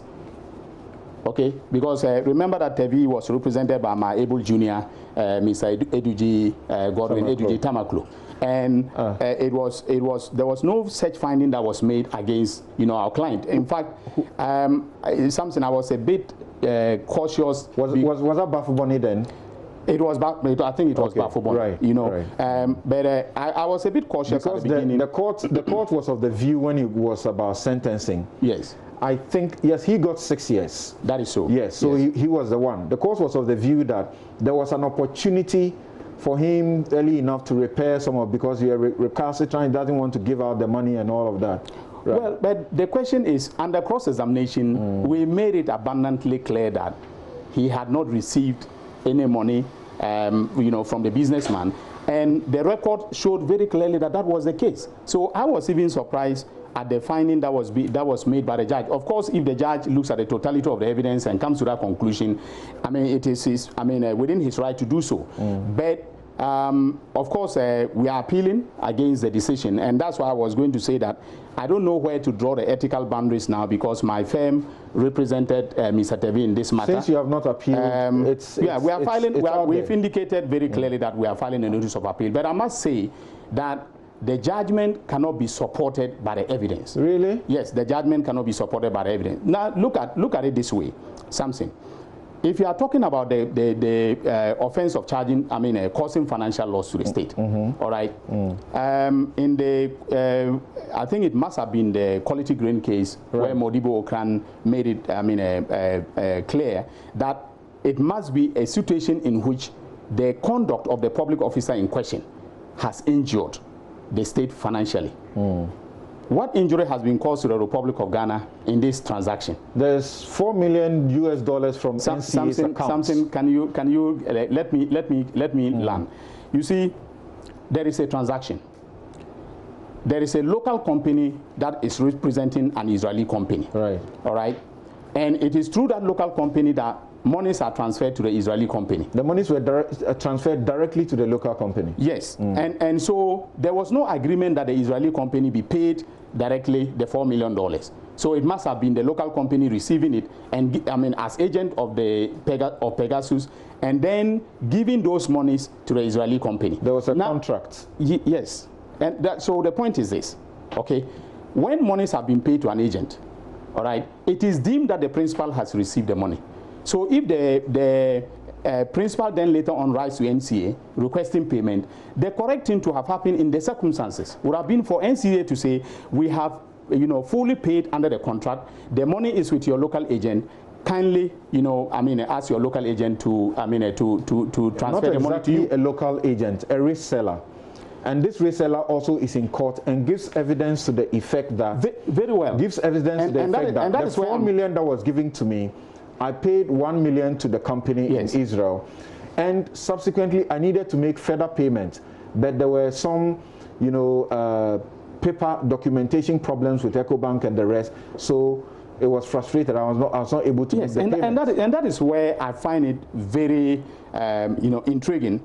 Okay, because remember that Tevi was represented by my able junior, Mr. Eduji Godwin Eduji Tamaklo, and there was no such finding that was made against, you know, our client. In fact, something I was a bit cautious. Was that Bafuboni then? It was, I think it was Bafuboni, right? You know, right. But I was a bit cautious because at the beginning. The court was of the view when it was about sentencing. Yes. I think, yes, he got 6 years. That is so. Yes, so yes. He was the one. The court was of the view that there was an opportunity for him early enough to repair some of, because he recalcitrant, doesn't want to give out the money and all of that. Right. Well, but the question is, under cross-examination, we made it abundantly clear that he had not received any money, you know, from the businessman, and the record showed very clearly that that was the case. So I was even surprised at the finding that was made by the judge. Of course, if the judge looks at the totality of the evidence and comes to that conclusion, I mean, it is within his right to do so. But of course, we are appealing against the decision, and that's why I was going to say that I don't know where to draw the ethical boundaries now, because my firm represented Mr. Tevi in this matter. Since you have not appealed, we are filing. We've indicated very clearly that we are filing a notice of appeal. But I must say that the judgment cannot be supported by the evidence. Really? Yes, the judgment cannot be supported by the evidence. Now, look at it this way, Samson. If you are talking about the offense of charging, causing financial loss to the state, all right? In the, I think it must have been the Quality Grain case, where Modibo Okran made it, clear that it must be a situation in which the conduct of the public officer in question has injured the state financially. What injury has been caused to the Republic of Ghana in this transaction? There's $4 million from NCA's account. Something. Can you let me land? You see, there is a transaction. There is a local company that is representing an Israeli company. Right. All right. And it is through that local company that monies are transferred to the Israeli company. The monies were transferred directly to the local company? Yes. And so there was no agreement that the Israeli company be paid directly the $4 million. So it must have been the local company receiving it, and as agent of the Pegasus, and then giving those monies to the Israeli company. There was a contract. Yes. And so the point is this, okay? When monies have been paid to an agent, all right, it is deemed that the principal has received the money. So if the principal then later on writes to NCA requesting payment, the correct thing to have happened in the circumstances would have been for NCA to say, we have fully paid under the contract, the money is with your local agent, kindly ask your local agent to transfer the money to you. Not exactly a local agent, a reseller. And this reseller also is in court and gives evidence to the effect that very well gives evidence to the effect that the $4 million that was given to me, I paid $1 million to the company in Israel, and subsequently I needed to make further payments, but there were some, you know, paper documentation problems with EcoBank and the rest, so it was frustrated. I was not able to make the payment. And that is where I find it very you know, intriguing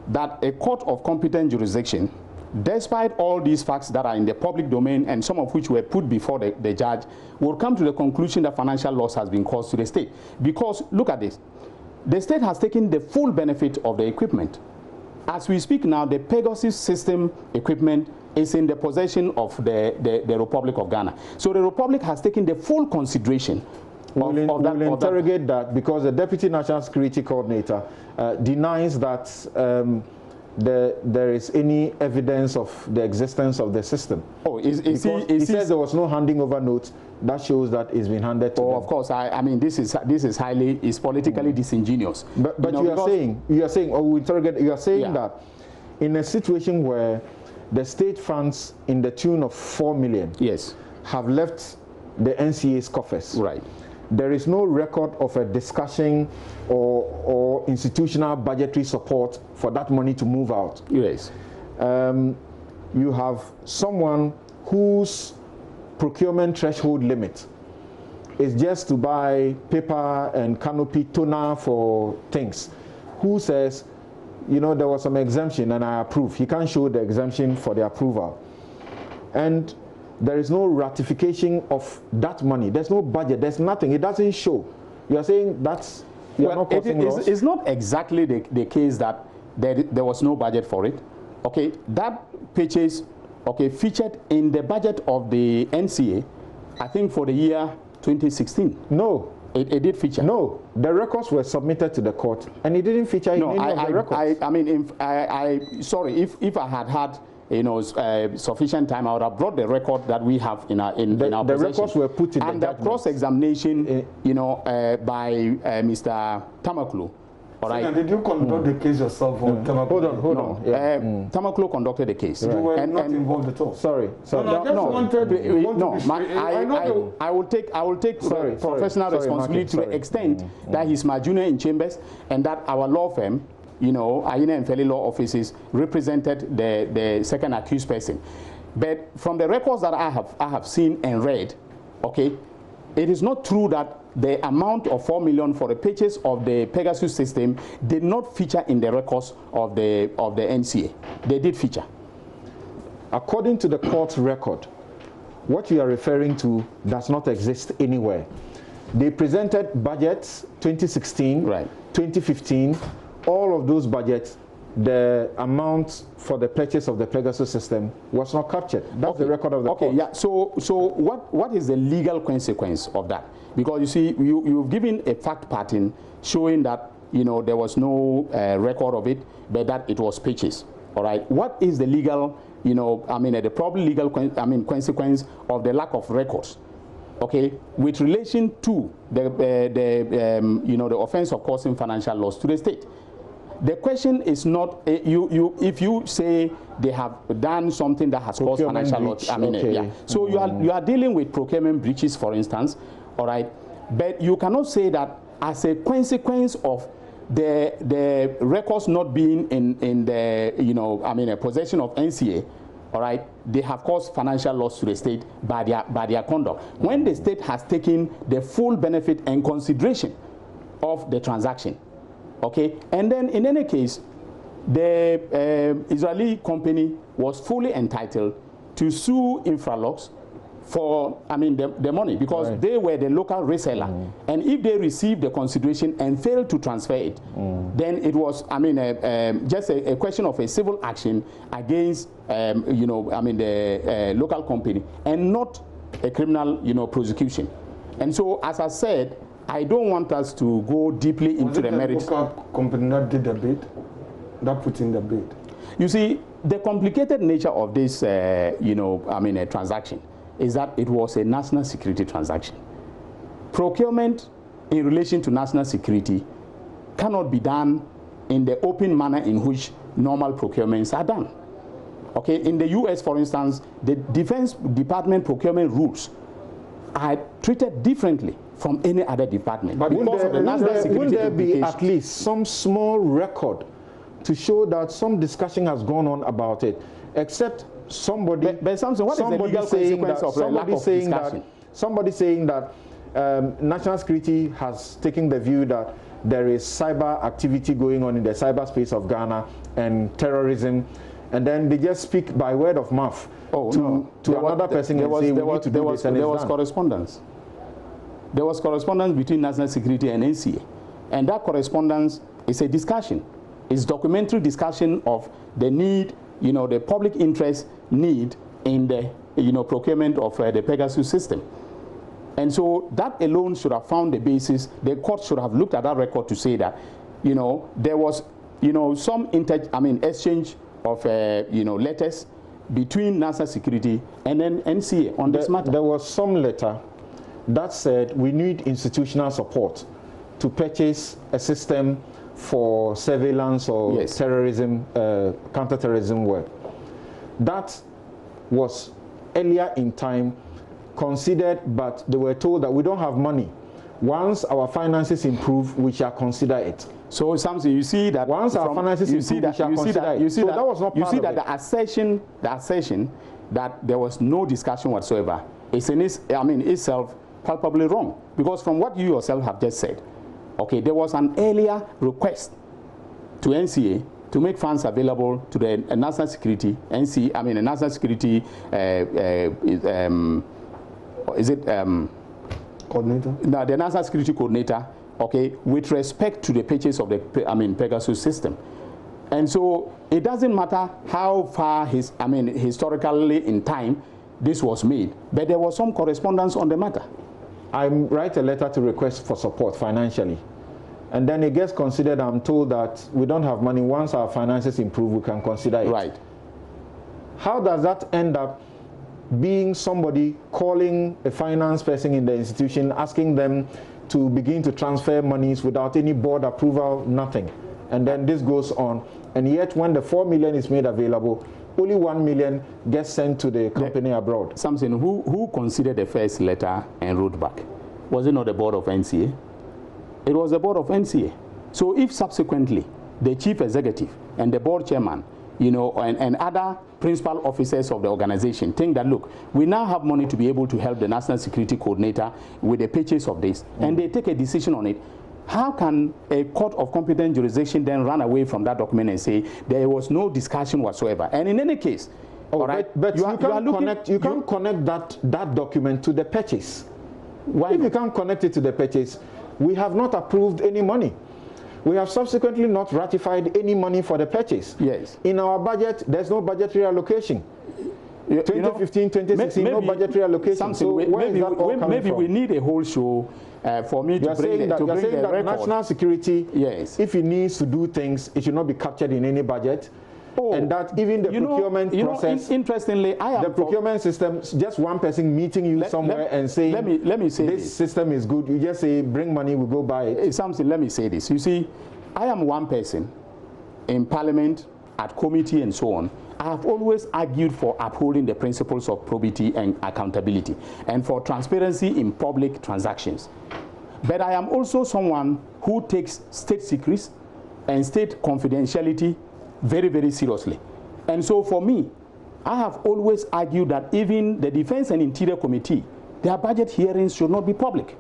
that a court of competent jurisdiction, despite all these facts that are in the public domain and some of which were put before the judge, will come to the conclusion that financial loss has been caused to the state. Because look at this, the state has taken the full benefit of the equipment. As we speak now, the Pegasus system equipment is in the possession of the Republic of Ghana. So the Republic has taken the full consideration We'll interrogate that because the Deputy National Security Coordinator denies that there is any evidence of the existence of the system. Oh, he says there was no handing over notes. That shows that it's been handed to them. Of course, I mean this is politically disingenuous. But you are saying that in a situation where the state funds in the tune of $4 million have left the NCA's coffers. Right. There is no record of a discussion or institutional budgetary support for that money to move out. Yes. You have someone whose procurement threshold limit is just to buy paper and canopy toner for things, who says, you know, there was some exemption and I approve. He can't show the exemption for the approval. And there is no ratification of that money. There's no budget. There's nothing. It doesn't show. You are saying that's not causing loss? It's not exactly the case that there was no budget for it. Okay, that purchase featured in the budget of the NCA, I think for the year 2016. No. It did feature. No, the records were submitted to the court, and it didn't feature in any of the records. I mean, sorry, if I had you know, sufficient time, I would have brought the record that we have in our possession. The records were put in and the cross-examination, you know, by Mr. Tamaklo. All right. Did you conduct the case yourself? Or Tamaklo? Hold on. Tamaklo conducted the case. You were not involved at all. Sorry. I will take professional responsibility to the extent that he's my junior in chambers and that our law firm, you know, Ayina and Feli law offices represented the second accused person. But from the records that I have seen and read, okay, it is not true that the amount of $4 million for the purchase of the Pegasus system did not feature in the records of the NCA. They did feature. According to the court record, what you are referring to does not exist anywhere. They presented budgets 2016, 2015. All of those budgets, the amount for the purchase of the Pegasus system was not captured. That's the record of the court. Yeah. So what is the legal consequence of that? Because you see, you've given a fact pattern showing that, you know, there was no record of it, but that it was purchased. All right. What is the legal, you know, I mean, the probably legal, consequence of the lack of records? Okay, with relation to you know, the offense of causing financial loss to the state. The question is not if you say they have done something that has caused financial loss. I mean, So you are dealing with procurement breaches, for instance, all right. But you cannot say that as a consequence of the records not being in the, you know, I mean, a possession of NCA, all right, they have caused financial loss to the state by their conduct. When the state has taken the full benefit and consideration of the transaction. Okay, and then in any case, the Israeli company was fully entitled to sue Infralux for, I mean, the money, because they were the local reseller. And if they received the consideration and failed to transfer it, then it was, I mean, just a question of a civil action against, you know, I mean, the local company, and not a criminal, you know, prosecution. And so, as I said, I don't want us to go deeply into the merits. Was it the local company that did the bid, that put in the bid? You see, the complicated nature of this, you know, I mean, a transaction is that it was a national security transaction. Procurement in relation to national security cannot be done in the open manner in which normal procurements are done. Okay, in the US, for instance, the Defense Department procurement rules are treated differently from any other department. But will there be at least some small record to show that some discussion has gone on about it, except somebody, but Samson, what is the legal consequence of lack of discussion? Somebody saying that national security has taken the view that there is cyber activity going on in the cyberspace of Ghana and terrorism, and then they just speak by word of mouth to another person and say we need to do this, and there was correspondence. There was correspondence between national security and NCA, and that correspondence is a discussion. It's documentary discussion of the need, the public interest need in the, procurement of the Pegasus system. And so that alone should have found the basis. The court should have looked at that record to say that, there was, some exchange of, letters between national security and then NCA on this matter. There was some letter that said we need institutional support to purchase a system for surveillance or terrorism, counterterrorism work. That was earlier in time considered, but they were told that we don't have money. Once our finances improve, we shall consider it. So something you see that once our finances improve, we shall consider it. So that was not part of it. The assertion that there was no discussion whatsoever is in itself palpably wrong, because from what you yourself have just said, okay, there was an earlier request to NCA to make funds available to the national security national security coordinator? No, the national security coordinator, okay, with respect to the purchase of the Pegasus system. And so it doesn't matter how far historically in time this was made, but there was some correspondence on the matter. I write a letter to request for support financially, and then it gets considered. I'm told that we don't have money. Once our finances improve, we can consider it. Right. How does that end up being somebody calling a finance person in the institution, asking them to begin to transfer monies without any board approval, nothing? And then this goes on. And yet when the 4 million is made available, only 1 million gets sent to the company abroad. Something who considered the first letter and wrote back? Was it not the board of NCA? It was the board of NCA. So if subsequently the chief executive and the board chairman, and other principal officers of the organization think that, look, we now have money to be able to help the national security coordinator with the purchase of this, and they take a decision on it, how can a court of competent jurisdiction then run away from that document and say there was no discussion whatsoever? And in any case, but you can't connect that document to the purchase. Why? If you can't connect it to the purchase, we have not approved any money. We have subsequently not ratified any money for the purchase. Yes. In our budget, there's no budgetary allocation. 2015, 2016, no budgetary allocation. So maybe we need a whole show for me to bring the record. You're saying that national security, if it needs to do things, it should not be captured in any budget. And that even the procurement process, interestingly, the procurement system, just one person meeting you somewhere and saying, let me say this system is good. You just say, bring money, we go buy it. It's something. Let me say this. You see, I am one person in Parliament, at committee, and so on. I have always argued for upholding the principles of probity and accountability, and for transparency in public transactions. But I am also someone who takes state secrets and state confidentiality very, very seriously. And so for me, I have always argued that even the Defense and Interior Committee, their budget hearings should not be public.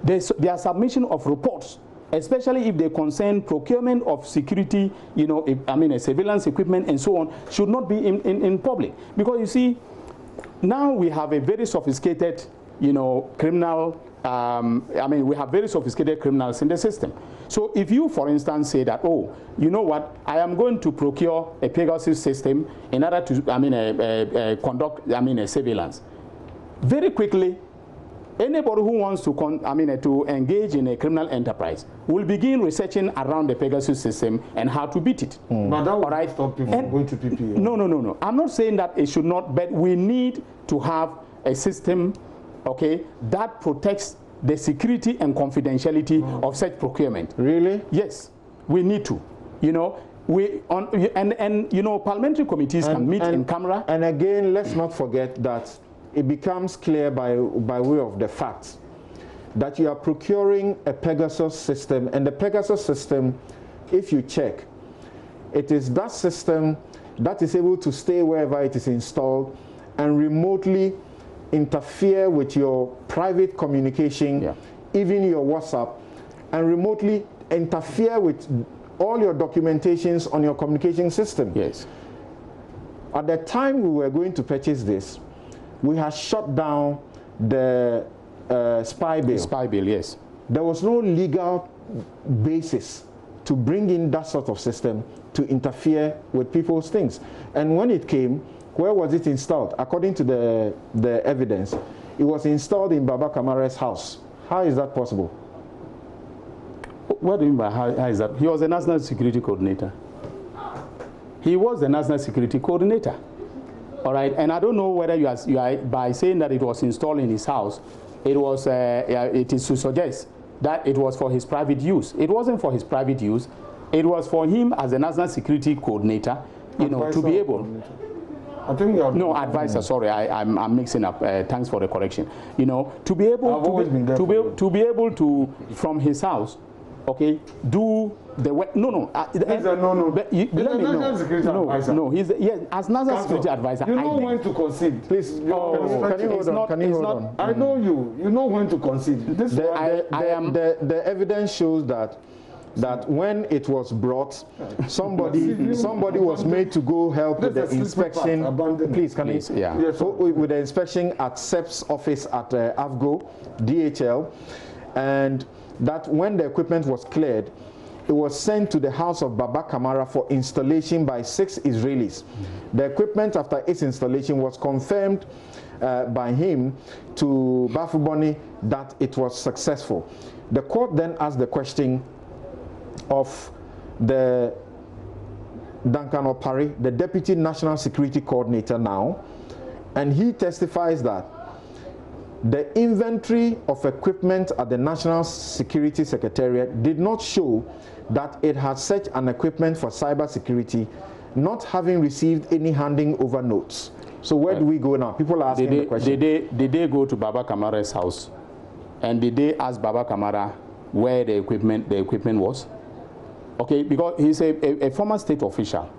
Their submission of reports, especially if they concern procurement of security, surveillance equipment and so on, should not be in public. Because you see, now we have a very sophisticated, criminal, we have very sophisticated criminals in the system. So if you, for instance, say that, oh, you know what, I am going to procure a Pegasus system in order to, conduct, a surveillance. Very quickly, anybody who wants to, to engage in a criminal enterprise will begin researching around the Pegasus system and how to beat it. But that will stop people from going to PPA. No. I'm not saying that it should not, but we need to have a system, okay, that protects the security and confidentiality of such procurement. Really? Yes, we need to. you know, parliamentary committees can meet in camera. And again, let's not forget that it becomes clear by way of the facts that you are procuring a Pegasus system, and the Pegasus system, if you check, it is that system that is able to stay wherever it is installed and remotely interfere with your private communication, even your WhatsApp, and remotely interfere with all your documentations on your communication system. Yes. At the time we were going to purchase this, we had shut down the spy bill. The spy bill, yes. There was no legal basis to bring in that sort of system to interfere with people's things. And when it came, where was it installed? According to the evidence, it was installed in Baba Kamara's house. How is that possible? What do you mean by how is that? He was a national security coordinator. He was the national security coordinator. All right, and I don't know whether you are by saying that it was installed in his house, it is to suggest that it was for his private use. It wasn't for his private use. It was for him as a national security coordinator, you know, to be able. I think no, advisor. Sorry, I'm mixing up. Thanks for the correction. You know, to be able to be able to from his house, okay, do the work. No. No. He's as national security advisor. You know when to concede. Please, can you hold on? I know you. You know when to concede. The evidence shows that when it was brought, somebody was made to go help with the inspection. Please, with the inspection at SEP's office at AFGO, DHL, and that when the equipment was cleared, it was sent to the house of Baba Kamara for installation by 6 Israelis. The equipment after its installation was confirmed by him to Bafuboni that it was successful. The court then asked the question of the Duncan Opari, the Deputy National Security Coordinator now, and he testifies that the inventory of equipment at the National Security Secretariat did not show that it had such an equipment for cyber security, not having received any handing over notes. So where do we go now? People are asking the question. Did they go to Baba Kamara's house, and did they ask Baba Kamara where the equipment was? Okay, because he's a former state official,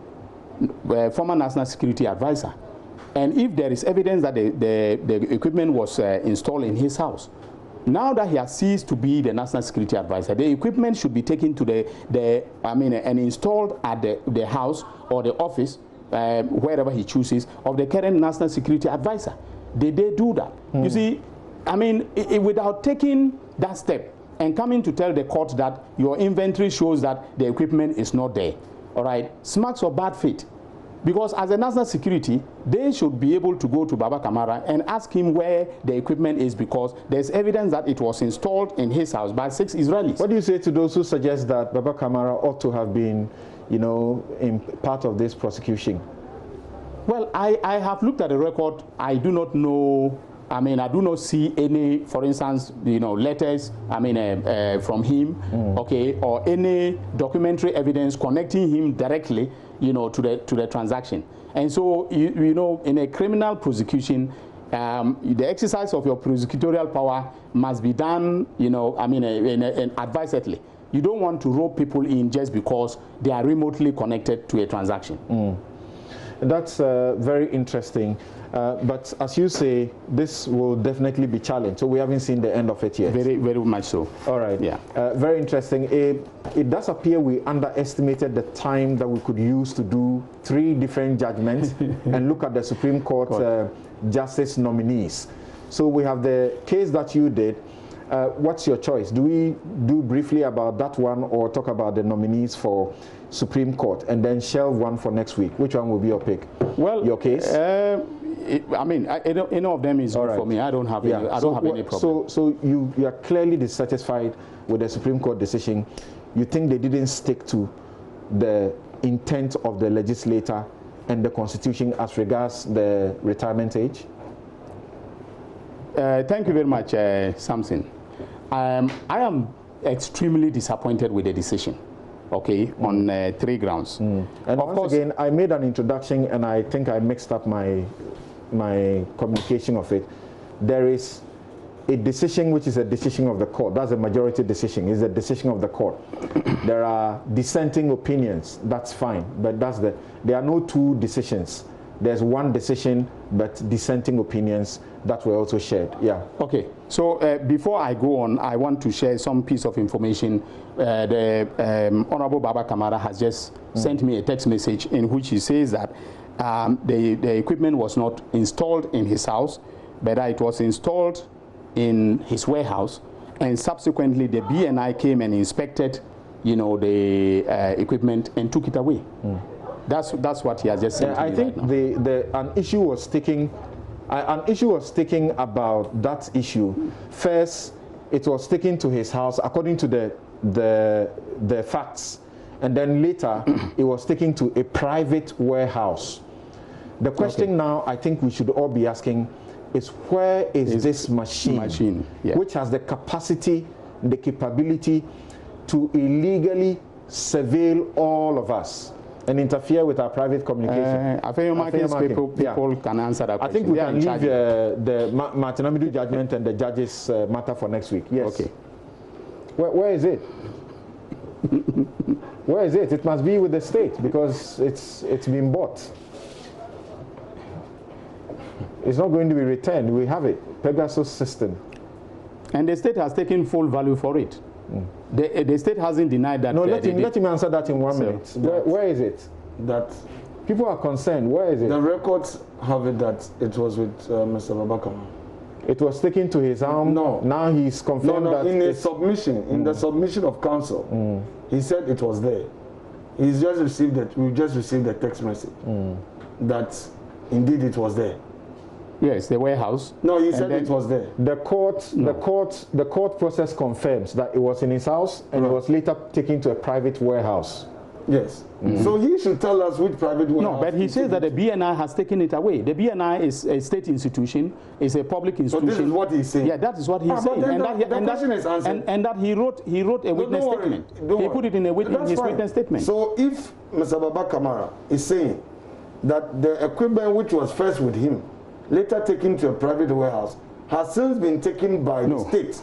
a former national security advisor. And if there is evidence that the equipment was installed in his house, now that he has ceased to be the national security advisor, the equipment should be taken to and installed at the house or the office, wherever he chooses, of the current national security advisor. Did they do that? You see, without taking that step and coming to tell the court that your inventory shows that the equipment is not there, all right, smacks of bad faith. Because as a national security, they should be able to go to Baba Kamara and ask him where the equipment is, because there's evidence that it was installed in his house by 6 Israelis. What do you say to those who suggest that Baba Kamara ought to have been, you know, in part of this prosecution? Well, I have looked at the record. I do not know. I do not see any, for instance, you know, letters, from him, okay, or any documentary evidence connecting him directly, you know, to the transaction. And so, you know, in a criminal prosecution, the exercise of your prosecutorial power must be done, you know, advisedly. You don't want to rope people in just because they are remotely connected to a transaction. That's very interesting. But as you say, this will definitely be challenged. So we haven't seen the end of it yet. Very, very much so. All right. Yeah. Very interesting. It does appear we underestimated the time that we could use to do 3 different judgments and look at the Supreme Court justice nominees. So we have the case that you did. What's your choice? Do we do briefly about that one, or talk about the nominees for Supreme Court and then shelve one for next week? Which one will be your pick? Well, your case? Any of them is good for me. I don't have any problem. So you are clearly dissatisfied with the Supreme Court decision. You think they didn't stick to the intent of the legislator and the Constitution as regards the retirement age? Thank you very much, Samson. I am extremely disappointed with the decision. okay, on 3 grounds. And of course, again, I made an introduction, and I think I mixed up my communication of it. There is a decision which is a decision of the court. That's a majority decision. It's a decision of the court. There are dissenting opinions. That's fine, but there are no 2 decisions. There's one decision, but dissenting opinions that were also shared. Yeah. Okay. So before I go on, I want to share some piece of information. The Honorable Baba Kamara has just sent me a text message in which he says that the equipment was not installed in his house, but it was installed in his warehouse, and subsequently the BNI came and inspected, the equipment and took it away. That's what he has just said. I think right an issue was sticking about that issue. First, it was sticking to his house according to the facts, and then later it was sticking to a private warehouse. The question now I think we should all be asking is, where is this machine which has the capacity, the capability to illegally surveil all of us and interfere with our private communication? I think people can answer that question. I think we can leave the Martin Amidu judgment and the judges matter for next week. Yes. Okay. Where is it? Where is it? It must be with the state, because it's been bought. It's not going to be returned. We have it. Pegasus system. And the state has taken full value for it. The state hasn't denied that. No, let him answer that in 1 minute. Where is it? That people are concerned. Where is it? The records have it that it was with Mr. Babakama. It was sticking to his arm. No. Now he's confirmed that. In his submission, in the submission of counsel, he said it was there. He's just received it. We just received a text message that indeed it was there. Yes, the warehouse. No, he said it was there. The court process confirms that it was in his house, and it was later taken to a private warehouse. Yes. So he should tell us which private warehouse. No, but he says that the BNI has taken it away. The BNI is a state institution, is a public institution. So this is what he's saying. Yeah, that is what he's saying. And that he wrote a witness statement. He put it in his witness statement. So if Mr. Baba Kamara is saying that the equipment which was first with him, later taken to a private warehouse, has since been taken by the state.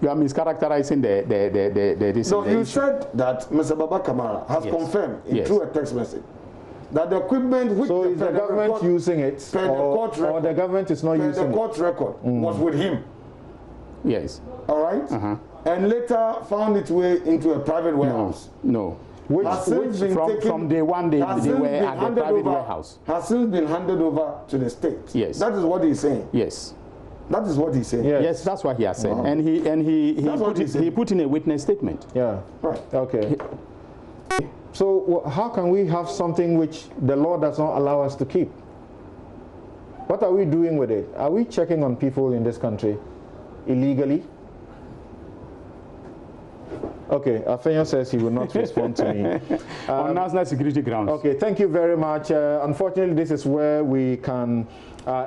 You are mischaracterizing the So you said that Mr. Baba Kamara has confirmed through a text message that the equipment which is the government using it, or the government is not using it? The court record was with him. Yes. All right? And later found its way into a private warehouse. No. Which from day one they were at the private warehouse. Has since been handed over to the state. Yes. That is what he's saying. Yes. That is what he's saying. Yes, that's what he has said. And he put in a witness statement. Yeah. Right. Okay. So how can we have something which the law does not allow us to keep? What are we doing with it? Are we checking on people in this country illegally? Okay, Afenyo says he will not respond to me. On national security grounds. Okay, thank you very much. Unfortunately, this is where we can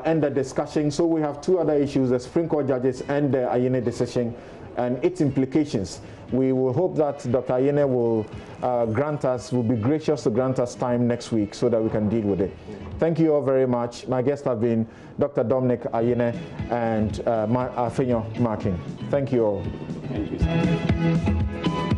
end the discussion. So we have 2 other issues, the Supreme Court judges and the Ayine decision and its implications. We will hope that Dr. Ayine will will be gracious to grant us time next week so that we can deal with it. Thank you all very much. My guests have been Dr. Dominic Ayine and Afenyo Markin. Thank you all. Thank you, sir.